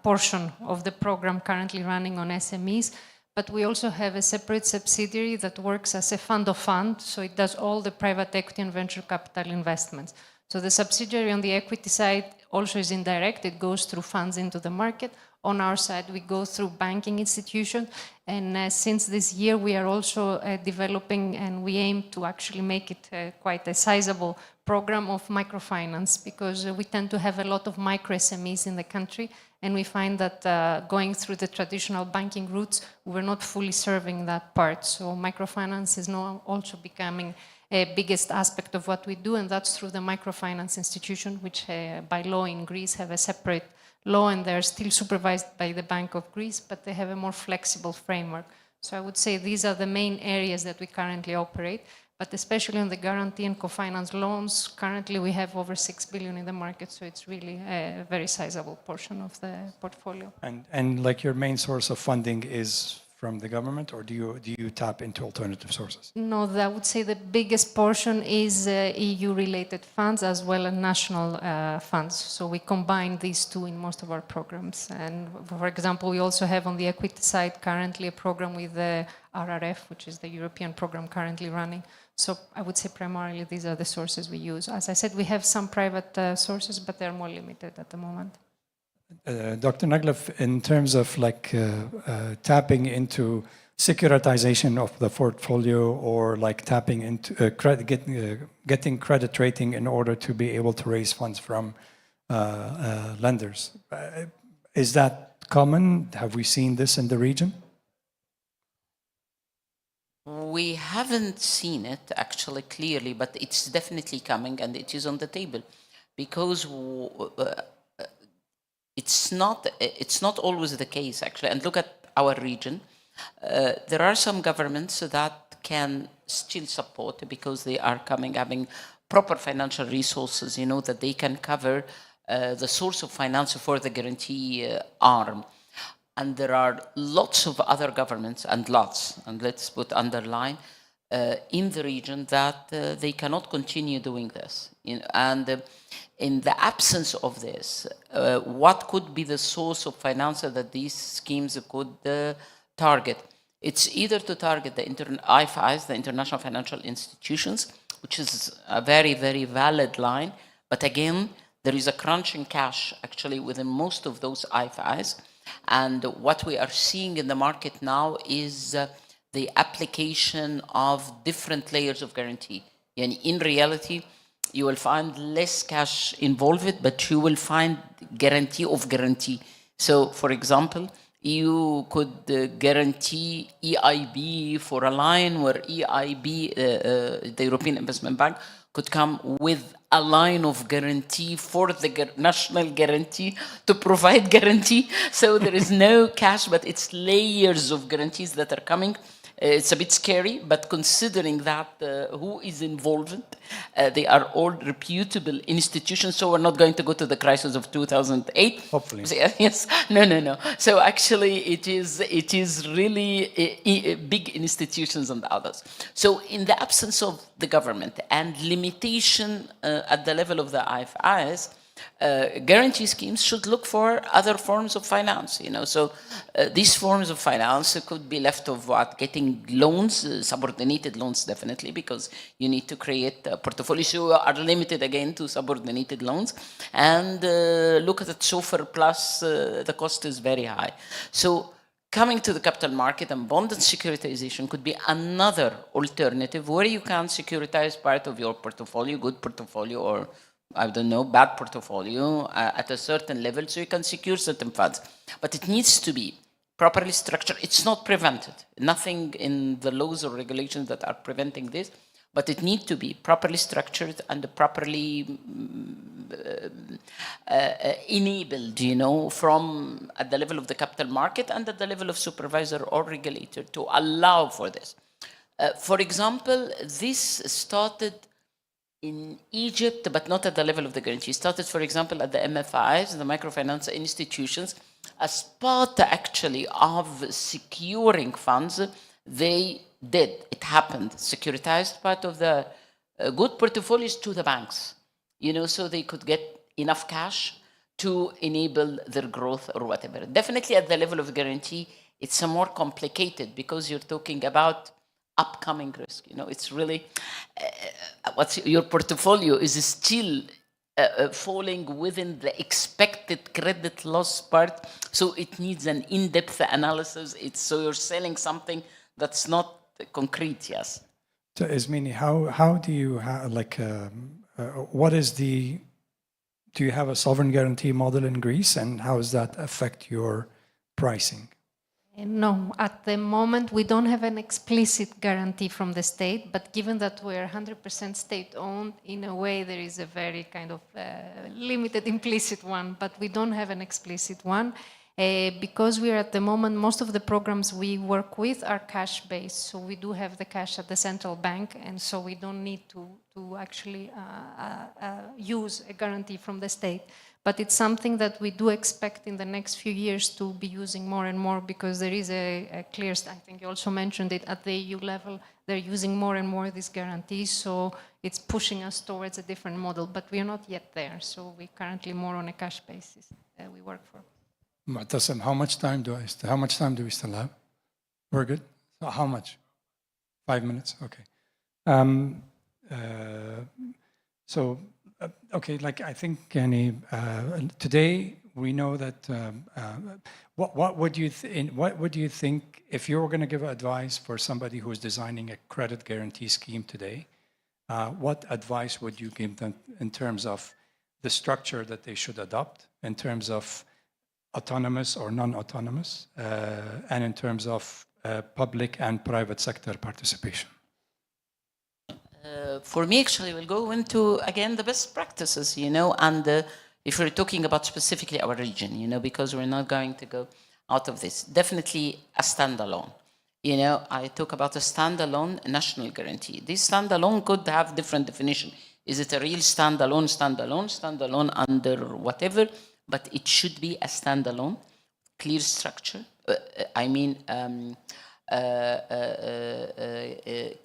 Speaker 18: portion of the program currently running on SMEs. But we also have a separate subsidiary that works as a fund of funds, so it does all the private equity and venture capital investments. So the subsidiary on the equity side also is indirect, it goes through funds into the market. On our side, we go through banking institutions, and since this year we are also developing, and we aim to actually make it quite a sizable program of microfinance, because we tend to have a lot of micro SMEs in the country, and we find that going through the traditional banking routes, we're not fully serving that part. So microfinance is now also becoming a biggest aspect of what we do, and that's through the microfinance institution, which by law in Greece have a separate law, and they're still supervised by the Bank of Greece, but they have a more flexible framework. So I would say these are the main areas that we currently operate, but especially on the guarantee and co-finance loans, currently we have over 6 billion in the market, so it's really a very sizable portion of the portfolio.
Speaker 16: And like your main source of funding is from the government, or do you tap into alternative sources?
Speaker 18: No, I would say the biggest portion is EU-related funds as well as national funds. So we combine these two in most of our programs. And for example, we also have on the equity side currently a program with the RRF, which is the European program currently running. So I would say primarily these are the sources we use. As I said, we have some private sources, but they're more limited at the moment.
Speaker 16: Dr. Nagla, in terms of like tapping into securitization of the portfolio, or like tapping into getting credit rating in order to be able to raise funds from lenders, is that common? Have we seen this in the region?
Speaker 17: We haven't seen it actually clearly, but it's definitely coming, and it is on the table, because it's not always the case actually. And look at our region. There are some governments that can still support, because they are having proper financial resources, you know, that they can cover the source of finance for the guarantee arm. And there are lots of other governments, and let's put underline, in the region that they cannot continue doing this. And in the absence of this, what could be the source of finance that these schemes could target? It's either to target the IFIs, the international financial institutions, which is a very, very valid line. But again, there is a crunch in cash actually within most of those IFIs. And what we are seeing in the market now is the application of different layers of guarantee. And in reality, you will find less cash involved, but you will find guarantee of guarantee. So, for example, you could guarantee EIB for a line where EIB, the European Investment Bank, could come with a line of guarantee for the national guarantee to provide guarantee. So there is no cash, but it's layers of guarantees that are coming. It's a bit scary, but considering that who is involved, they are all reputable institutions, so we're not going to go to the crisis of 2008.
Speaker 16: Hopefully.
Speaker 17: Yes, no. So actually it is really big institutions and others. So in the absence of the government and limitation at the level of the IFIs, guarantee schemes should look for other forms of finance, you know. So these forms of finance could be left of what? Getting loans, subordinated loans definitely, because you need to create a portfolio. So you are limited again to subordinated loans. And look at the SOFR plus, the cost is very high. So coming to the capital market, and bond and securitization could be another alternative where you can securitize part of your portfolio, good portfolio, or I don't know, bad portfolio at a certain level, so you can secure certain funds. But it needs to be properly structured. It's not prevented. Nothing in the laws or regulations that are preventing this, but it needs to be properly structured and properly enabled, you know, from at the level of the capital market and at the level of supervisor or regulator to allow for this. For example, this started in Egypt, but not at the level of the guarantee. Started, for example, at the MFIs, the microfinance institutions, as part actually of securing funds, they did, it happened, securitized part of the good portfolios to the banks, so they could get enough cash to enable their growth or whatever. Definitely at the level of guarantee, it's a more complicated because you're talking about upcoming risk. It's really, your portfolio is still falling within the expected credit loss part, so it needs an in-depth analysis. So you're selling something that's not concrete, yes.
Speaker 16: So Ismini, how do you what is the, do you have a sovereign guarantee model in Greece, and how does that affect your pricing?
Speaker 18: No, at the moment we don't have an explicit guarantee from the state, but given that we're 100% state-owned, in a way there is a very kind of limited implicit one, but we don't have an explicit one. Because we are at the moment, most of the programs we work with are cash-based, so we do have the cash at the central bank, and so we don't need to actually use a guarantee from the state. But it's something that we do expect in the next few years to be using more and more, because there is a clear, I think you also mentioned it, at the EU level, they're using more and more these guarantees, so it's pushing us towards a different model, but we're not yet there, so we're currently more on a cash basis we work for.
Speaker 16: Mu'tasim, how much time do we still have? We're good? So how much? 5 minutes? Okay. Okay, I think, today we know that, what would you think, if you were going to give advice for somebody who is designing a credit guarantee scheme today, what advice would you give them in terms of the structure that they should adopt, in terms of autonomous or non-autonomous, and in terms of public and private sector participation?
Speaker 17: For me, actually, we'll go into, again, the best practices, and if we're talking about specifically our region, because we're not going to go out of this. Definitely a standalone. I talk about a standalone national guarantee. This standalone could have different definition. Is it a real standalone under whatever? But it should be a standalone, clear structure.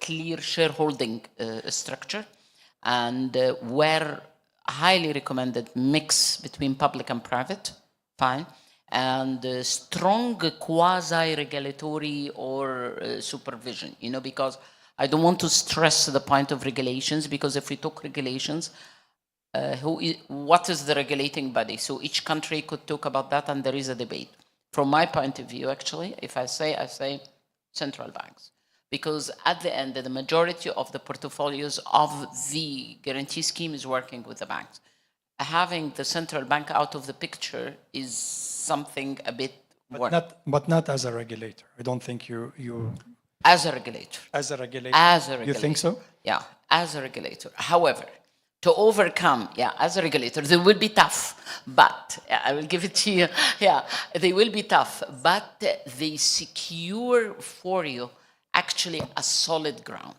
Speaker 17: Clear shareholding structure, and where highly recommended mix between public and private, fine, and strong quasi-regulatory or supervision, because I don't want to stress the point of regulations, because if we talk regulations, what is the regulating body? So each country could talk about that, and there is a debate. From my point of view, actually, if I say central banks, because at the end, the majority of the portfolios of the guarantee scheme is working with the banks. Having the central bank out of the picture is something a bit worse.
Speaker 16: But not as a regulator. I don't think you...
Speaker 17: As a regulator.
Speaker 16: As a regulator.
Speaker 17: As a regulator.
Speaker 16: You think so?
Speaker 17: Yeah, as a regulator. However, to overcome, as a regulator, they will be tough, but I will give it to you. They will be tough, but they secure for you actually a solid ground.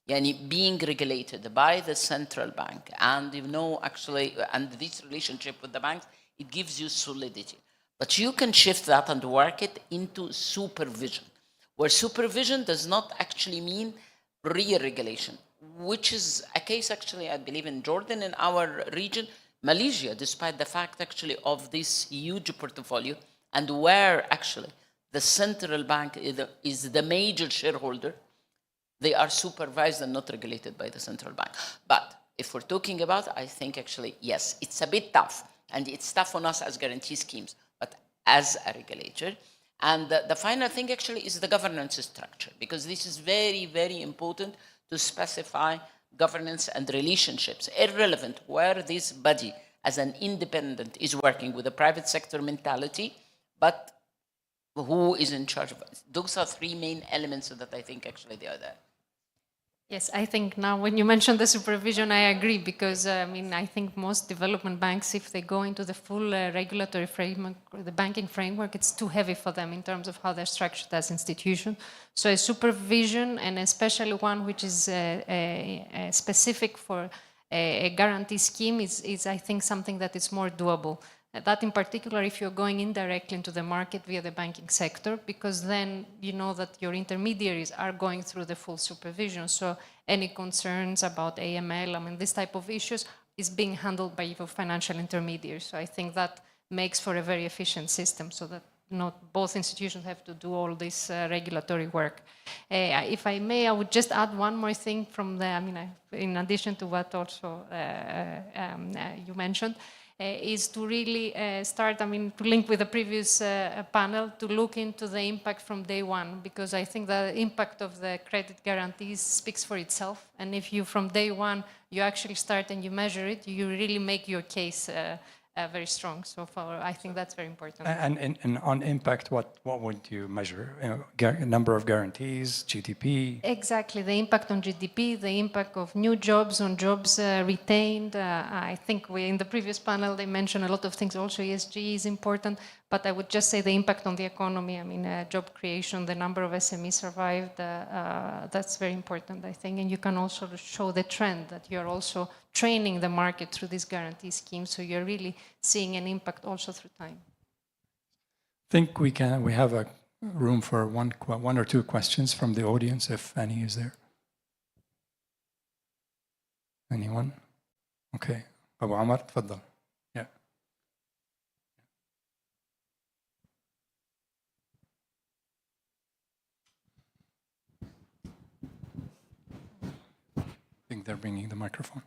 Speaker 17: Being regulated by the central bank, and and this relationship with the banks, it gives you solidity. But you can shift that and work it into supervision, where supervision does not actually mean real regulation, which is a case actually, I believe, in Jordan, in our region, Malaysia, despite the fact actually of this huge portfolio, and where actually the central bank is the major shareholder, they are supervised and not regulated by the central bank. But if we're talking about, I think actually, yes, it's a bit tough, and it's tough on us as guarantee schemes, but as a regulator. And the final thing actually is the governance structure, because this is very, very important to specify governance and relationships, irrelevant where this body as an independent is working with a private sector mentality, but who is in charge of it. Those are three main elements that I think actually they are there.
Speaker 18: Yes, I think now when you mention the supervision, I agree, because I think most development banks, if they go into the full regulatory framework, or the banking framework, it's too heavy for them in terms of how they're structured as institutions. So a supervision, and especially one which is specific for a guarantee scheme, is I think something that is more doable. That in particular, if you're going indirectly into the market via the banking sector, because then you know that your intermediaries are going through the full supervision. So any concerns about AML, I mean, this type of issues is being handled by your financial intermediaries. So I think that makes for a very efficient system, so that not both institutions have to do all this regulatory work. If I may, I would just add one more thing from the, I mean, in addition to what also you mentioned, is to really start, I mean, to link with the previous panel, to look into the impact from day one, because I think the impact of the credit guarantees speaks for itself. And if you, from day one, you actually start and you measure it, you really make your case very strong. So I think that's very important.
Speaker 16: And on impact, what would you measure? Number of guarantees, GDP?
Speaker 18: Exactly, the impact on GDP, the impact of new jobs on jobs retained. I think in the previous panel they mentioned a lot of things. Also ESG is important, but I would just say the impact on the economy. I mean, job creation, the number of SMEs survived. That's very important, I think. And you can also show the trend that you're also training the market through this guarantee scheme. So you're really seeing an impact also through time.
Speaker 16: I think we have a room for one or two questions from the audience, if any is there. Anyone? Okay. Abu Amar, تفضل. Yeah. I think they're bringing the microphone.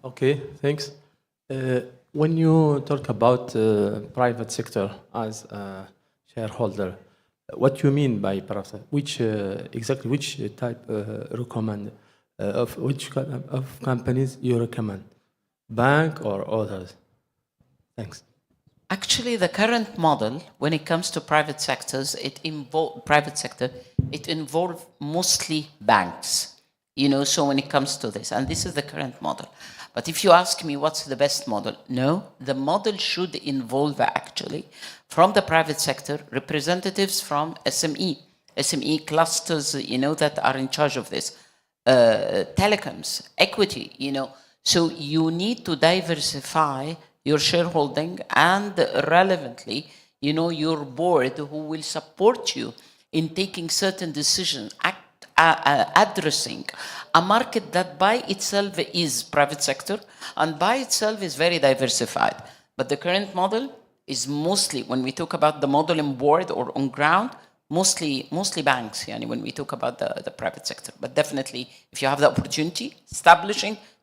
Speaker 19: Okay, thanks. When you talk about private sector as a shareholder, what do you mean by private? Exactly which type recommend of which kind of companies you recommend, bank or others? Thanks.
Speaker 17: Actually, the current model, when it comes to private sectors, it involves mostly banks. You know, so when it comes to this, and this is the current model. But if you ask me what's the best model, no, the model should involve actually from the private sector representatives from SME clusters, you know, that are in charge of this, telecoms, equity, you know. So you need to diversify your shareholding and relevantly, you know, your board who will support you in taking certain decisions, addressing a market that by itself is private sector and by itself is very diversified. But the current model is mostly, when we talk about the model on board or on ground, mostly banks, yani, when we talk about the private sector. But definitely, if you have the opportunity,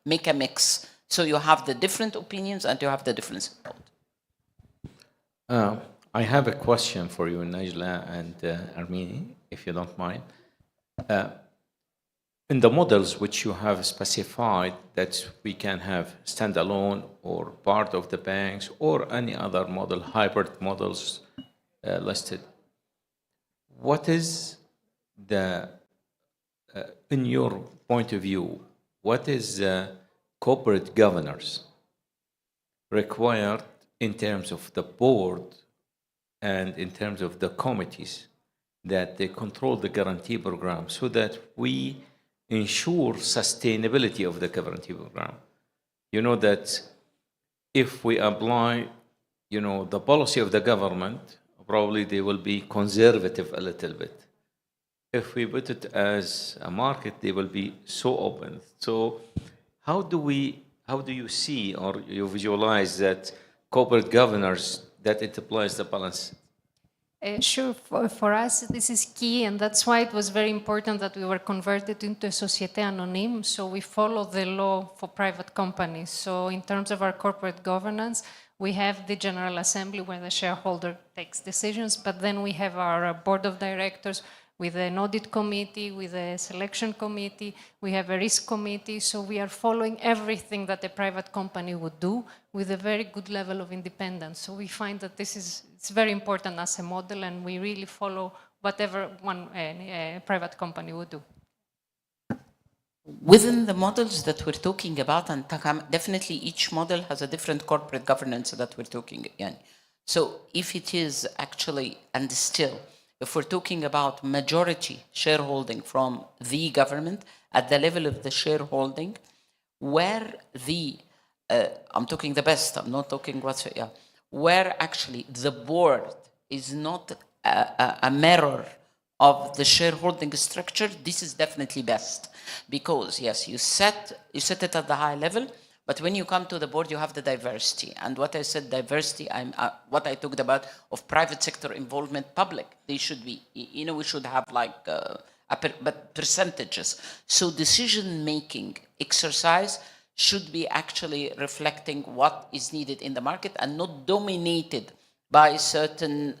Speaker 17: make a mix. So you have the different opinions and you have the different support.
Speaker 1: I have a question for you, Najla and Armini, if you don't mind. In the models which you have specified that we can have standalone or part of the banks or any other model, hybrid models listed, what is the, in your point of view, what is the corporate governance required in terms of the board and in terms of the committees that they control the guarantee program so that we ensure sustainability of the guarantee program? You know that if we apply, you know, the policy of the government, probably they will be conservative a little bit. If we put it as a market, they will be so open. So how do you see or you visualize that corporate governors that it applies the balance?
Speaker 18: Sure, for us this is key, and that's why it was very important that we were converted into a Société Anonyme, so we follow the law for private companies. So in terms of our corporate governance, we have the General Assembly where the shareholder takes decisions, but then we have our board of directors with an audit committee, with a selection committee, we have a risk committee, so we are following everything that a private company would do with a very good level of independence. So we find that it's very important as a model, and we really follow whatever a private company would do.
Speaker 17: Within the models that we're talking about, and definitely each model has a different corporate governance that we're talking in. So if it is actually, and still, if we're talking about majority shareholding from the government at the level of the shareholding, where the, I'm talking the best, I'm not talking what's, yeah, where actually the board is not a mirror of the shareholding structure, this is definitely best. Because yes, you set it at the high level, but when you come to the board, you have the diversity. And what I said, diversity, what I talked about of private sector involvement, public, they should be, you know, we should have like, but percentages. So decision-making exercise should be actually reflecting what is needed in the market and not dominated by a certain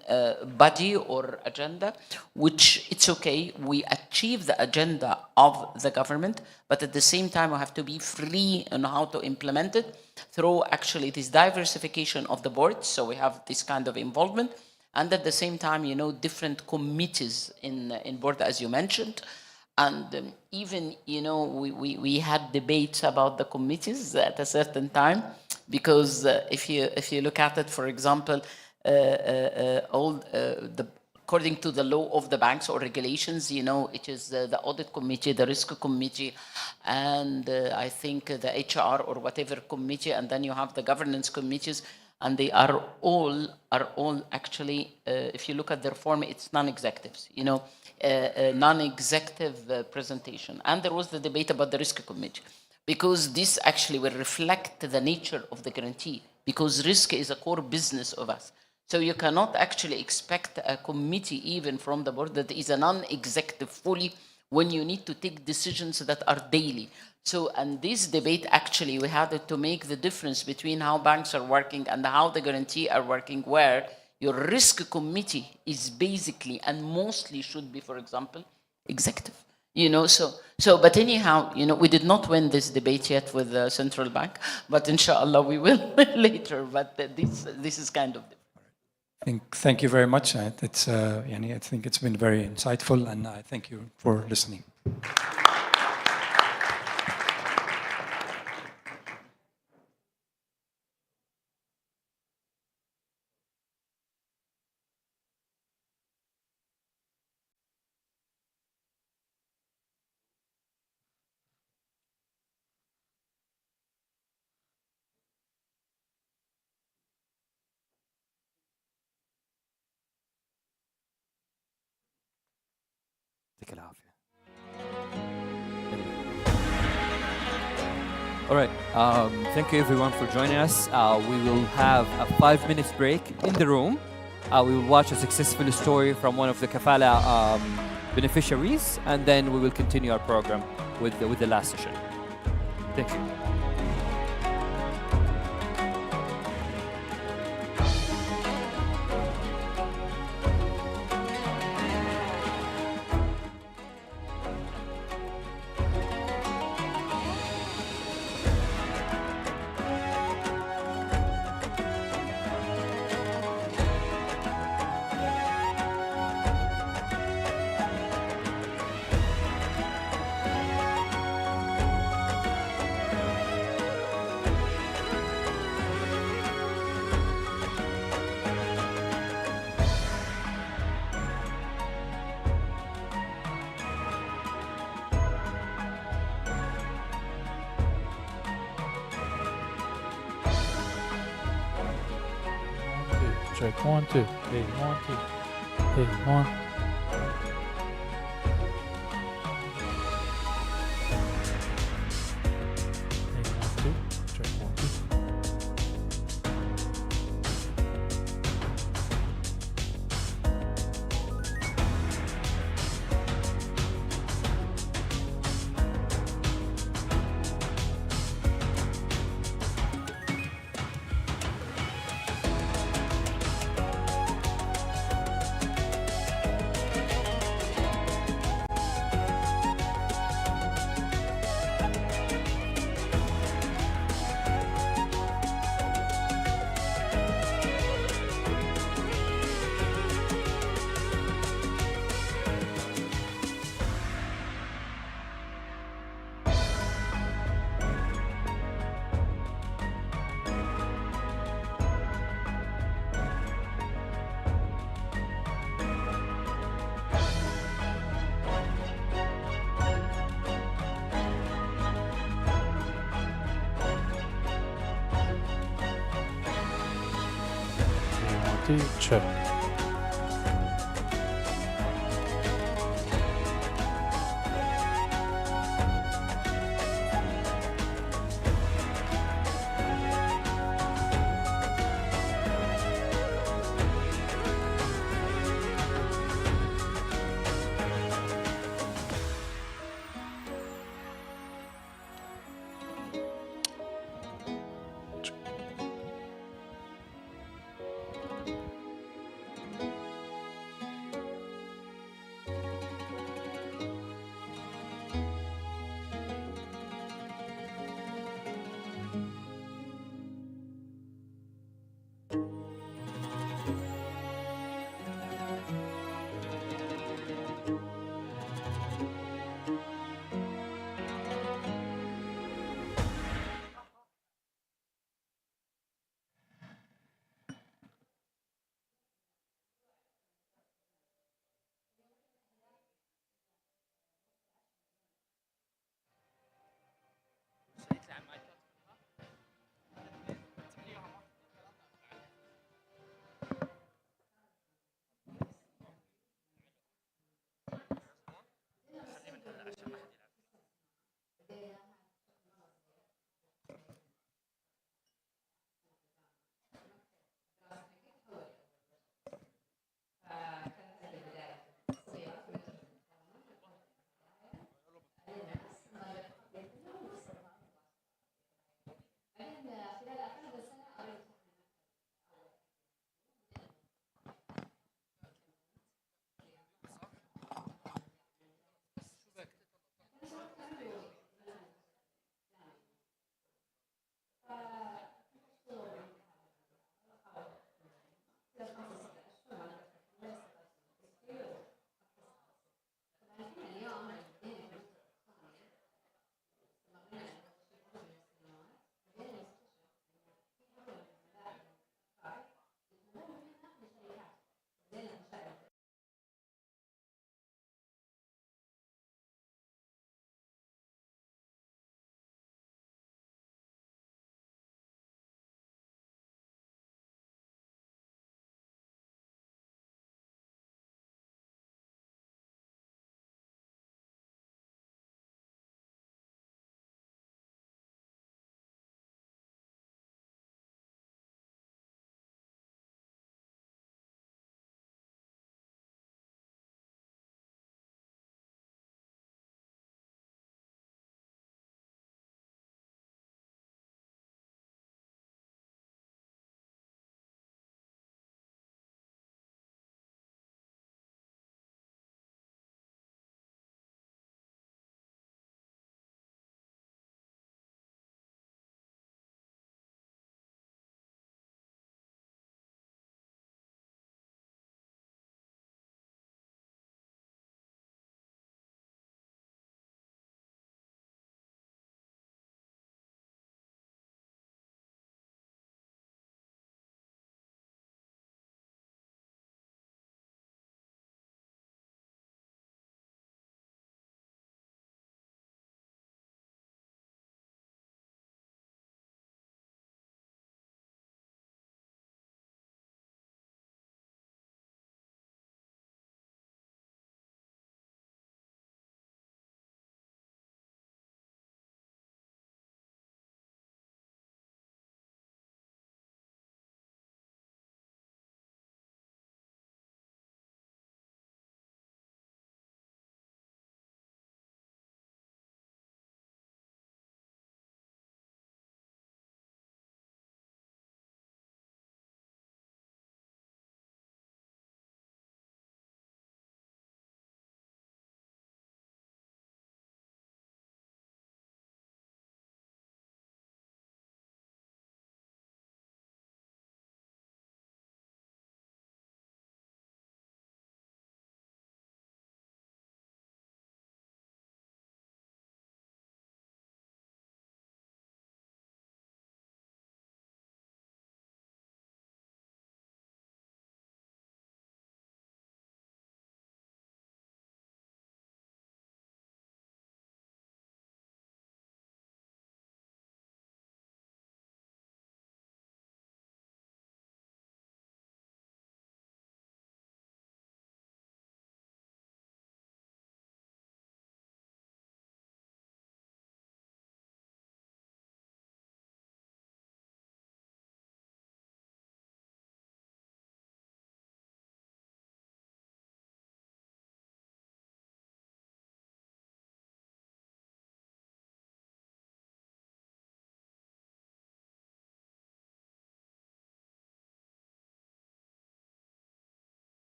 Speaker 17: body or agenda, which it's okay, we achieve the agenda of the government, but at the same time we have to be free on how to implement it through actually this diversification of the board, so we have this kind of involvement, and at the same time, you know, different committees in board, as you mentioned, and even, you know, we had debates about the committees at a certain time, because if you look at it, for example, according to the law of the banks or regulations, you know, it is the audit committee, the risk committee, and I think the HR or whatever committee, and then you have the governance committees, and they are all actually, if you look at their form, it's non-executives, you know, non-executive presentation. And there was the debate about the risk committee, because this actually will reflect the nature of the guarantee, because risk is a core business of us. So you cannot actually expect a committee even from the board that is a non-executive fully when you need to take decisions that are daily. So, and this debate actually, we had to make the difference between how banks are working and how the guarantee are working, where your risk committee is basically and mostly should be, for example, executive. You know, but anyhow, you know, we did not win this debate yet with the central bank, but inshallah we will later. But this is kind of.
Speaker 16: Thank you very much. It's, I think it's been very insightful, and I thank you for listening.
Speaker 6: All right, thank you everyone for joining us. We will have a 5-minute break in the room. We will watch a successful story from one of the Kafala beneficiaries, and then we will continue our program with the last session. Thank you.
Speaker 20: Check 1, 2. Hey, 1, 2. Hey, 1. Hey, 1, 2. Check 1, 2. quality check.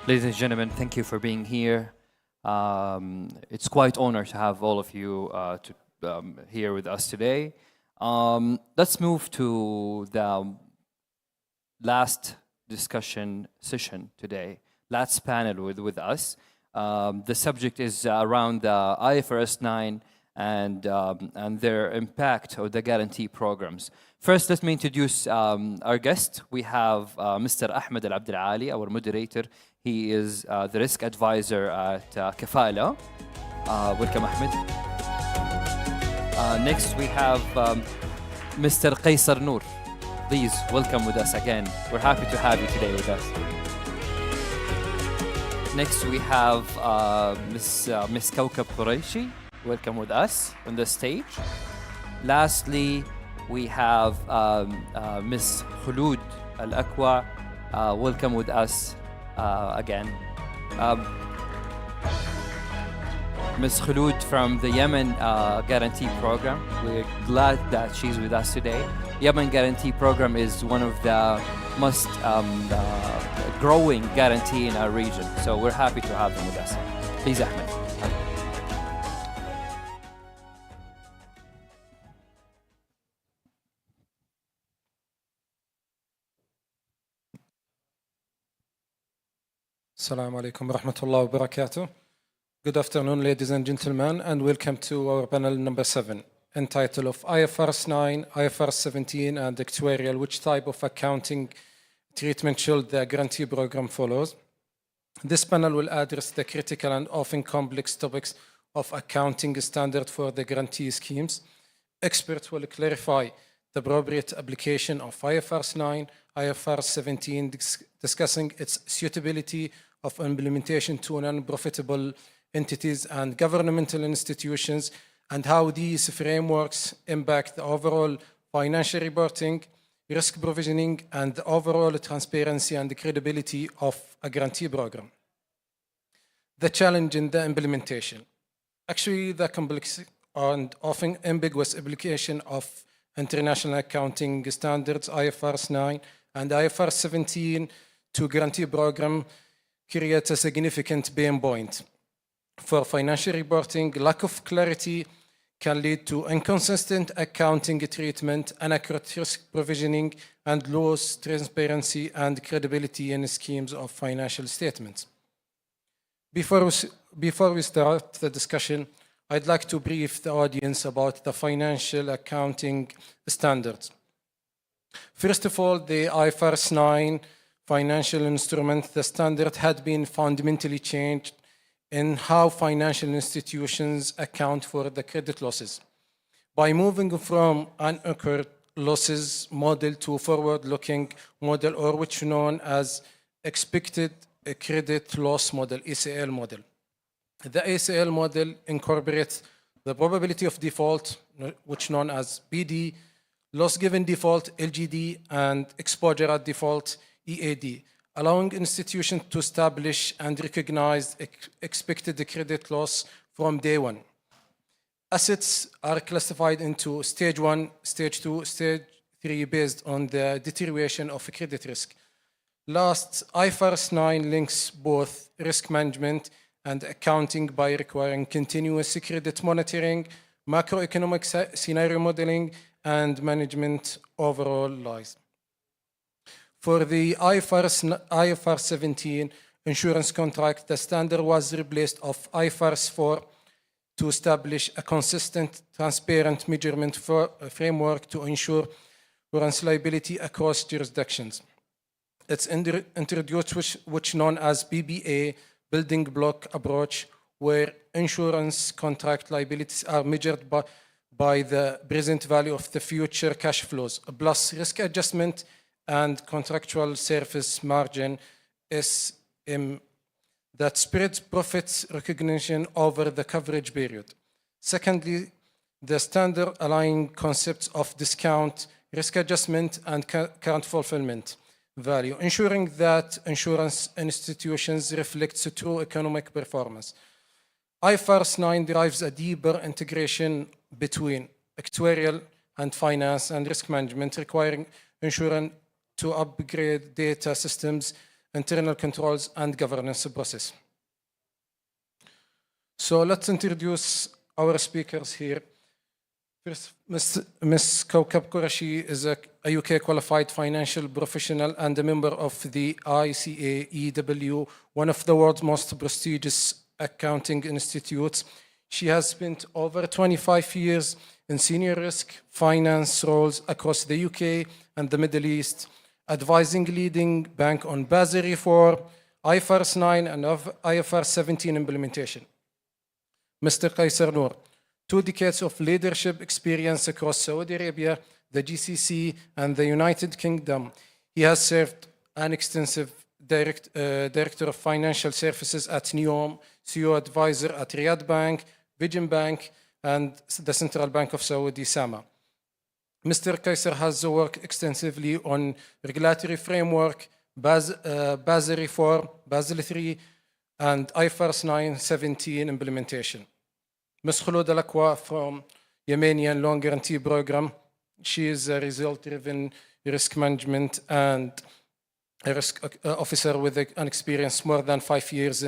Speaker 6: Ladies and gentlemen, thank you for being here. It's quite an honor to have all of you here with us today. Let's move to the last discussion session today, last panel with us. The subject is around the IFRS 9 and their impact on the guarantee programs. First, let me introduce our guest. We have Mr. Ahmed Al Abdel Ali, our moderator. He is the risk advisor at Kafala. Welcome, Ahmed. Next, we have Mr. Qaisar Noor. Please welcome with us again. We're happy to have you today with us. Next, we have Miss Kawkab Quraishi. Welcome with us on the stage. Lastly, we have Miss Khulud Al-Akwa. Welcome with us again. Ms. Khulud from the Yemen Guarantee Program. We're glad that she's with us today. Yemen Guarantee Program is one of the most growing guarantee in our region. So we're happy to have them with us. Please, Ahmed.
Speaker 21: Assalamu alaikum wa rahmatullahi wa barakatuh. Good afternoon, ladies and gentlemen, and welcome to our panel number 7, entitled of IFRS 9, IFRS 17, and actuarial, which type of accounting treatment should the guarantee program follows. This panel will address the critical and often complex topics of accounting standard for the guarantee schemes. Experts will clarify the appropriate application of IFRS 9, IFRS 17, discussing its suitability of implementation to non-profitable entities and governmental institutions, and how these frameworks impact the overall financial reporting, risk provisioning, and the overall transparency and credibility of a guarantee program. The challenge in the implementation. Actually, the complex and often ambiguous application of international accounting standards, IFRS 9 and IFRS 17 to guarantee program creates a significant pain point. For financial reporting, lack of clarity can lead to inconsistent accounting treatment, inaccurate risk provisioning, and loss transparency and credibility in schemes of financial statements. Before we start the discussion, I'd like to brief the audience about the financial accounting standards. First of all, the IFRS 9 financial instrument, the standard had been fundamentally changed in how financial institutions account for the credit losses. By moving from an incurred losses model to forward-looking model, or which known as expected credit loss model, ECL model. The ECL model incorporates the probability of default, which known as PD, loss given default, LGD, and exposure at default, EAD, allowing institutions to establish and recognize expected credit loss from day one. Assets are classified into stage 1, stage 2, stage 3 based on the deterioration of credit risk. Last, IFRS 9 links both risk management and accounting by requiring continuous credit monitoring, macroeconomic scenario modeling, and management overall lies. For the IFRS 17 insurance contract, the standard was replaced of IFRS 4 to establish a consistent, transparent measurement framework to ensure insurance liability across jurisdictions. It's introduced which known as BBA, building block approach, where insurance contract liabilities are measured by the present value of the future cash flows, plus risk adjustment and contractual service margin SM that spreads profits recognition over the coverage period. Secondly, the standard aligning concepts of discount, risk adjustment, and current fulfillment value, ensuring that insurance institutions reflect true economic performance. IFRS 9 derives a deeper integration between actuarial and finance and risk management, requiring insurance to upgrade data systems internal controls, and governance process. So let's introduce our speakers here. First, Ms. Kaukab Qurashi is a UK qualified financial professional and a member of the ICAEW, one of the world's most prestigious accounting institutes. She has spent over 25 years in senior risk finance roles across the UK and the Middle East, advising leading bank on Basel reform, IFRS 9 and IFRS 17 implementation. Mr. Qaisar Noor, 2 decades of leadership experience across Saudi Arabia, the GCC, and the United Kingdom. He has served an extensive Director of Financial Services at NEOM, CEO Advisor at Riyadh Bank, Vision Bank, and the Central Bank of Saudi, SAMA. Mr. Qaisar has worked extensively on regulatory framework, Basel reform, Basel III, and IFRS 9/17 implementation. Ms. Khulud Al-Akwa from Yemenian Loan Guarantee Program. She is a result-driven risk management and a risk officer with an experience more than 5 years,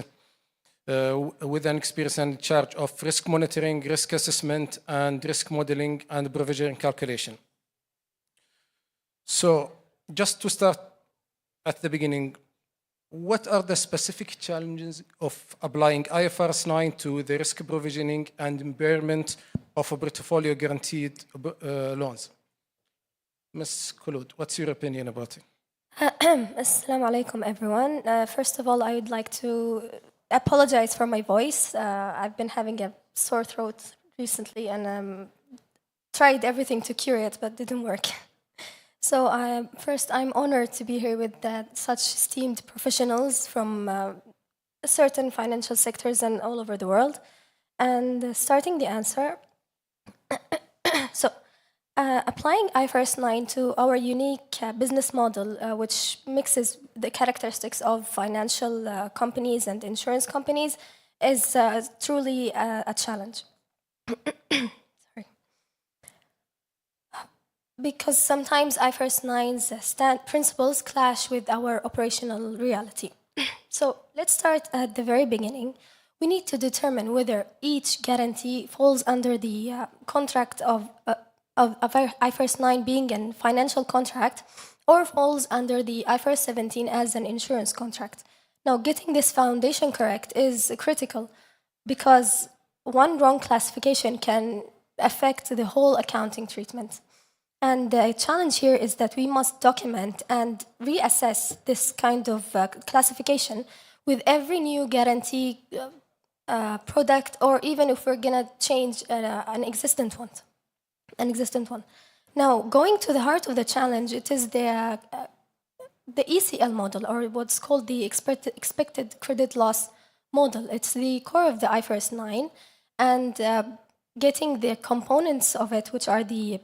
Speaker 21: with an experience in charge of risk monitoring, risk assessment, and risk modeling and provision calculation. So just to start at the beginning, what are the specific challenges of applying IFRS 9 to the risk provisioning and impairment of a portfolio guaranteed loans? Ms. Khulud, what's your opinion about it?
Speaker 4: Assalamu alaikum, everyone. First of all, I would like to apologize for my voice. I've been having a sore throat recently and tried everything to cure it, but didn't work. So first, I'm honored to be here with such esteemed professionals from certain financial sectors and all over the world. And starting the answer, so applying IFRS 9 to our unique business model, which mixes the characteristics of financial companies and insurance companies, is truly a challenge. Sorry. Because sometimes IFRS 9's principles clash with our operational reality. So let's start at the very beginning. We need to determine whether each guarantee falls under the contract of IFRS 9 being a financial contract or falls under the IFRS 17 as an insurance contract. Now, getting this foundation correct is critical because one wrong classification can affect the whole accounting treatment. And the challenge here is that we must document and reassess this kind of classification with every new guarantee product, or even if we're going to change an existent one. Now, going to the heart of the challenge, it is the ECL model, or what's called the expected credit loss model. It's the core of the IFRS 9, and getting the components of it, which are the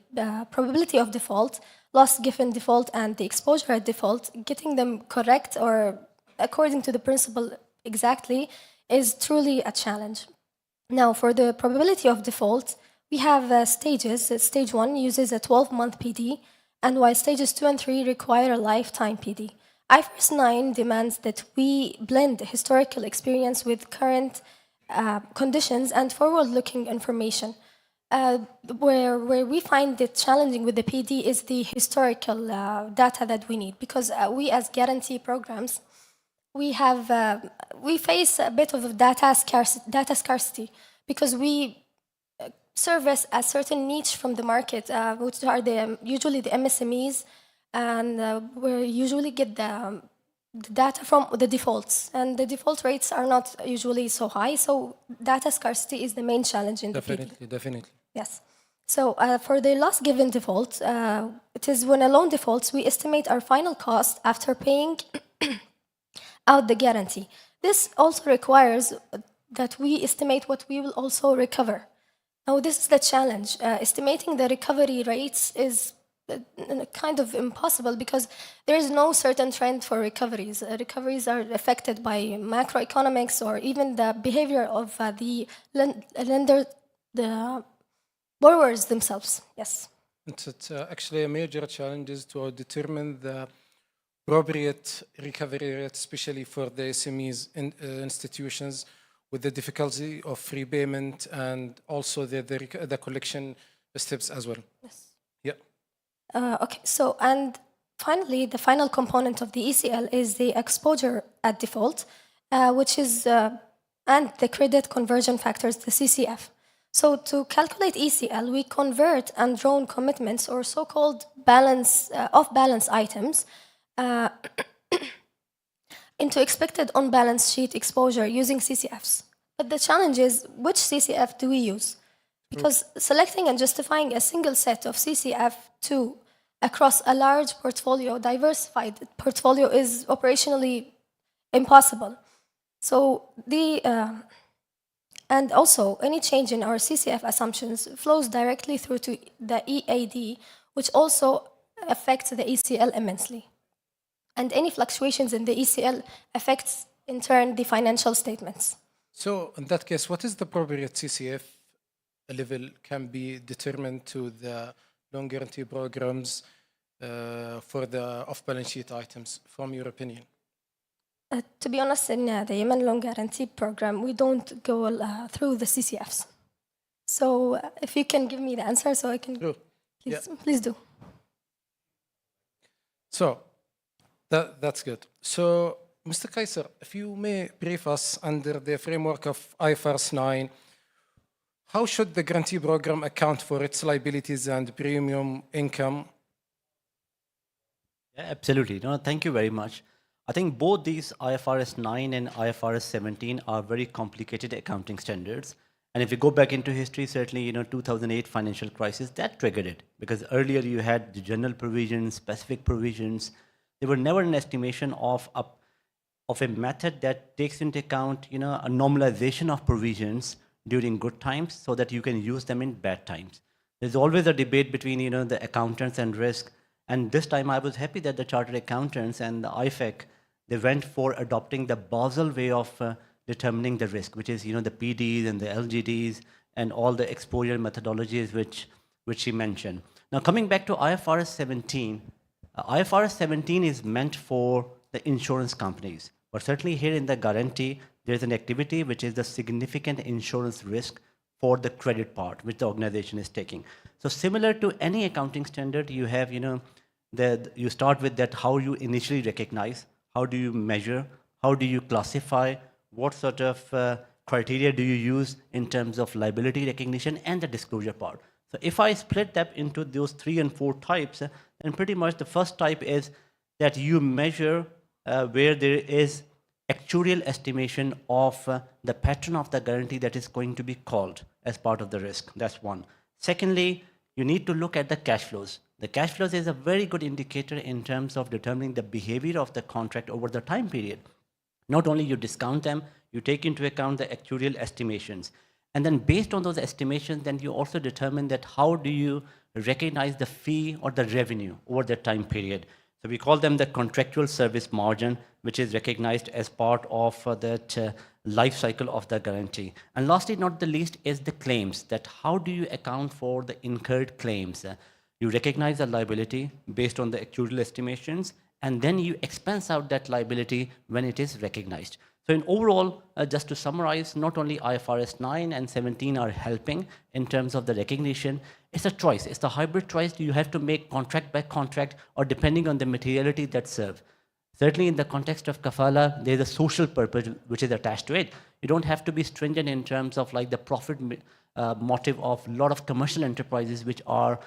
Speaker 4: probability of default, loss given default, and the exposure at default, getting them correct or according to the principle exactly is truly a challenge. Now, for the probability of default, we have stages. Stage 1 uses a 12-month PD, and while stages 2 and 3 require a lifetime PD. IFRS 9 demands that we blend historical experience with current conditions and forward-looking information. Where we find it challenging with the PD is the historical data that we need, because we as guarantee programs, we face a bit of data scarcity because we service a certain niche from the market, which are usually the MSMEs, and we usually get the data from the defaults, and the default rates are not usually so high, so data scarcity is the main challenge in the PD.
Speaker 21: Definitely.
Speaker 4: Yes. So for the loss given default, it is when a loan defaults, we estimate our final cost after paying out the guarantee. This also requires that we estimate what we will also recover. Now, this is the challenge. Estimating the recovery rates is kind of impossible because there is no certain trend for recoveries. Recoveries are affected by macroeconomics or even the behavior of the lender, the borrowers themselves. Yes.
Speaker 21: It's actually a major challenge is to determine the appropriate recovery rate, especially for the SMEs institutions with the difficulty of repayment and also the collection steps as well.
Speaker 4: Yes.
Speaker 21: Yeah.
Speaker 4: Okay, so and finally, the final component of the ECL is the exposure at default, which is, and the credit conversion factors, the CCF. So to calculate ECL, we convert undrawn commitments or so-called off-balance items into expected on-balance sheet exposure using CCFs. But the challenge is, which CCF do we use? Because selecting and justifying a single set of CCF2 across a large portfolio, diversified portfolio, is operationally impossible. So and also any change in our CCF assumptions flows directly through to the EAD, which also affects the ECL immensely. And any fluctuations in the ECL affects, in turn, the financial statements.
Speaker 21: So in that case, what is the appropriate CCF level can be determined to the loan guarantee programs for the off-balance sheet items, from your opinion?
Speaker 4: To be honest, in the Yemen loan guarantee program, we don't go through the CCFs. So if you can give me the answer so I can, please do.
Speaker 21: So that's good. So Mr. Kaiser, if you may brief us under the framework of IFRS 9, how should the guarantee program account for its liabilities and premium income?
Speaker 14: Yeah, absolutely. No, thank you very much. I think both these IFRS 9 and IFRS 17 are very complicated accounting standards. And if you go back into history, certainly, 2008 financial crisis, that triggered it. Because earlier you had the general provisions, specific provisions. There were never an estimation of a method that takes into account, a normalization of provisions during good times so that you can use them in bad times. There's always a debate between, the accountants and risk. And this time I was happy that the chartered accountants and the IFAC, they went for adopting the Basel way of determining the risk, which is, the PDs and the LGDs and all the exposure methodologies which she mentioned. Now, coming back to IFRS 17, IFRS 17 is meant for the insurance companies. But certainly here in the guarantee, there's an activity which is the significant insurance risk for the credit part, which the organization is taking. So similar to any accounting standard, you have, you start with that how you initially recognize, how do you measure, how do you classify, what sort of criteria do you use in terms of liability recognition and the disclosure part. So if I split that into those 3 and 4 types, then pretty much the first type is that you measure where there is actuarial estimation of the pattern of the guarantee that is going to be called as part of the risk. That's one. Secondly, you need to look at the cash flows. The cash flows is a very good indicator in terms of determining the behavior of the contract over the time period. Not only you discount them, you take into account the actuarial estimations. And then based on those estimations, then you also determine that how do you recognize the fee or the revenue over the time period. So we call them the contractual service margin, which is recognized as part of that life cycle of the guarantee. And lastly, not the least, is the claims, that how do you account for the incurred claims? You recognize the liability based on the actuarial estimations, and then you expense out that liability when it is recognized. So in overall, just to summarize, not only IFRS 9 and 17 are helping in terms of the recognition, it's a choice. It's a hybrid choice. You have to make contract by contract or depending on the materiality that serve. Certainly in the context of kafala, there's a social purpose which is attached to it. You don't have to be stringent in terms of like the profit motive of a lot of commercial enterprises which are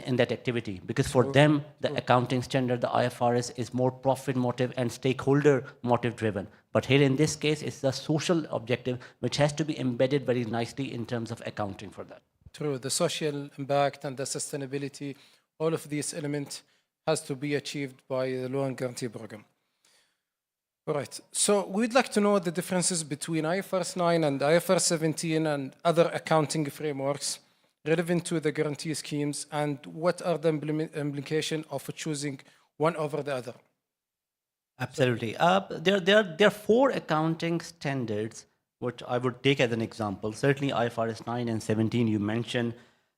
Speaker 14: in that activity, because for them, the accounting standard, the IFRS, is more profit motive and stakeholder motive driven. But here in this case, it's the social objective which has to be embedded very nicely in terms of accounting for that.
Speaker 21: True, the social impact and the sustainability, all of these elements has to be achieved by the loan guarantee program. All right, so we'd like to know the differences between IFRS 9 and IFRS 17 and other accounting frameworks relevant to the guarantee schemes, and what are the implications of choosing one over the other?
Speaker 14: Absolutely. There are 4 accounting standards which I would take as an example. Certainly IFRS 9 and 17 you mentioned.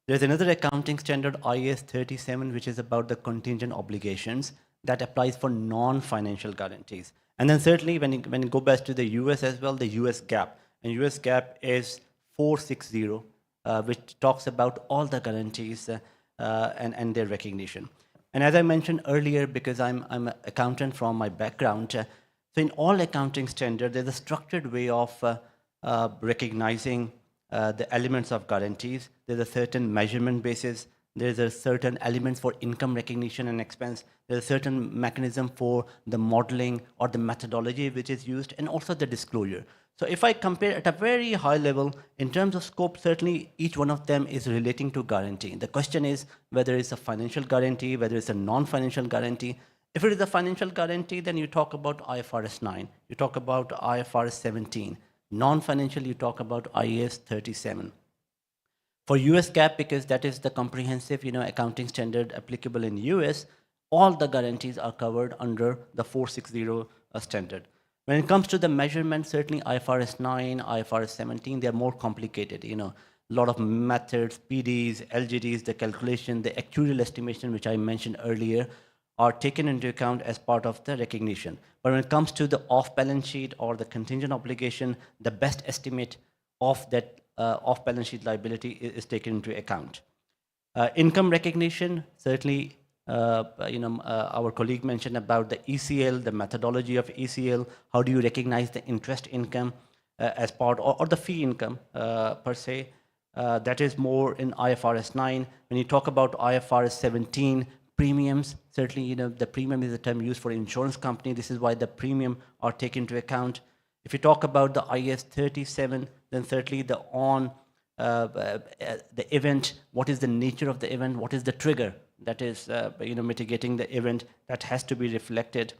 Speaker 14: There's another accounting standard, IAS 37, which is about the contingent obligations. that applies for non-financial guarantees. And then certainly when you go back to the US as well, the US GAAP. And US GAAP is 460, which talks about all the guarantees and their recognition. And as I mentioned earlier, because I'm an accountant from my background, so in all accounting standards, there's a structured way of recognizing the elements of guarantees. There's a certain measurement basis. There's a certain elements for income recognition and expense. There's a certain mechanism for the modeling or the methodology which is used, and also the disclosure. So if I compare at a very high level, in terms of scope, certainly each one of them is relating to guarantee. The question is whether it's a financial guarantee, whether it's a non-financial guarantee. If it is a financial guarantee, then you talk about IFRS 9, you talk about IFRS 17. Non-financial, you talk about IAS 37. For US GAAP, because that is the comprehensive accounting standard applicable in US, all the guarantees are covered under the 460 standard. When it comes to the measurement, certainly IFRS 9, IFRS 17, they're more complicated. A lot of methods, PDs, LGDs, the calculation, the actuarial estimation, which I mentioned earlier, are taken into account as part of the recognition. But when it comes to the off-balance sheet or the contingent obligation, the best estimate of that off-balance sheet liability is taken into account. Income recognition, certainly, our colleague mentioned about the ECL, the methodology of ECL. How do you recognize the interest income as part, or the fee income per se? That is more in IFRS 9. When you talk about IFRS 17, premiums, certainly, the premium is a term used for insurance company. This is why the premium are taken into account. If you talk about the IAS 37, then certainly the event, what is the nature of the event, what is the trigger that is mitigating the event, that has to be reflected.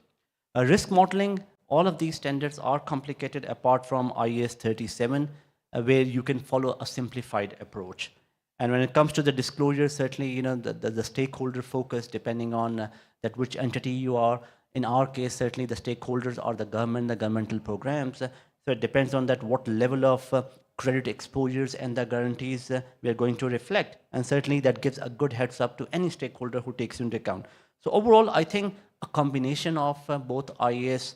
Speaker 14: Risk modeling, all of these standards are complicated apart from IAS 37, where you can follow a simplified approach. And when it comes to the disclosure, certainly the stakeholder focus, depending on that which entity you are. In our case, certainly the stakeholders are the government, the governmental programs. So it depends on that what level of credit exposures and the guarantees we are going to reflect. And certainly that gives a good heads up to any stakeholder who takes into account. So overall, I think a combination of both IAS,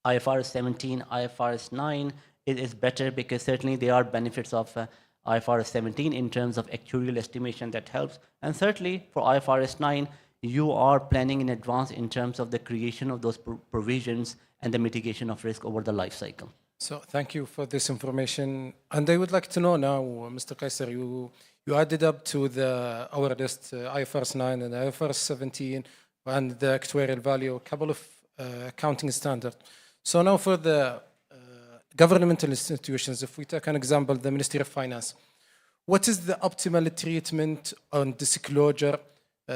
Speaker 14: IFRS 17, IFRS 9 is better, because certainly there are benefits of IFRS 17 in terms of actuarial estimation that helps. And certainly for IFRS 9, you are planning in advance in terms of the creation of those provisions and the mitigation of risk over the life cycle.
Speaker 21: So thank you for this information. And I would like to know now, Mr. Kaiser, you added up to our list IFRS 9 and IFRS 17 and the actuarial value, a couple of accounting standards. So now for the governmental institutions, if we take an example, the Ministry of Finance, what is the optimal treatment on disclosure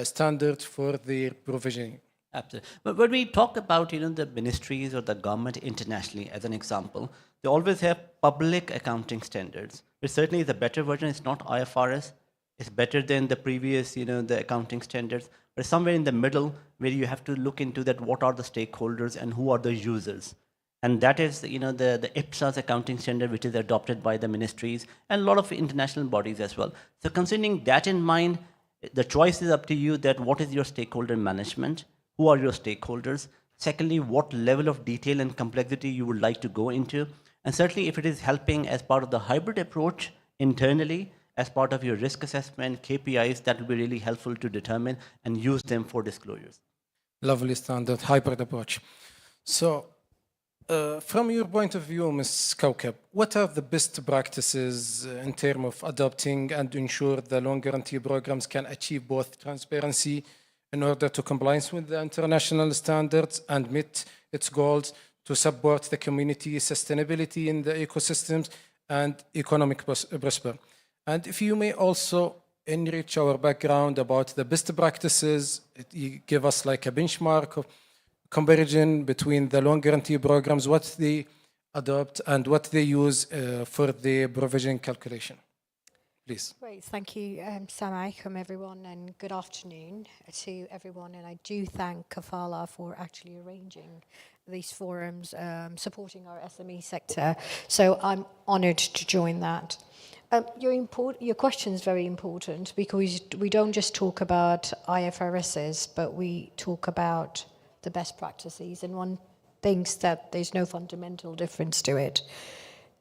Speaker 21: standard for their provisioning?
Speaker 14: Absolutely. But when we talk about the ministries or the government internationally, as an example, they always have public accounting standards, which certainly is a better version. It's not IFRS. It's better than the previous, the accounting standards. But somewhere in the middle where you have to look into that what are the stakeholders and who are the users. And that is, the IPSAS accounting standard, which is adopted by the ministries and a lot of international bodies as well. So considering that in mind, the choice is up to you that what is your stakeholder management, who are your stakeholders, secondly, what level of detail and complexity you would like to go into, and certainly if it is helping as part of the hybrid approach internally, as part of your risk assessment, KPIs, that will be really helpful to determine and use them for disclosures.
Speaker 21: Lovely standard, hybrid approach. So, from your point of view, Ms. Kaukab, what are the best practices in terms of adopting and ensure the loan guarantee programs can achieve both transparency in order to compliance with the international standards and meet its goals to support the community sustainability in the ecosystems and economic prosper? And if you may also enrich our background about the best practices, you give us like a benchmark of comparison between the loan guarantee programs, what they adopt and what they use for the provision calculation. Please.
Speaker 15: Great, thank you, Assalamualaikum everyone, and good afternoon to everyone. And I do thank Kafala for actually arranging these forums, supporting our SME sector. So I'm honoured to join that. Your question is very important because we don't just talk about IFRSs, but we talk about the best practices, and one thinks that there's no fundamental difference to it.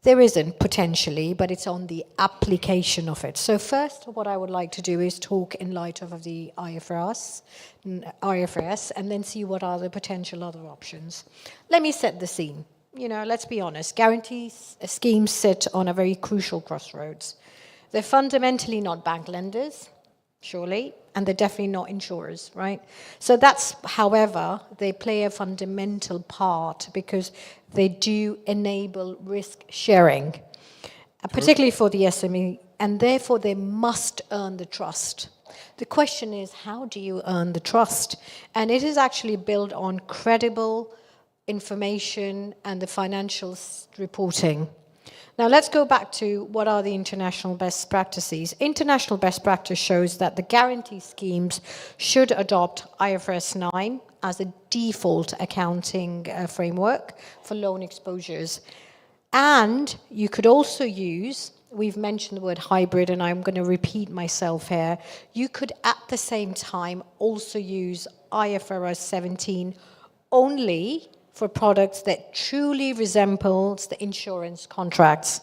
Speaker 15: There isn't, potentially, but it's on the application of it. So first, what I would like to do is talk in light of the IFRS, and then see what are the potential other options. Let me set the scene. You know, let's be honest, guarantee schemes sit on a very crucial crossroads. They're fundamentally not bank lenders, surely, and they're definitely not insurers, right? So that's, however, they play a fundamental part because they do enable risk sharing, particularly for the SME, and therefore they must earn the trust. The question is, how do you earn the trust? And it is actually built on credible information and the financial reporting. Now let's go back to what are the international best practices. International best practice shows that the guarantee schemes should adopt IFRS 9 as a default accounting framework for loan exposures. And you could also use, we've mentioned the word hybrid, and I'm going to repeat myself here, you could at the same time also use IFRS 17 only for products that truly resembles the insurance contracts.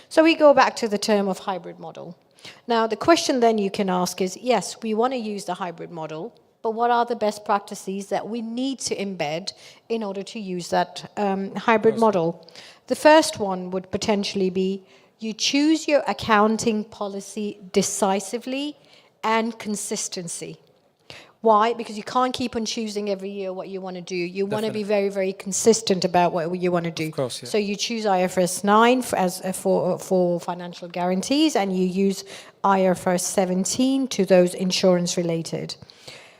Speaker 15: So we go back to the term of hybrid model. Now the question then you can ask is, yes, we want to use the hybrid model, but what are the best practices that we need to embed in order to use that hybrid model? The first one would potentially be you choose your accounting policy decisively and consistency. Why? Because you can't keep on choosing every year what you want to do. You want to be very, very consistent about what you want to do.
Speaker 21: Of course, yeah.
Speaker 15: So you choose IFRS 9 for financial guarantees, and you use IFRS 17 to those insurance related.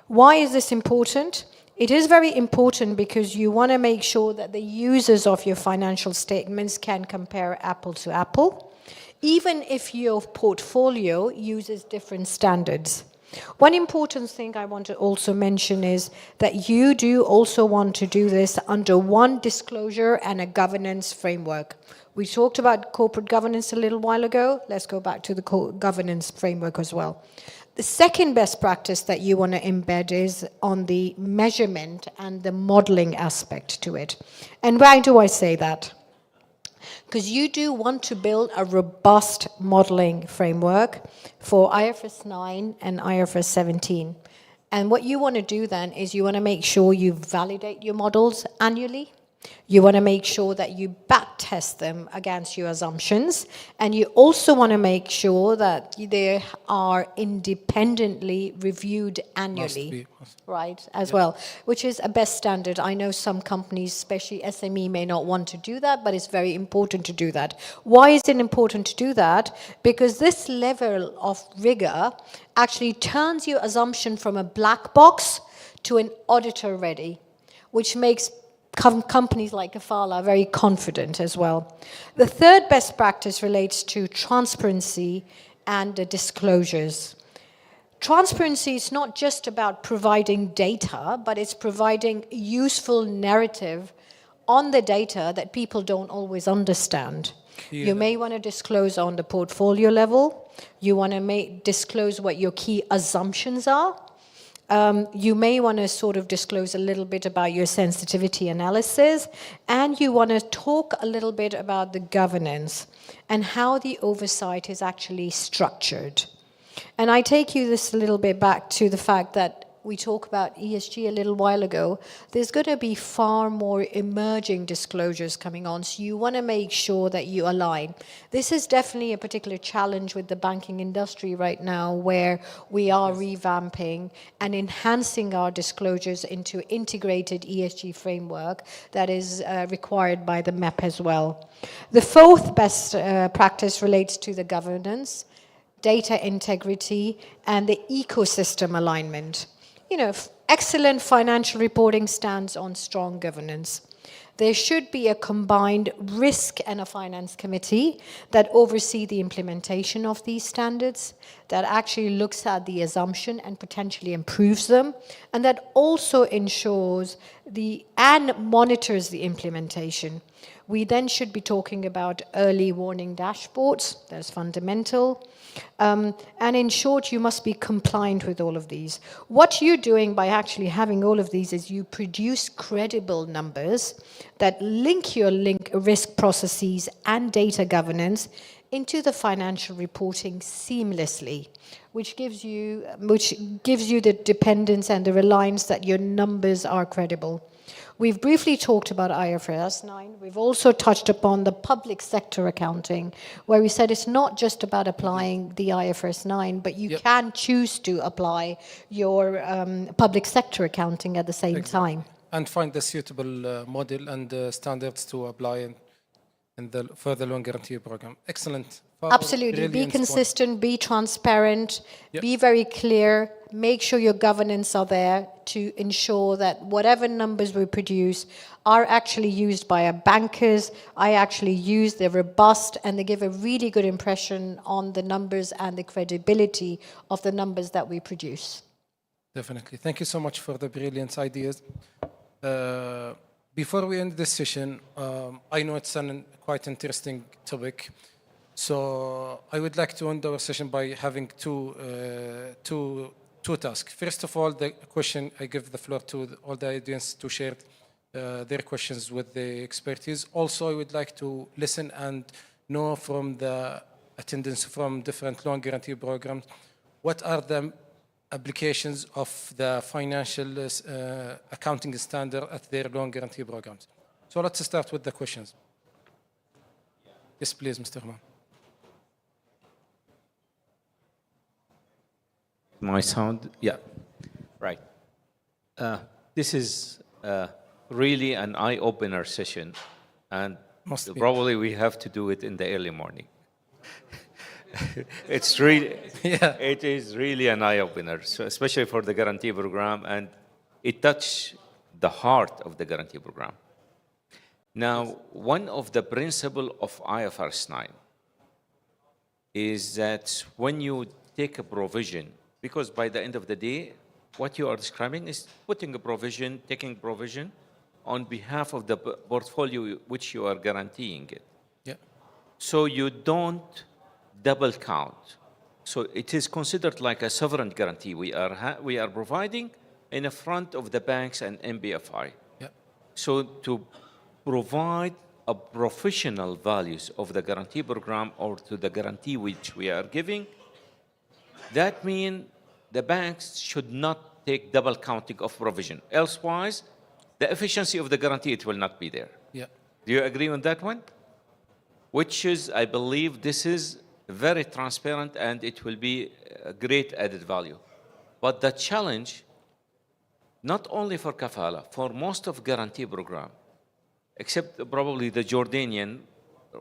Speaker 15: Why is this important? It is very important because you want to make sure that the users of your financial statements can compare apple to apple, even if your portfolio uses different standards. One important thing I want to also mention is that you do also want to do this under one disclosure and a governance framework. We talked about corporate governance a little while ago. Let's go back to the governance framework as well. The second best practice that you want to embed is on the measurement and the modeling aspect to it. And why do I say that? Because you do want to build a robust modeling framework for IFRS 9 and IFRS 17. And what you want to do then is you want to make sure you validate your models annually. You want to make sure that you back test them against your assumptions. And you also want to make sure that they are independently reviewed annually. Right, as well, which is a best standard. I know some companies, especially SME, may not want to do that, but it's very important to do that. Why is it important to do that? Because this level of rigor actually turns your assumption from a black box to an auditor ready, which makes companies like Kafala very confident as well. The third best practice relates to transparency and the disclosures. Transparency is not just about providing data, but it's providing useful narrative on the data that people don't always understand. Yeah. You may want to disclose on the portfolio level. You want to disclose what your key assumptions are. You may want to sort of disclose a little bit about your sensitivity analysis, and you want to talk a little bit about the governance and how the oversight is actually structured. And I take you this a little bit back to the fact that we talked about ESG a little while ago. There's going to be far more emerging disclosures coming on, so you want to make sure that you align. This is definitely a particular challenge with the banking industry right now, where we are revamping and enhancing our disclosures into integrated ESG framework that is required by the MEP as well. The fourth best practice relates to the governance, data integrity, and the ecosystem alignment. You know, excellent financial reporting stands on strong governance. There should be a combined risk and a finance committee that oversee the implementation of these standards, that actually looks at the assumption and potentially improves them, and that also ensures and monitors the implementation. We then should be talking about early warning dashboards. That's fundamental. And in short, you must be compliant with all of these. What you're doing by actually having all of these is you produce credible numbers that link your risk processes and data governance into the financial reporting seamlessly, which gives you the dependence and the reliance that your numbers are credible. We've briefly talked about IFRS 9. We've also touched upon the public sector accounting, where we said it's not just about applying the IFRS 9, but you can choose to apply your public sector accounting at the same time.
Speaker 21: And find the suitable model and standards to apply for the loan guarantee program. Excellent.
Speaker 15: Absolutely. Be consistent, be transparent, be very clear, make sure your governance are there to ensure that whatever numbers we produce are actually used by our bankers, are actually used, they're robust, and they give a really good impression on the numbers and the credibility of the numbers that we produce.
Speaker 21: Definitely. Thank you so much for the brilliant ideas. Before we end this session, I know it's a quite interesting topic. So I would like to end our session by having two tasks. First of all, the question, I give the floor to all the audience to share their questions with the expertise. Also, I would like to listen and know from the attendance from different loan guarantee programs, what are the applications of the financial accounting standard at their loan guarantee programs. So let's start with the questions. Yes, please, Mr. Rahman.
Speaker 1: My sound, yeah, right. This is really an eye-opener session, and probably we have to do it in the early morning. It's really, it is really an eye-opener, so especially for the guarantee program, and it touched the heart of the guarantee program. Now, one of the principles of IFRS 9 is that when you take a provision, because by the end of the day, what you are describing is putting a provision, taking provision on behalf of the portfolio which you are guaranteeing it.
Speaker 21: Yeah.
Speaker 1: So you don't double count. So it is considered like a sovereign guarantee we are providing in the front of the banks and MBFI.
Speaker 21: Yeah.
Speaker 1: So to provide a professional values of the guarantee program or to the guarantee which we are giving, that means the banks should not take double counting of provision. Elsewise, the efficiency of the guarantee, it will not be there.
Speaker 21: Yeah.
Speaker 1: Do you agree on that one? Which is, I believe, this is very transparent and it will be a great added value. But the challenge, not only for Kafala, for most of guarantee program, except probably the Jordanian,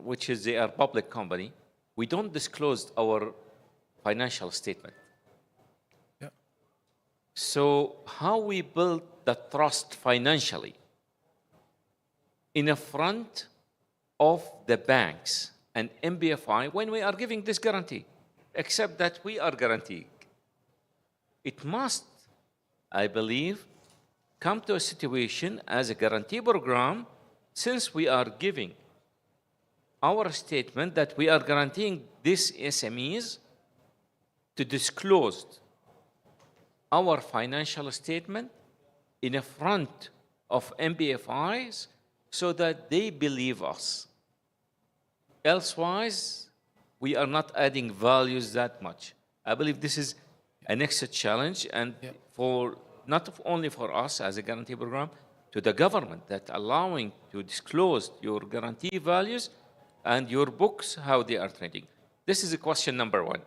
Speaker 1: which is they are public company, we don't disclose our financial statement.
Speaker 21: Yeah.
Speaker 1: So how we build the trust financially in the front of the banks and MBFI when we are giving this guarantee, except that we are guaranteeing. It must, I believe, come to a situation as a guarantee program, since we are giving our statement that we are guaranteeing these SMEs to disclose our financial statement in the front of MBFIs so that they believe us. Elsewise, we are not adding values that much. I believe this is a next challenge, and for not only for us as a guarantee program, to the government that allowing to disclose your guarantee values and your books, how they are trading. This is a question number one.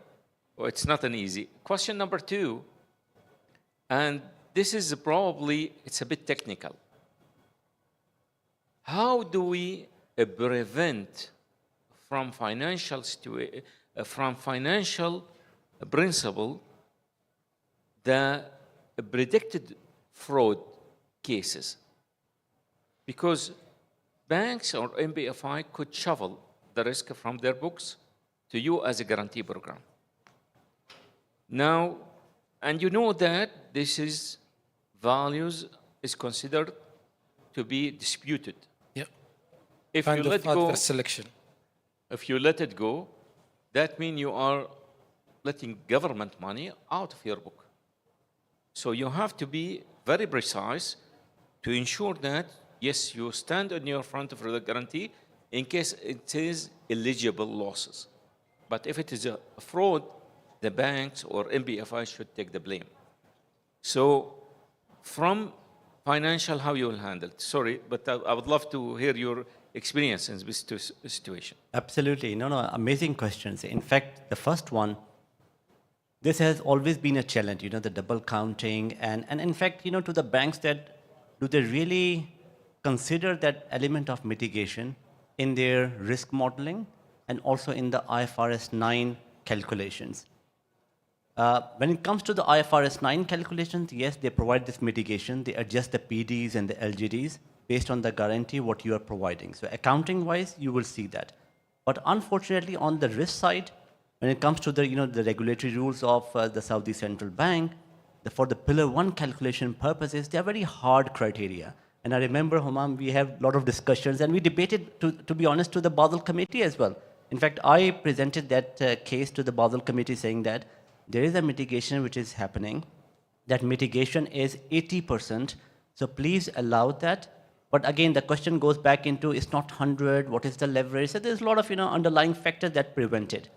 Speaker 1: Well, it's not an easy. Question number two, and this is probably, it's a bit technical. How do we prevent from financial principle the predicted fraud cases? Because banks or MBFI could shovel the risk from their books to you as a guarantee program. Now, and you know that this is values is considered to be disputed.
Speaker 21: Yeah.
Speaker 1: If
Speaker 21: kind
Speaker 1: you let
Speaker 21: of
Speaker 1: go,
Speaker 21: adverse selection.
Speaker 1: if you let it go, that means you are letting government money out of your book. So you have to be very precise to ensure that, yes, you stand on your front of the guarantee in case it is eligible losses. But if it is a fraud, the banks or MBFI should take the blame. So from financial, how you will handle it? Sorry, but I would love to hear your experience in this situation.
Speaker 14: Absolutely. No, amazing questions. In fact, the first one, this has always been a challenge, the double counting. And in fact, to the banks, that do they really consider that element of mitigation in their risk modeling and also in the IFRS 9 calculations? When it comes to the IFRS 9 calculations, yes, they provide this mitigation. They adjust the PDs and the LGDs based on the guarantee what you are providing. So accounting-wise, you will see that. But unfortunately, on the risk side, when it comes to the, the regulatory rules of the Saudi Central Bank, for the Pillar 1 calculation purposes, they are very hard criteria. And I remember, Humam, we have a lot of discussions, and we debated, to be honest, to the Basel Committee as well. In fact, I presented that case to the Basel Committee saying that there is a mitigation which is happening. That mitigation is 80%, so please allow that. But again, the question goes back into, it's not 100, what is the leverage? So there's a lot of underlying factors that prevent it.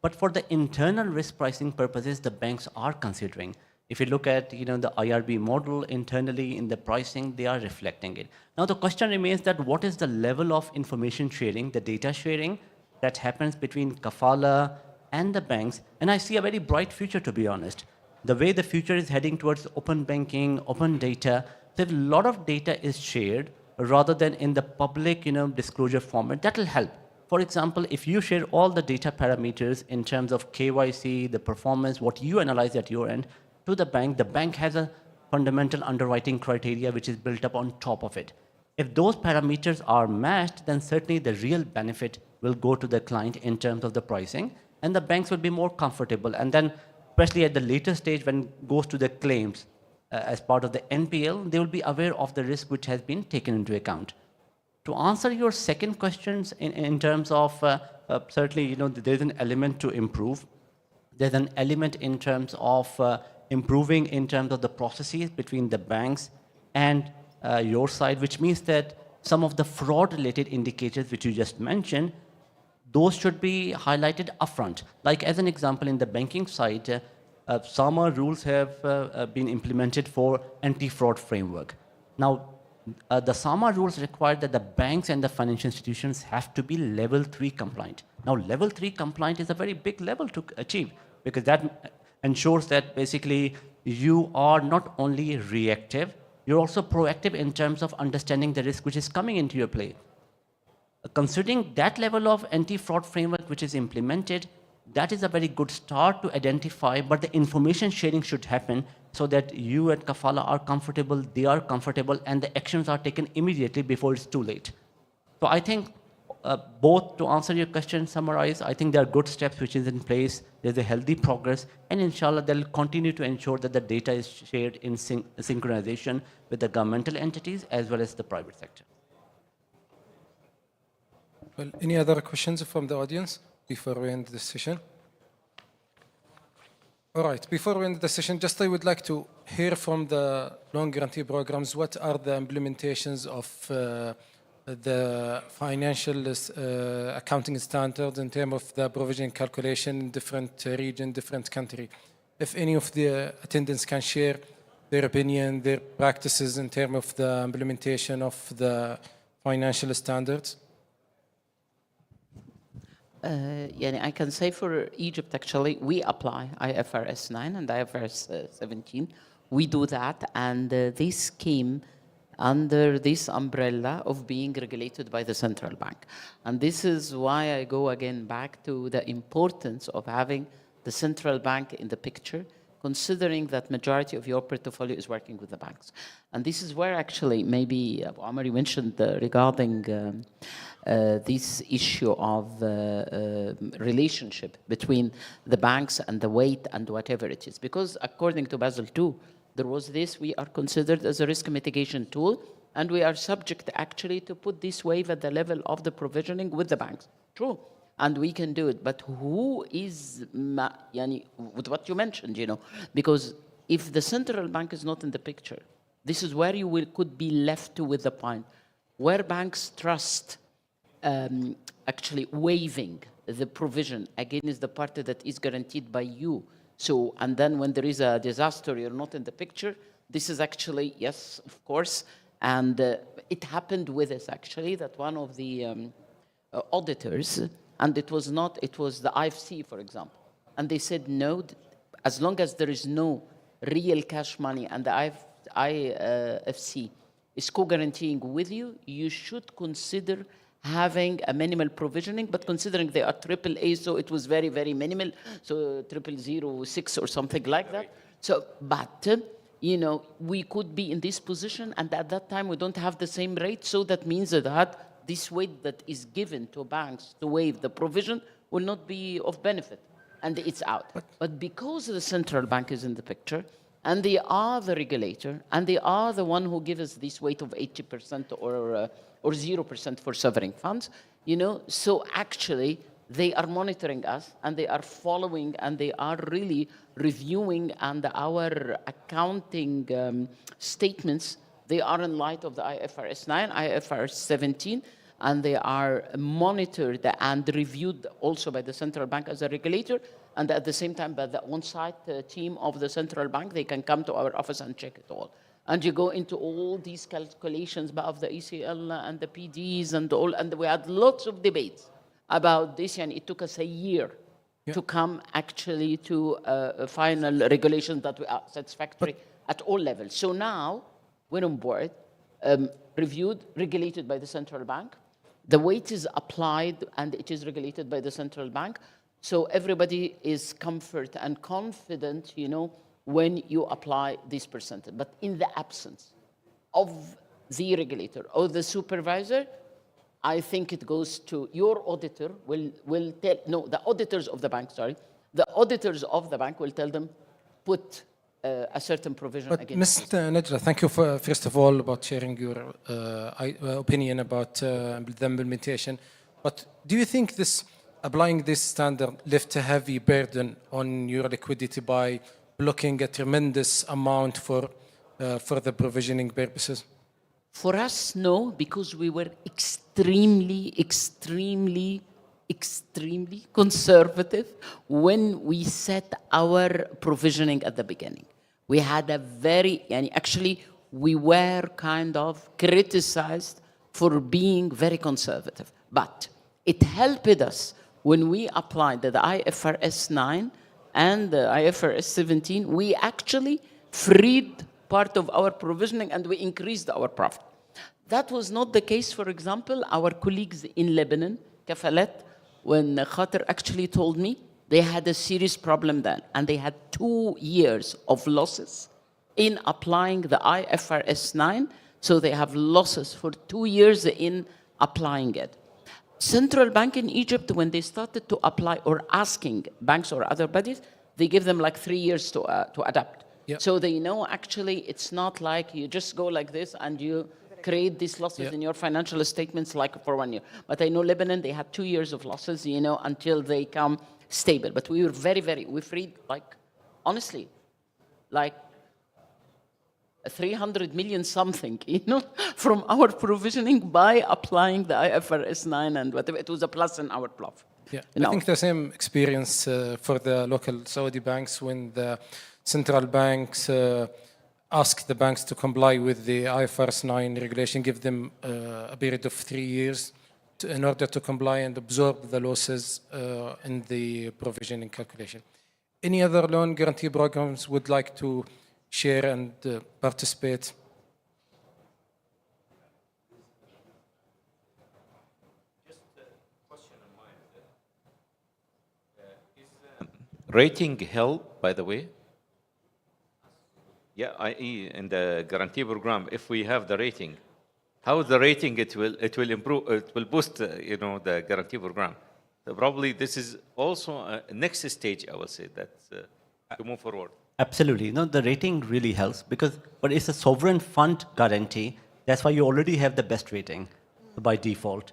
Speaker 14: But for the internal risk pricing purposes, the banks are considering. If you look at the IRB model internally in the pricing, they are reflecting it. Now the question remains that what is the level of information sharing, the data sharing that happens between Kafala and the banks? And I see a very bright future, to be honest. The way the future is heading towards open banking, open data, so if a lot of data is shared rather than in the public disclosure format, that will help. For example, if you share all the data parameters in terms of KYC, the performance, what you analyze at your end, to the bank has a fundamental underwriting criteria which is built up on top of it. If those parameters are matched, then certainly the real benefit will go to the client in terms of the pricing, and the banks will be more comfortable. And then, especially at the later stage when it goes to the claims as part of the NPL, they will be aware of the risk which has been taken into account. To answer your second questions in terms of certainly, there's an element to improve. There's an element in terms of improving in terms of the processes between the banks and your side, which means that some of the fraud-related indicators which you just mentioned, those should be highlighted upfront. Like as an example, in the banking side, SAMA rules have been implemented for anti-fraud framework. Now, the SAMA rules require that the banks and the financial institutions have to be level 3 compliant. Now, level 3 compliant is a very big level to achieve, because that ensures that basically you are not only reactive, you're also proactive in terms of understanding the risk which is coming into your play. Considering that level of anti-fraud framework which is implemented, that is a very good start to identify, but the information sharing should happen so that you and Kafala are comfortable, they are comfortable, and the actions are taken immediately before it's too late. So I think both, to answer your question, summarize, I think there are good steps which is in place, there's a healthy progress, and inshallah they'll continue to ensure that the data is shared in synchronization with the governmental entities as well as the private sector.
Speaker 21: Well, any other questions from the audience before we end the session? All right, before we end the session, just I would like to hear from the loan guarantee programs, what are the implementations of the financial accounting standards in terms of the provision calculation in different region, different country. If any of the attendants can share their opinion, their practices in terms of the implementation of the financial standards.
Speaker 17: I can say for Egypt, actually, we apply IFRS 9 and IFRS 17. We do that, and this came under this umbrella of being regulated by the central bank. And this is why I go again back to the importance of having the central bank in the picture, considering that majority of your portfolio is working with the banks. And this is where actually maybe Omar, you mentioned regarding this issue of relationship between the banks and the weight and whatever it is. Because according to Basel II, there was this, we are considered as a risk mitigation tool and we are subject actually to put this wave at the level of the provisioning with the banks. True. And we can do it. But who is, with what you mentioned, because if the central bank is not in the picture, this is where you could be left with the point where banks trust actually waiving the provision against the party that is guaranteed by you. So, and then when there is a disaster, you're not in the picture. This is actually, yes, of course. And it happened with us actually that one of the auditors, and it was the IFC, for example. And they said, no, as long as there is no real cash money and the IFC is co-guaranteeing with you, you should consider having a minimal provisioning, but considering they are AAA, so it was very, very minimal, so 0006 or something like that. So, but, we could be in this position, and at that time we don't have the same rate, so that means that this weight that is given to banks to waive the provision will not be of benefit, and it's out. But because the central bank is in the picture, and they are the regulator, and they are the one who gives us this weight of 80% or 0% for sovereign funds, so actually they are monitoring us, and they are following, and they are really reviewing, and our accounting statements, they are in light of the IFRS 9, IFRS 17, and they are monitored and reviewed also by the central bank as a regulator, and at the same time by the on-site team of the central bank. They can come to our office and check it all. And you go into all these calculations of the ECL and the PDs and all, and we had lots of debates about this, and it took us a year to come actually to a final regulation that we are satisfactory at all levels. So now we're on board, reviewed, regulated by the central bank. The weight is applied, and it is regulated by the central bank. So everybody is comfort and confident, when you apply this percentage. But in the absence of the regulator or the supervisor, I think it goes to your auditor will tell, no, the auditors of the bank, sorry. The auditors of the bank will tell them, put a certain provision against.
Speaker 21: Ms. Najla, thank you first of all about sharing your opinion about the implementation. But do you think applying this standard left a heavy burden on your liquidity by blocking a tremendous amount for the provisioning purposes?
Speaker 17: For us, no, because we were extremely conservative when we set our provisioning at the beginning. We had actually we were kind of criticized for being very conservative. But it helped us when we applied the IFRS 9 and the IFRS 17, we actually freed part of our provisioning and we increased our profit. That was not the case, for example, our colleagues in Lebanon, Kafalet, when Khater actually told me, they had a serious problem then, and they had 2 years of losses in applying the IFRS 9, so they have losses for 2 years in applying it. Central Bank in Egypt, when they started to apply or asking banks or other bodies, they give them like 3 years to adapt.
Speaker 21: Yep.
Speaker 17: So they know actually it's not like you just go like this and you create these losses in your financial statements like for 1 year. But I know Lebanon, they had 2 years of losses, until they come stable. But we were we freed honestly, 300 million something, from our provisioning by applying the IFRS 9 and whatever. It was a plus in our bluff.
Speaker 21: Yeah, I think the same experience for the local Saudi banks when the central banks ask the banks to comply with the IFRS 9 regulation, give them a period of 3 years in order to comply and absorb the losses in the provisioning calculation. Any other loan guarantee programs would like to share and participate?
Speaker 1: Just a question on mine. Is rating help, by the way? Yeah, i.e. in the guarantee program, if we have the rating, how the rating it will improve, it will boost, the guarantee program. So probably this is also a next stage, I will say, that to move forward.
Speaker 5: Absolutely. No, the rating really helps because, but it's a sovereign fund guarantee.
Speaker 14: That's why you already have the best rating by default.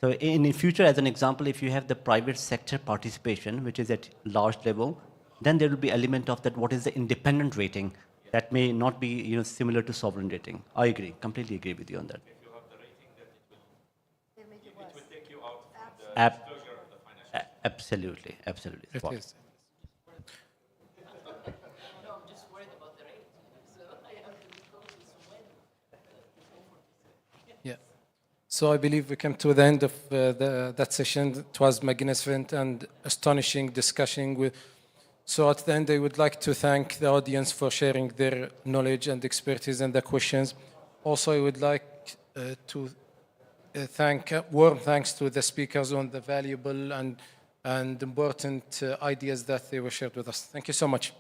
Speaker 14: So in the future, as an example, if you have the private sector participation, which is at large level, then there will be element of that, what is the independent rating that may not be similar to sovereign rating. I agree, completely agree with you on that. Absolutely, absolutely.
Speaker 21: It
Speaker 14: Spot.
Speaker 21: is. Yeah. So I believe we came to the end of that session. It was magnificent and astonishing discussion. So at the end, I would like to thank the audience for sharing their knowledge and expertise and the questions. Also, I would like to thank warm thanks to the speakers on the valuable and important ideas that they were shared with us. Thank you so much.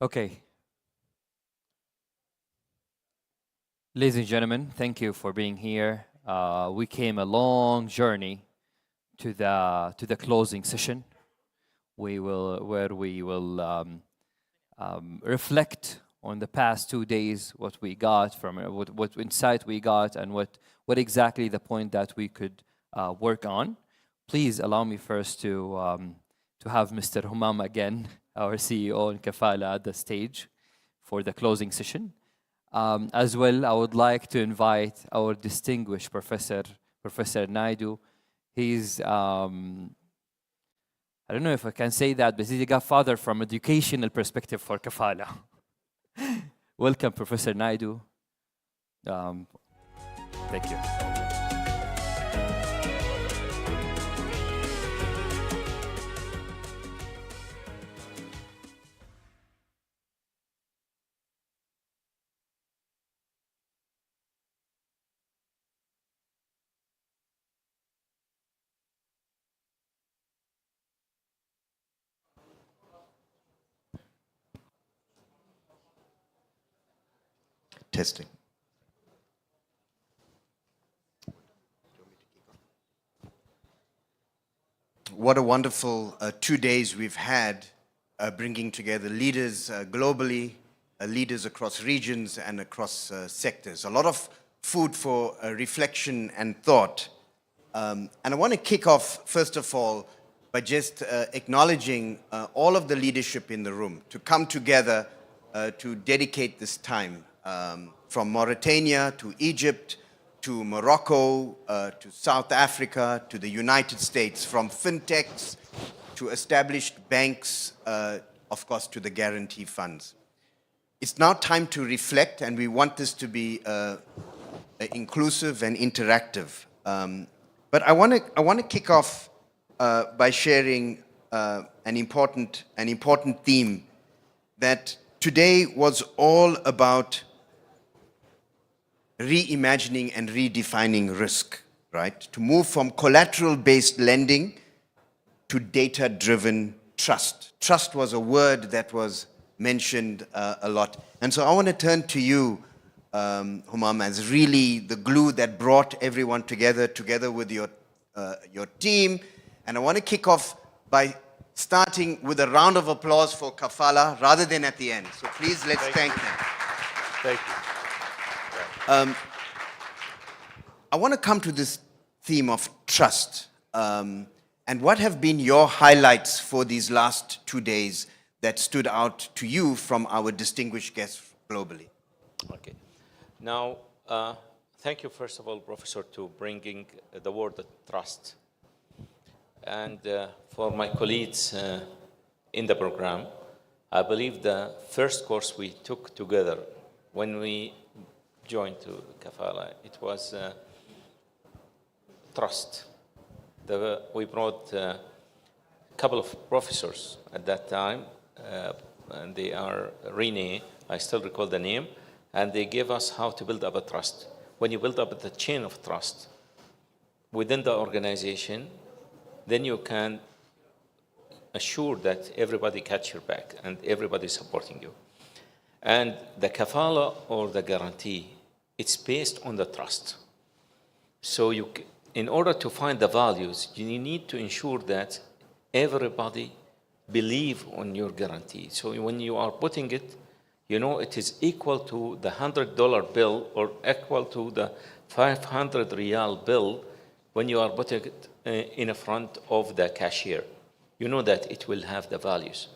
Speaker 6: Okay. Ladies and gentlemen, thank you for being here. We came a long journey to the closing session. We will reflect on the past 2 days, what we got from it, what insight we got, and what exactly the point that we could work on. Please allow me first to have Mr. Humam again, our CEO in Kafala, at the stage for the closing session. As well, I would like to invite our distinguished professor, Professor Naidu. He's, I don't know if I can say that, but he's a godfather from educational perspective for Kafala. Welcome, Professor Naidu. Thank you.
Speaker 2: Testing. What a wonderful 2 days we've had, bringing together leaders globally, leaders across regions and across sectors. A lot of food for reflection and thought. And I want to kick off, first of all, by just acknowledging all of the leadership in the room to come together to dedicate this time. From Mauritania to Egypt, to Morocco, to South Africa, to the United States, from fintechs to established banks, of course, to the guarantee funds. It's now time to reflect, and we want this to be inclusive and interactive. But I want to kick off by sharing an important theme that today was all about reimagining and redefining risk, right? To move from collateral-based lending to data-driven trust. Trust was a word that was mentioned a lot. And so I want to turn to you, Humam, as really the glue that brought everyone together with your team. And I want to kick off by starting with a round of applause for Kafala rather than at the end. So please, let's thank them.
Speaker 1: Thank you.
Speaker 2: I want to come to this theme of trust. And what have been your highlights for these last 2 days that stood out to you from our distinguished guests globally?
Speaker 1: Okay. Now, thank you, first of all, Professor, to bringing the word trust. And for my colleagues in the program, I believe the first course we took together when we joined to Kafala, it was trust. We brought a couple of professors at that time, and they are Rene, I still recall the name, and they gave us how to build up a trust. When you build up the chain of trust within the organization, then you can assure that everybody catch your back and everybody is supporting you. And the kafala or the guarantee, it's based on the trust. So in order to find the values, you need to ensure that everybody believe on your guarantee. So when you are putting it, you know it is equal to the $100 bill or equal to the 500 riyal bill when you are putting it in front of the cashier. You know that it will have the values.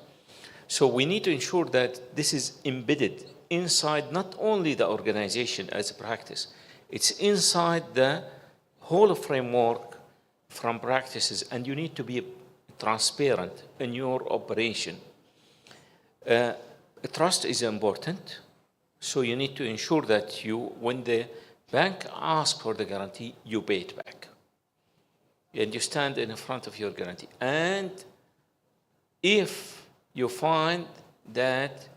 Speaker 1: So we need to ensure that this is embedded inside not only the organization as a practice, it's inside the whole framework from practices, and you need to be transparent in your operation. Trust is important, so you need to ensure that when the bank asks for the guarantee, you pay it back. And you stand in front of your guarantee. And if you find that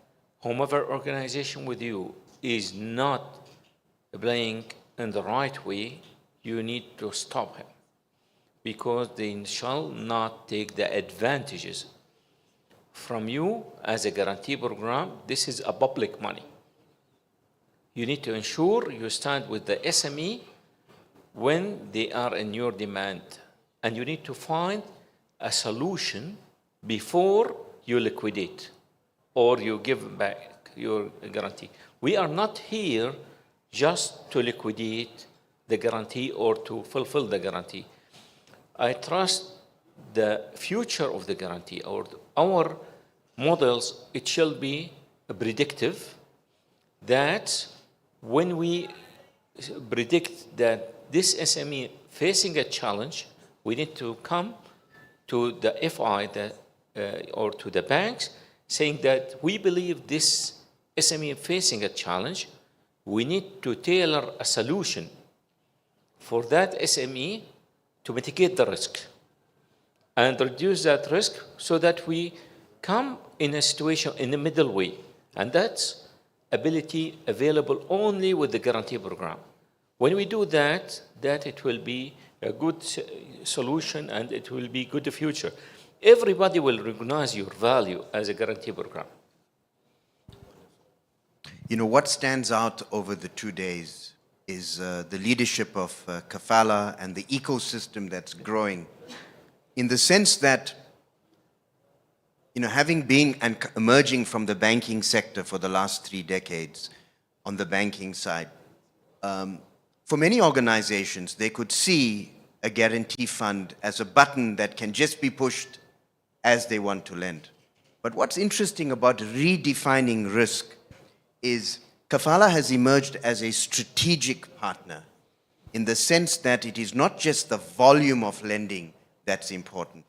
Speaker 1: whomever organization with you is not playing in the right way, you need to stop him, because they shall not take the advantages from you as a guarantee program. This is a public money. You need to ensure you stand with the SME when they are in your demand, and you need to find a solution before you liquidate or you give back your guarantee. We are not here just to liquidate the guarantee or to fulfill the guarantee. I trust the future of the guarantee, or our models, it shall be predictive, that when we predict that this SME facing a challenge, we need to come to the FI or to the banks saying that we believe this SME facing a challenge, we need to tailor a solution for that SME to mitigate the risk and reduce that risk so that we come in a situation in the middle way. And that's ability available only with the guarantee program. When we do that, it will be a good solution and it will be good future. Everybody will recognize your value as a guarantee program.
Speaker 2: You know, what stands out over the 2 days is the leadership of Kafala and the ecosystem that's growing, in the sense that, you know, having been and emerging from the banking sector for the last 3 decades on the banking side, for many organizations, they could see a guarantee fund as a button that can just be pushed as they want to lend. But what's interesting about redefining risk is Kafala has emerged as a strategic partner, in the sense that it is not just the volume of lending that's important.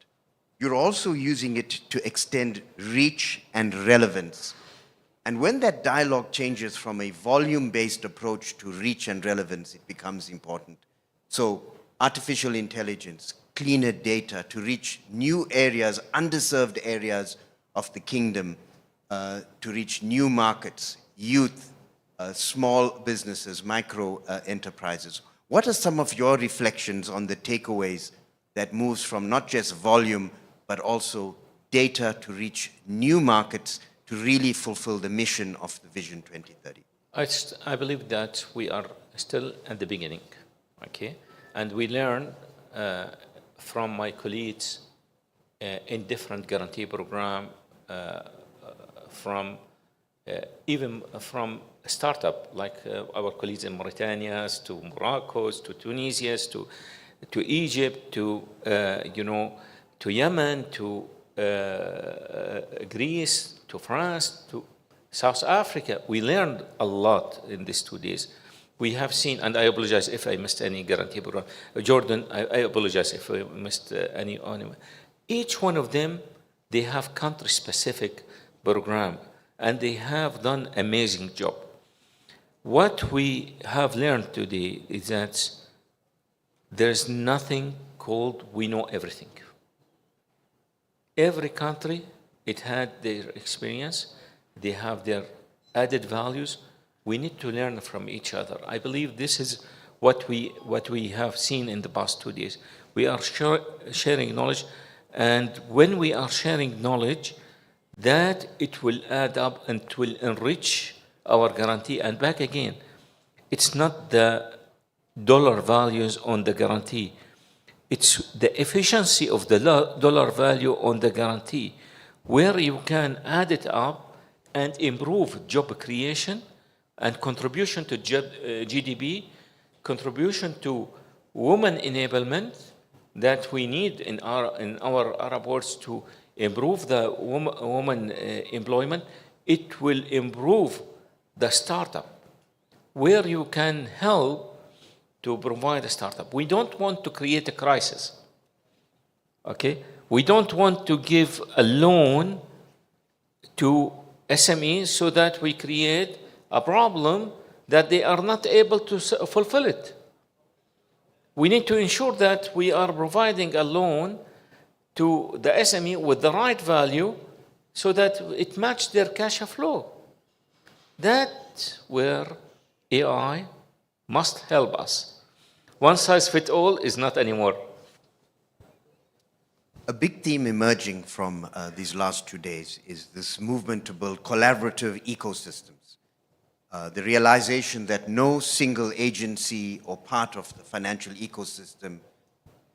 Speaker 2: You're also using it to extend reach and relevance. And when that dialogue changes from a volume-based approach to reach and relevance, it becomes important. So artificial intelligence, cleaner data to reach new areas, underserved areas of the kingdom, to reach new markets, youth, small businesses, micro enterprises. What are some of your reflections on the takeaways that moves from not just volume, but also data to reach new markets to really fulfill the mission of the Vision 2030?
Speaker 1: I believe that we are still at the beginning, okay? And we learn from my colleagues in different guarantee program, even from a startup like our colleagues in Mauritania, to Morocco, to Tunisia, to Egypt, to to Yemen, to Greece, to France, to South Africa. We learned a lot in these 2 days. We have seen, and I apologize if I missed any guarantee program. Jordan, I apologize if I missed any. Each one of them, they have country-specific program, and they have done amazing job. What we have learned today is that there's nothing called we know everything. Every country, it had their experience, they have their added values. We need to learn from each other. I believe this is what we have seen in the past 2 days. We are sharing knowledge, and when we are sharing knowledge, that it will add up and it will enrich our guarantee. And back again, it's not the dollar values on the guarantee. It's the efficiency of the dollar value on the guarantee, where you can add it up and improve job creation and contribution to GDP, contribution to women enablement that we need in our Arab words to improve the woman employment. It will improve the startup, where you can help to provide a startup. We don't want to create a crisis, okay? We don't want to give a loan to SMEs so that we create a problem that they are not able to fulfill it. We need to ensure that we are providing a loan to the SME with the right value so that it matches their cash flow. That's where AI must help us. One size fits all is not anymore.
Speaker 2: A big theme emerging from these last 2 days is this movement to build collaborative ecosystems. The realization that no single agency or part of the financial ecosystem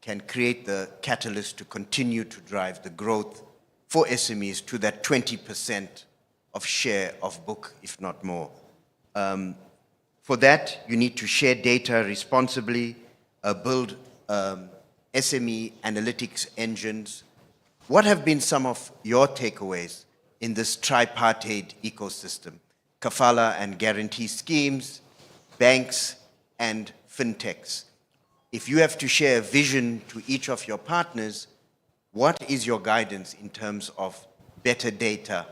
Speaker 2: can create the catalyst to continue to drive the growth for SMEs to that 20% of share of book, if not more. For that, you need to share data responsibly, build SME analytics engines. What have been some of your takeaways in this tripartite ecosystem? Kafala and guarantee schemes, banks, and fintechs. If you have to share a vision to each of your partners, what is your guidance in terms of better data?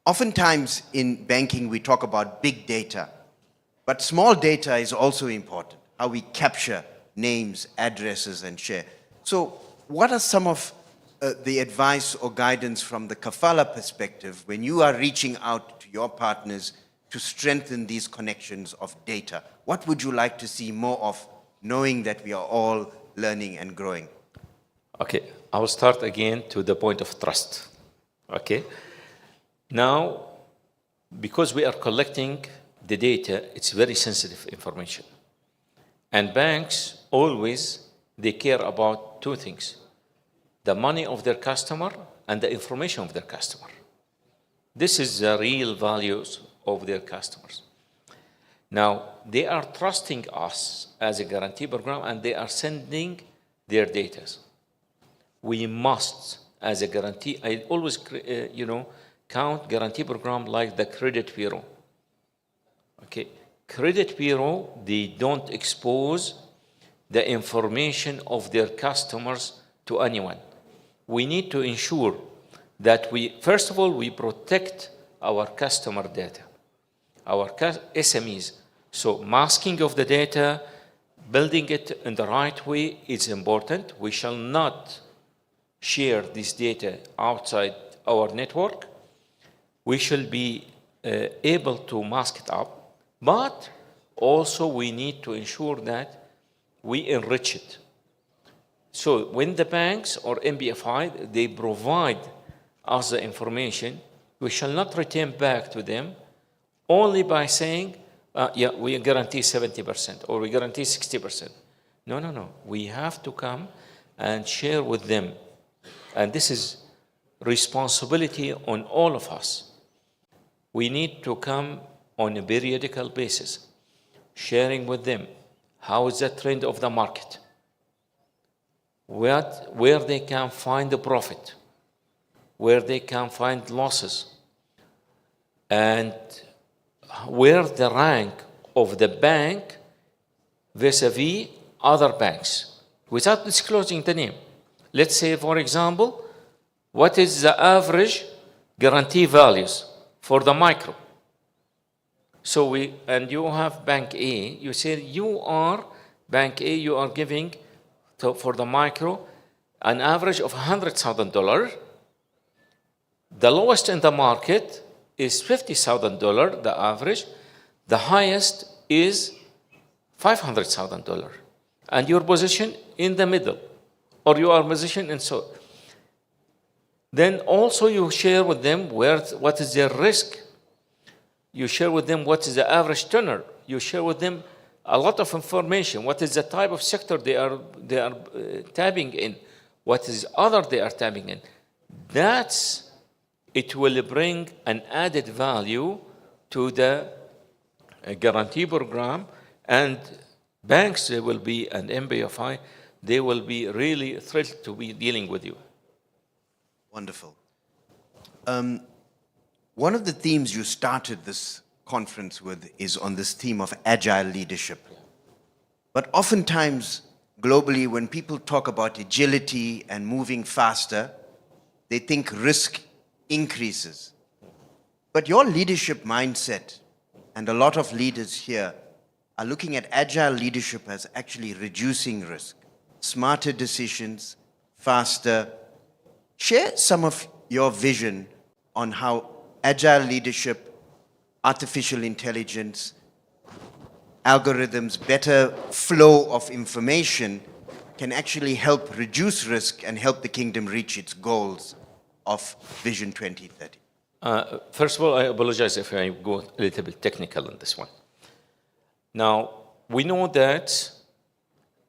Speaker 2: Oftentimes in banking, we talk about big data, but small data is also important, how we capture names, addresses, and share. So what are some of the advice or guidance from the Kafala perspective when you are reaching out to your partners to strengthen these connections of data? What would you like to see more of, knowing that we are all learning and growing?
Speaker 1: Okay, I will start again to the point of trust. Okay, now, because we are collecting the data, it's very sensitive information. And banks always, they care about 2 things: the money of their customer and the information of their customer. This is the real values of their customers. Now, they are trusting us as a guarantee program, and they are sending their data. We must, as a guarantee, I always, count guarantee program like the credit bureau. Okay, credit bureau, they don't expose the information of their customers to anyone. We need to ensure that first of all, we protect our customer data, our SMEs. So masking of the data, building it in the right way is important. We shall not share this data outside our network. we should be able to mask it up, but also we need to ensure that we enrich it. So when the banks or MBFI, they provide us the information, we shall not return back to them only by saying, yeah, we guarantee 70% or we guarantee 60%. No, no, no. We have to come and share with them. And this is responsibility on all of us. We need to come on a periodical basis, sharing with them how is the trend of the market, where they can find the profit, where they can find losses, and where the rank of the bank vis-a-vis other banks, without disclosing the name. Let's say, for example, what is the average guarantee values for the micro? So and you have Bank A, you say you are, Bank A, you are giving for the micro an average of $100,000. The lowest in the market is $50,000, the average. The highest is $500,000. And your position in the middle, or you are positioned in so. Then also you share with them what is their risk. You share with them what is the average tenor. You share with them a lot of information. What is the type of sector they are tapping in? What is other they are tapping in? It will bring an added value to the guarantee program, and banks, they will be, and MBFI, they will be really thrilled to be dealing with you.
Speaker 2: Wonderful. One of the themes you started this conference with is on this theme of agile leadership. But oftentimes, globally, when people talk about agility and moving faster, they think risk increases. But your leadership mindset, and a lot of leaders here, are looking at agile leadership as actually reducing risk, smarter decisions, faster. Share some of your vision on how agile leadership, artificial intelligence, algorithms, better flow of information can actually help reduce risk and help the kingdom reach its goals of Vision 2030.
Speaker 1: First of all, I apologize if I go a little bit technical on this one. Now, we know that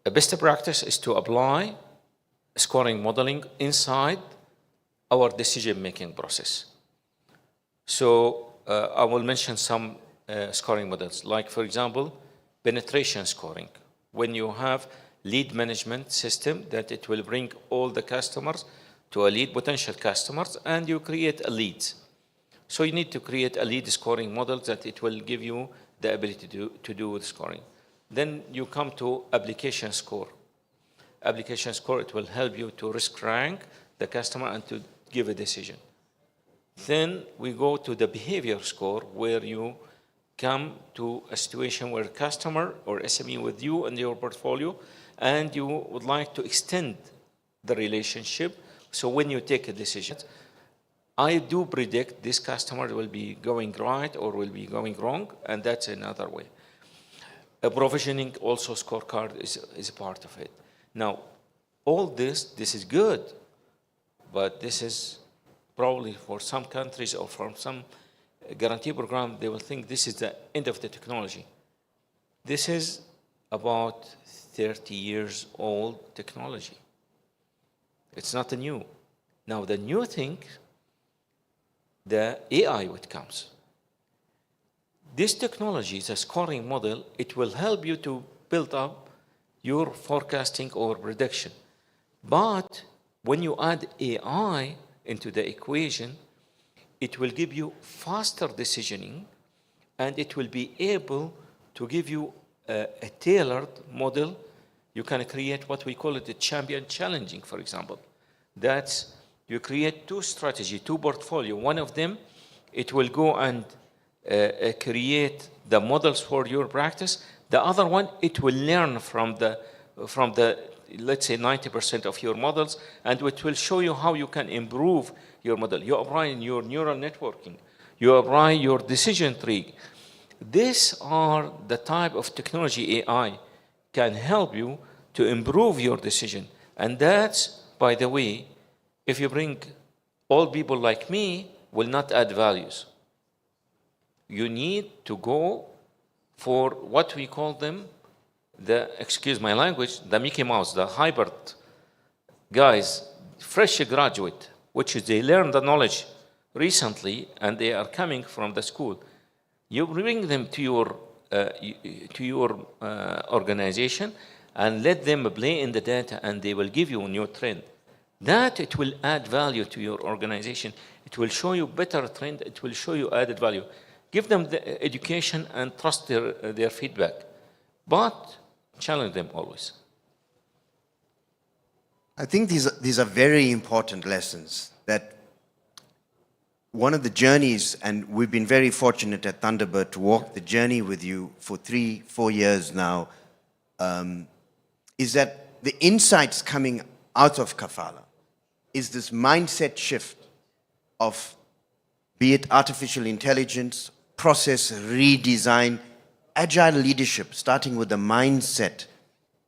Speaker 1: a best practice is to apply scoring modeling inside our decision-making process. So I will mention some scoring models, like, for example, penetration scoring. When you have lead management system, that it will bring all the customers to a lead, potential customers, and you create a lead. So you need to create a lead scoring model that it will give you the ability to do the scoring. Then you come to application score. Application score, it will help you to risk rank the customer and to give a decision. Then we go to the behavior score, where you come to a situation where customer or SME with you and your portfolio, and you would like to extend the relationship. So when you take a decision, I do predict this customer will be going right or will be going wrong, and that's another way. A provisioning also scorecard is a part of it. Now, all this is good, but this is probably for some countries or from some guarantee program, they will think this is the end of the technology. This is about 30 years old technology. It's not new. Now, the new thing, the AI which comes. This technology, the scoring model, it will help you to build up your forecasting or prediction. But when you add AI into the equation, it will give you faster decisioning, and it will be able to give you a tailored model. You can create what we call it a champion challenging, for example. That's you create two strategy, two portfolio. One of them, it will go and create the models for your practice. The other one, it will learn from the let's say 90% of your models, and it will show you how you can improve your model. You apply in your neural networking. you apply your decision tree. These are the type of technology AI can help you to improve your decision. And that's, by the way, if you bring all people like me, will not add values. You need to go for what we call them, excuse my language, the Mickey Mouse, the hybrid guys, fresh graduate, which is they learn the knowledge recently and they are coming from the school. You bring them to your organization and let them play in the data, and they will give you a new trend. That it will add value to your organization. It will show you better trend. It will show you added value. Give them the education and trust their feedback, but challenge them always.
Speaker 2: I think these are very important lessons. That one of the journeys, and we've been very fortunate at Thunderbird to walk the journey with you for 3-4 years now, is that the insights coming out of Kafala is this mindset shift of, be it artificial intelligence, process redesign, agile leadership, starting with the mindset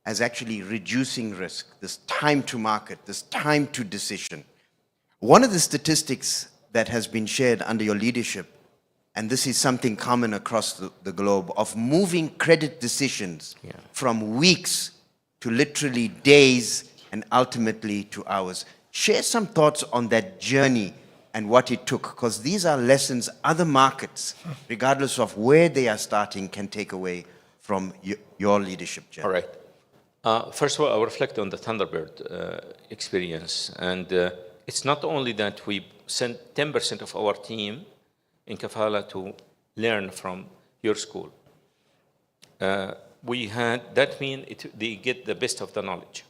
Speaker 2: as actually reducing risk, this time to market, this time to decision. One of the statistics that has been shared under your leadership, and this is something common across the globe, of moving credit decisions from weeks to literally days and ultimately to hours. Share some thoughts on that journey and what it took, because these are lessons other markets, regardless of where they are starting, can take away from your leadership journey.
Speaker 1: All right. First of all, I'll reflect on the Thunderbird experience. And it's not only that we sent 10% of our team in Kafala to learn from your school. That means they get the best of the knowledge.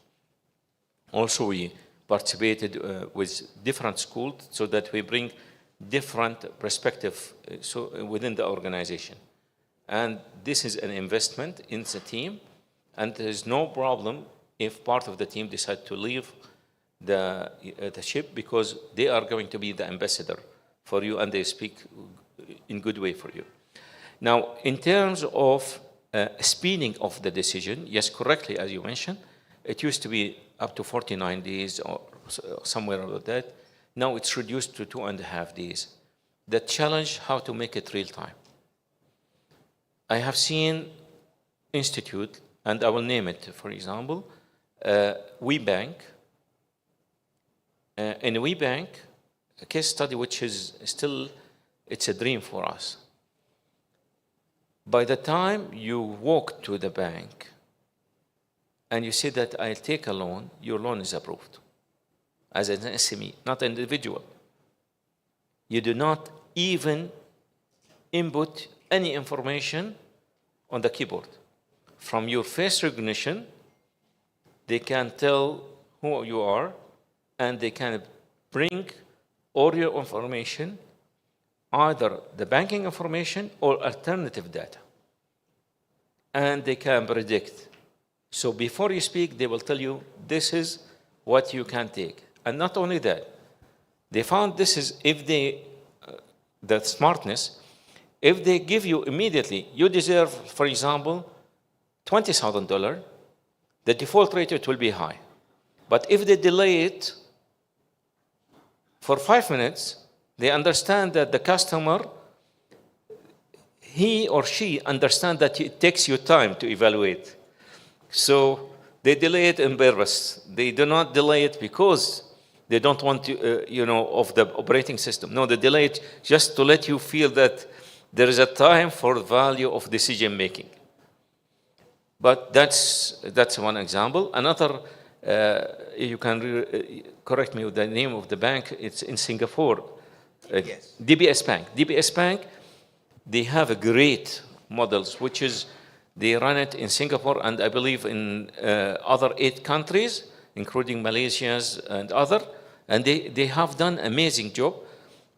Speaker 1: Also, we participated with different schools so that we bring different perspective within the organization. And this is an investment in the team, and there is no problem if part of the team decide to leave the ship, because they are going to be the ambassador for you and they speak in good way for you. Now, in terms of speeding of the decision, yes, correctly, as you mentioned, it used to be up to 49 days or somewhere around that. Now it's reduced to 2.5 days. The challenge, how to make it real time. I have seen institute, and I will name it, for example, WeBank. In WeBank, a case study which is still, it's a dream for us. By the time you walk to the bank and you say that I'll take a loan, your loan is approved as an SME, not an individual. You do not even input any information on the keyboard. From your face recognition, they can tell who you are, and they can bring all your information, either the banking information or alternative data. And they can predict. So before you speak, they will tell you, this is what you can take. And not only that, they found this is, if they, the smartness, if they give you immediately, you deserve, for example, $20,000, the default rate, it will be high. But if they delay it for 5 minutes, they understand that the customer, he or she understand that it takes you time to evaluate. So they delay it in purpose. They do not delay it because they don't want to, of the operating system. No, they delay it just to let you feel that there is a time for value of decision making. But that's one example. Another, you can correct me with the name of the bank. It's in Singapore.
Speaker 2: Yes.
Speaker 1: DBS Bank. DBS Bank, they have a great models, which is they run it in Singapore and I believe in other 8 countries, including Malaysia's and other. And they have done amazing job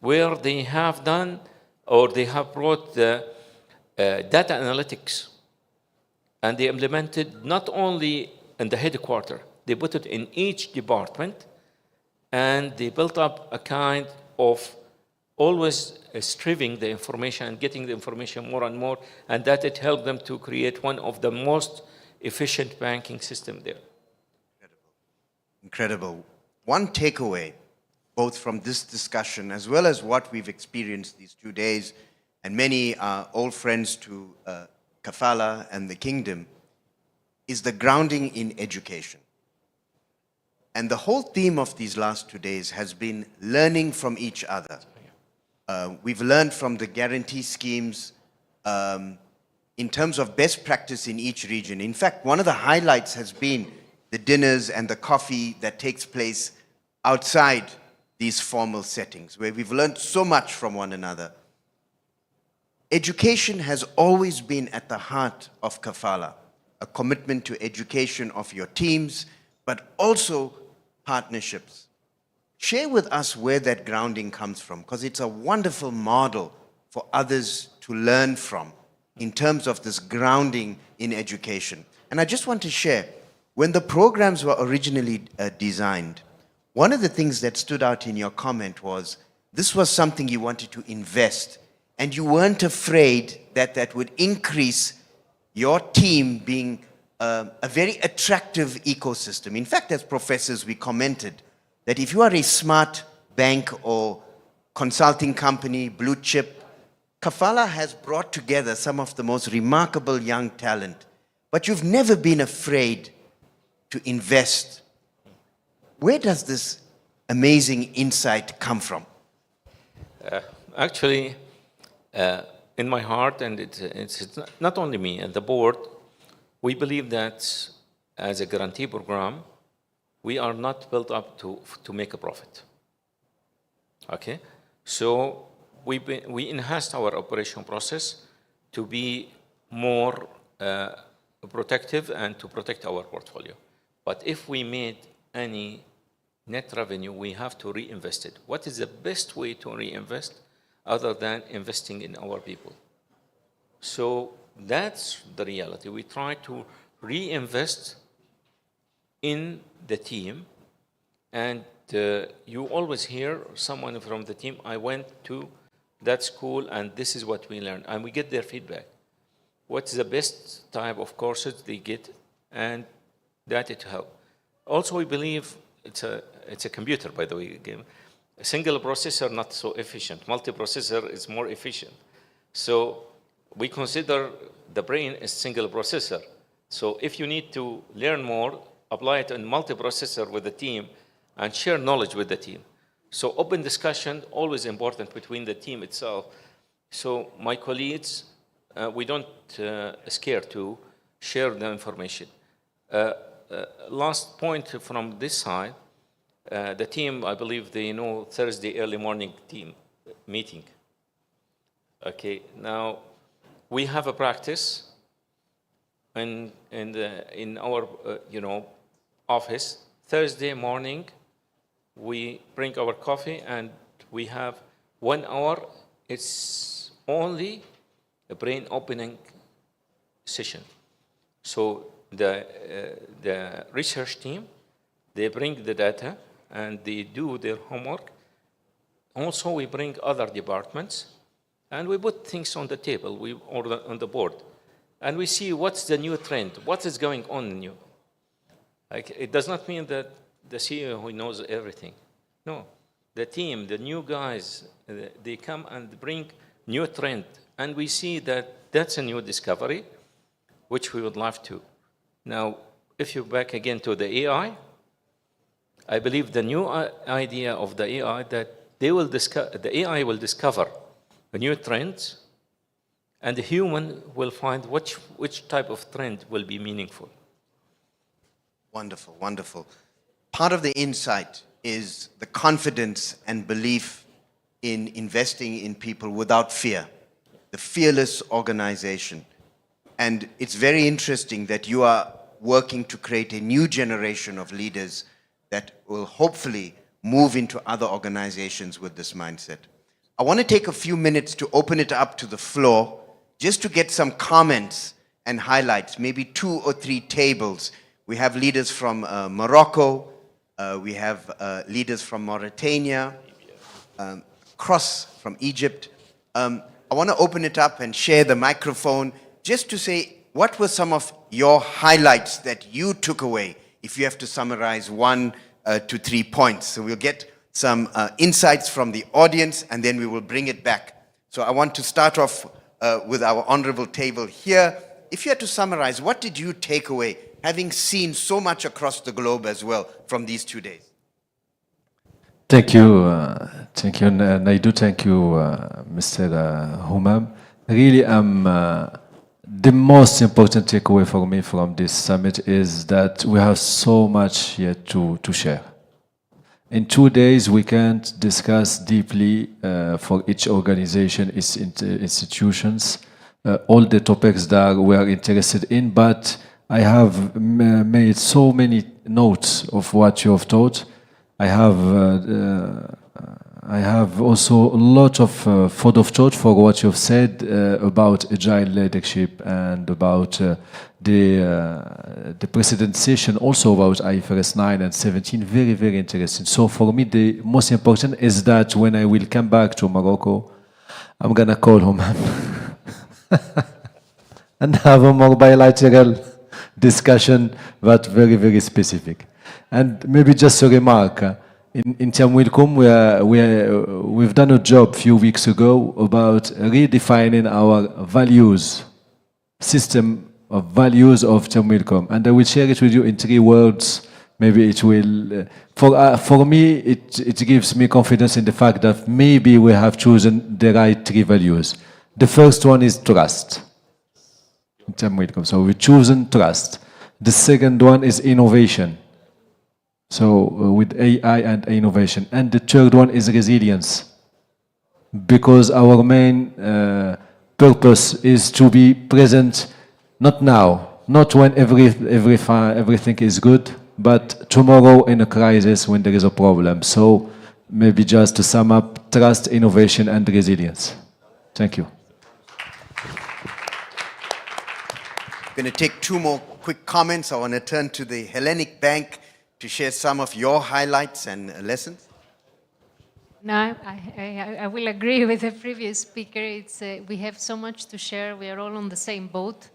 Speaker 1: where they have done, or they have brought the data analytics, and they implemented not only in the headquarters, they put it in each department, and they built up a kind of always striving the information and getting the information more and more, and that it helped them to create one of the most efficient banking system there.
Speaker 2: Incredible. One takeaway, both from this discussion as well as what we've experienced these 2 days, and many are old friends to Kafala and the Kingdom, is the grounding in education. And the whole theme of these last 2 days has been learning from each other. We've learned from the guarantee schemes in terms of best practice in each region. In fact, one of the highlights has been the dinners and the coffee that takes place outside these formal settings, where we've learned so much from one another. Education has always been at the heart of Kafala, a commitment to education of your teams, but also partnerships. Share with us where that grounding comes from, because it's a wonderful model for others to learn from in terms of this grounding in education. And I just want to share, when the programs were originally designed, one of the things that stood out in your comment was this was something you wanted to invest, and you weren't afraid that that would increase your team being a very attractive ecosystem. In fact, as professors, we commented that if you are a smart bank or consulting company, blue chip, Kafala has brought together some of the most remarkable young talent, but you've never been afraid to invest. Where does this amazing insight come from?
Speaker 1: Actually, in my heart, and it's not only me and the board, we believe that as a guarantee program, we are not built up to make a profit. Okay? So we enhanced our operation process to be more protective and to protect our portfolio. But if we made any net revenue, we have to reinvest it. What is the best way to reinvest other than investing in our people? So that's the reality. We try to reinvest in the team, and you always hear someone from the team, I went to that school and this is what we learned, and we get their feedback. What's the best type of courses they get, and that it helps. Also, we believe it's a computer, by the way. A single processor not so efficient. Multiprocessor is more efficient. So we consider the brain as single processor. So if you need to learn more, apply it in multiprocessor with the team and share knowledge with the team. So open discussion, always important between the team itself. So my colleagues, we don't scare to share the information. Last point from this side, the team, I believe they know Thursday early morning team meeting. Okay, now we have a practice in our office. Thursday morning, we bring our coffee and we have 1 hour. It's only a brain opening session. So the research team, they bring the data and they do their homework. Also, we bring other departments and we put things on the table, or on the board, and we see what's the new trend, what is going on new. Like, it does not mean that the CEO who knows everything. No, the team, the new guys, they come and bring new trend, and we see that that's a new discovery, which we would love to. Now, if you're back again to the AI, I believe the new idea of the AI that the AI will discover the new trends, and the human will find which type of trend will be meaningful.
Speaker 2: Wonderful, wonderful. Part of the insight is the confidence and belief in investing in people without fear, the fearless organization. And it's very interesting that you are working to create a new generation of leaders that will hopefully move into other organizations with this mindset. I want to take a few minutes to open it up to the floor, just to get some comments and highlights, maybe 2 or 3 tables. We have leaders from Morocco, we have leaders from Mauritania, across from Egypt. I want to open it up and share the microphone just to say, what were some of your highlights that you took away, if you have to summarize 1 to 3 points? So we'll get some insights from the audience, and then we will bring it back. So I want to start off with our honorable table here. If you had to summarize, what did you take away, having seen so much across the globe as well from these 2 days?
Speaker 9: Thank you, Naidu. Thank you, Mr. Humam. Really, the most important takeaway for me from this summit is that we have so much yet to share. In 2 days, we can't discuss deeply for each organization, its institutions, all the topics that we are interested in, but I have made so many notes of what you have taught. I have also a lot of food of thought for what you've said about agile leadership and about the precedent session, also about IFRS 9 and 17. Very, very interesting. So for me, the most important is that when I will come back to Morocco, I'm gonna call him and have a more bilateral discussion, but very, very specific. And maybe just a remark. In Tamwilcom, we've done a job a few weeks ago about redefining our values, system of values of Tamwilcom. And I will share it with you in 3 words. Maybe it will, for me, it gives me confidence in the fact that maybe we have chosen the right 3 values. The first one is trust. In Tamwilcom. So we've chosen trust. The second one is innovation. So with AI and innovation. And the third one is resilience. Because our main purpose is to be present, not now, not when everything is good, but tomorrow in a crisis when there is a problem. So maybe just to sum up, trust, innovation, and resilience. Thank you.
Speaker 2: I'm going to take 2 more quick comments. I want to turn to the Hellenic Bank to share some of your highlights and lessons.
Speaker 18: No, I will agree with the previous speaker. It's, we have so much to share. We are all on the same boat.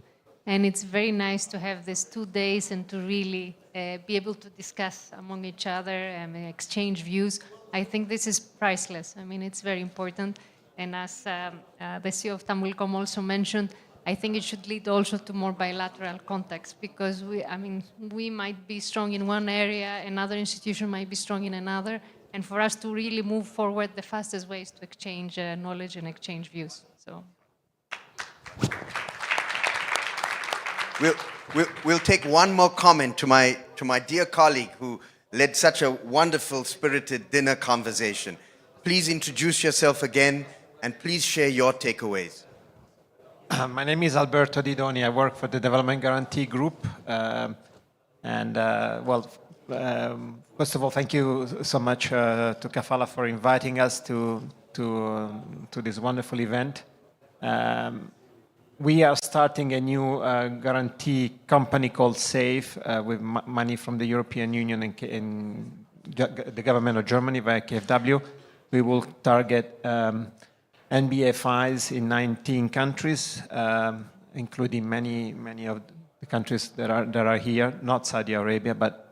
Speaker 18: And it's very nice to have these 2 days and to really be able to discuss among each other and exchange views. I think this is priceless. I mean, it's very important. And as the CEO of Tamwilcom also mentioned, I think it should lead also to more bilateral contacts, because we might be strong in one area, another institution might be strong in another, and for us to really move forward, the fastest way is to exchange knowledge and exchange views. So,
Speaker 2: we'll take 1 more comment to my dear colleague who led such a wonderful, spirited dinner conversation. Please introduce yourself again, and please share your takeaways.
Speaker 8: My name is Alberto Didoni. I work for the Development Guarantee Group. First of all, thank you so much to Kafala for inviting us to this wonderful event. We are starting a new guarantee company called SAFE with money from the European Union and the government of Germany via KfW. We will target NBFIs in 19 countries, including many of the countries that are here, not Saudi Arabia, but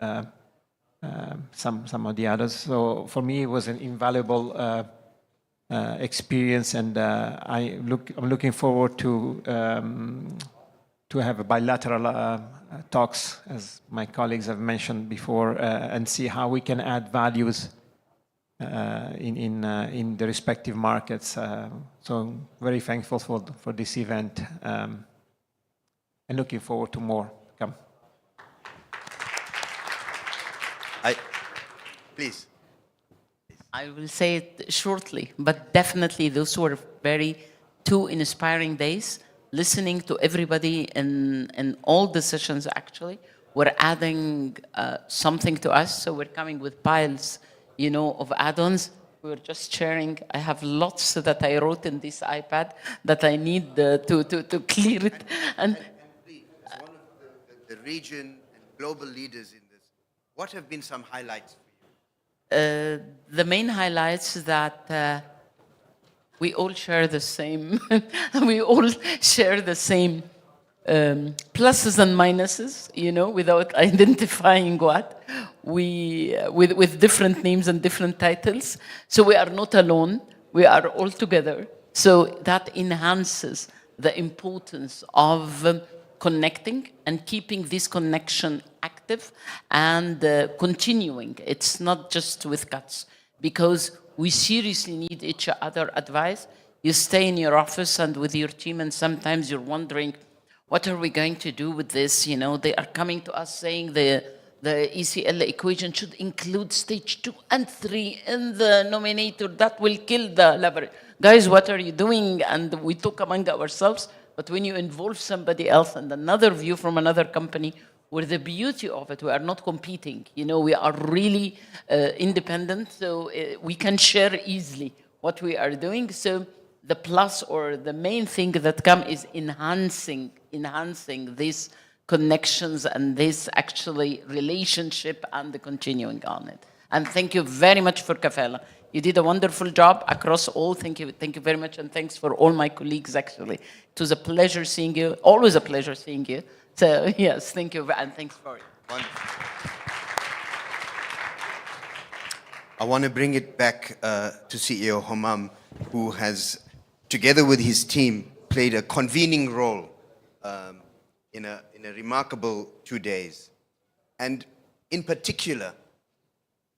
Speaker 8: some of the others. So for me, it was an invaluable experience, and I'm looking forward to have a bilateral talks, as my colleagues have mentioned before, and see how we can add values in the respective markets. So very thankful for this event, and looking forward to more. Come.
Speaker 2: Please.
Speaker 17: I will say it shortly, but definitely those were very 2 inspiring days. Listening to everybody in all the sessions, actually, were adding something to us. So we're coming with piles, of add-ons. We were just sharing. I have lots that I wrote in this iPad that I need to clear it. And
Speaker 2: please, as one of the region and global leaders in this, what have been some highlights for you?
Speaker 17: The main highlights that we all share the same, we all share the same pluses and minuses, you know, without identifying what. With different names and different titles. So we are not alone, we are all together. So that enhances the importance of connecting and keeping this connection active and continuing. It's not just with cuts, because we seriously need each other advice. You stay in your office and with your team, and sometimes you're wondering, what are we going to do with this? You know, they are coming to us saying the ECL equation should include stage 2 and 3 in the nominator. That will kill the leverage. Guys, what are you doing? And we talk among ourselves, but when you involve somebody else and another view from another company, where the beauty of it, we are not competing. You know, we are really independent, so we can share easily what we are doing. So the plus or the main thing that comes is enhancing these connections and this actually relationship and the continuing on it. And thank you very much for Kafala. You did a wonderful job across all. Thank you very much, and thanks for all my colleagues actually. It was a pleasure seeing you, always a pleasure seeing you. So yes, thank you, and thanks for it.
Speaker 2: Wonderful. I want to bring it back to CEO Homam, who has, together with his team, played a convening role in a remarkable 2 days. And in particular,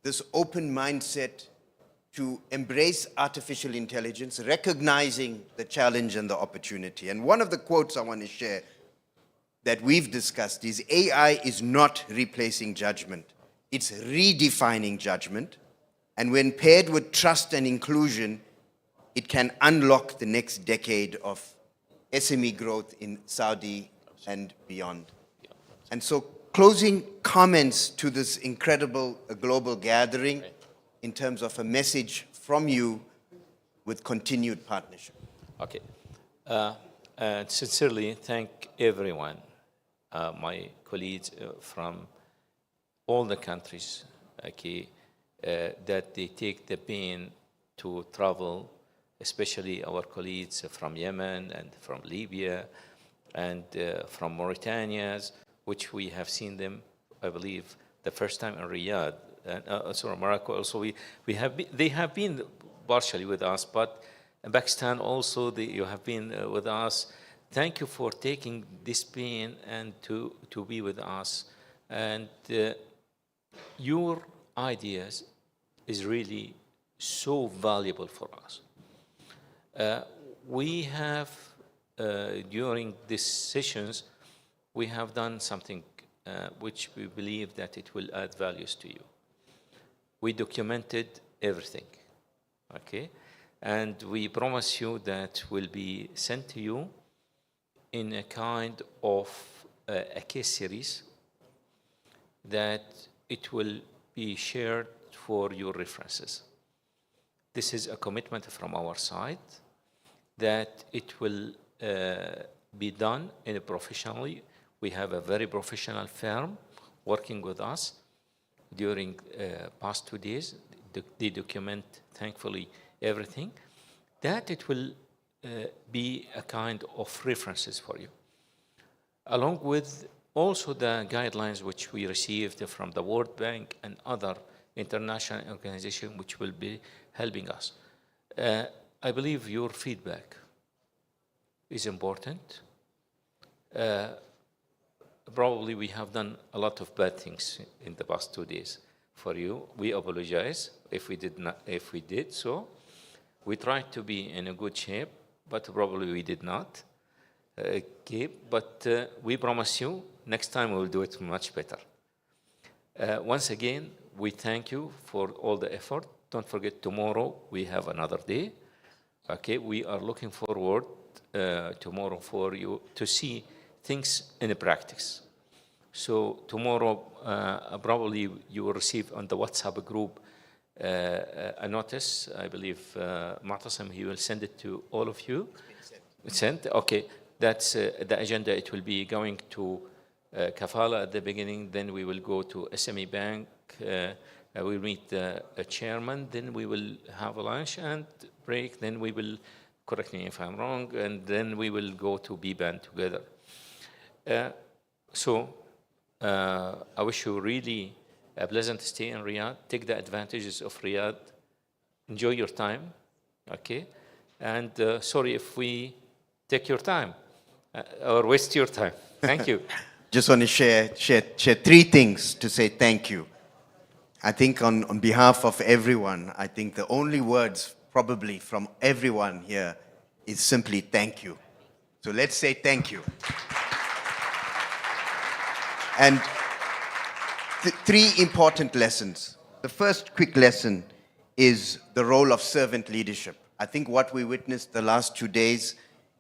Speaker 2: this open mindset to embrace artificial intelligence, recognizing the challenge and the opportunity. And one of the quotes I want to share that we've discussed is, AI is not replacing judgment, it's redefining judgment. And when paired with trust and inclusion, it can unlock the next decade of SME growth in Saudi and beyond. And so, closing comments to this incredible global gathering in terms of a message from you with continued partnership.
Speaker 1: Okay. Sincerely thank everyone, my colleagues from all the countries, okay, that they take the pain to travel, especially our colleagues from Yemen and from Libya and from Mauritania, which we have seen them, I believe, the first time in Riyadh, and also Morocco. Also, they have been partially with us, but in Pakistan also you have been with us. Thank you for taking this pain and to be with us. And your ideas is really so valuable for us. We have, during these sessions, we have done something which we believe that it will add values to you. We documented everything, okay? And we promise you that will be sent to you in a kind of a case series that it will be shared for your references. This is a commitment from our side that it will be done in a professionally. We have a very professional firm working with us during past 2 days. They document, thankfully, everything. That it will be a kind of references for you, along with also the guidelines which we received from the World Bank and other international organizations which will be helping us. I believe your feedback is important. Probably we have done a lot of bad things in the past 2 days for you. We apologize if we did so. We tried to be in a good shape, but probably we did not. Okay, but we promise you next time we will do it much better. Once again, we thank you for all the effort. Don't forget, tomorrow we have another day. Okay, we are looking forward tomorrow for you to see things in practice. So tomorrow, probably you will receive on the WhatsApp group a notice. I believe Mu'tasim, he will send it to all of you. It's sent? Okay, that's the agenda. It will be going to Kafala at the beginning, then we will go to SME Bank, we'll meet the chairman, then we will have a lunch, and break, then we will, correct me if I'm wrong, and then we will go to B-band together. I wish you really a pleasant stay in Riyadh. Take the advantages of Riyadh. Enjoy your time, okay? And sorry if we take your time or waste your time. Thank you.
Speaker 2: Just want to share 3 things to say thank you. I think on behalf of everyone, I think the only words probably from everyone here is simply thank you. So let's say thank you. And 3 important lessons. The first quick lesson is the role of servant leadership. I think what we witnessed the last 2 days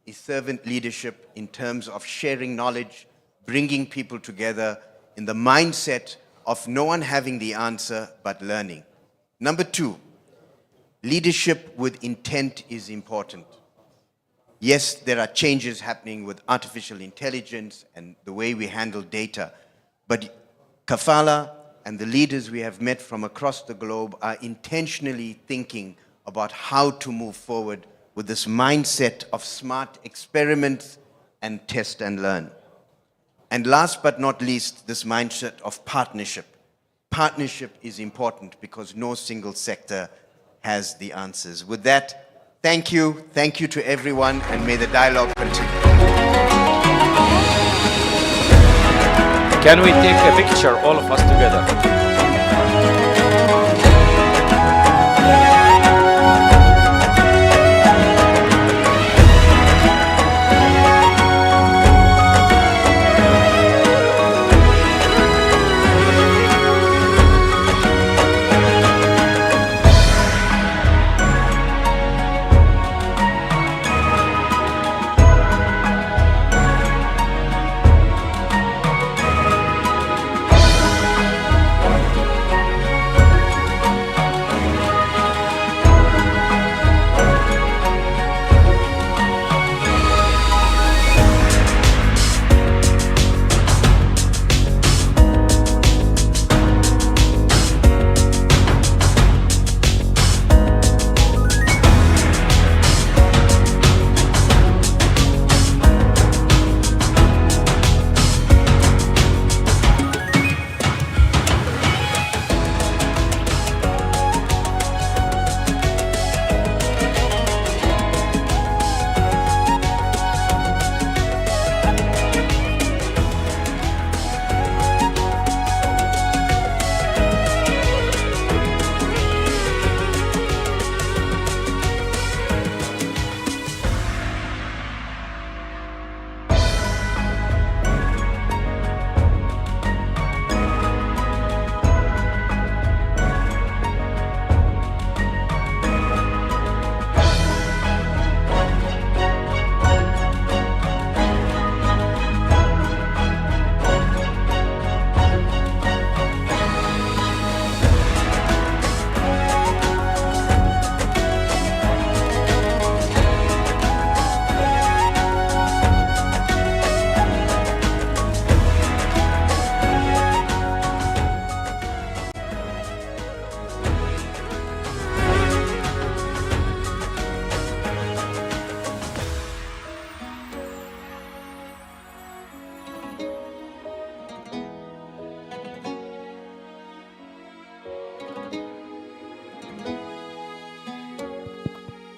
Speaker 2: is servant leadership in terms of sharing knowledge, bringing people together in the mindset of no one having the answer but learning. Number 2, leadership with intent is important. Yes, there are changes happening with artificial intelligence and the way we handle data, but Kafala and the leaders we have met from across the globe are intentionally thinking about how to move forward with this mindset of smart experiment and test and learn. And last but not least, this mindset of partnership. Partnership is important because no single sector has the answers. With that, thank you to everyone, and may the dialogue continue.
Speaker 1: Can we take a picture, all of us together?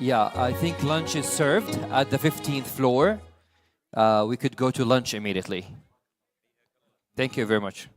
Speaker 6: Yeah, I think lunch is served at the 15th floor. We could go to lunch immediately. Thank you very much.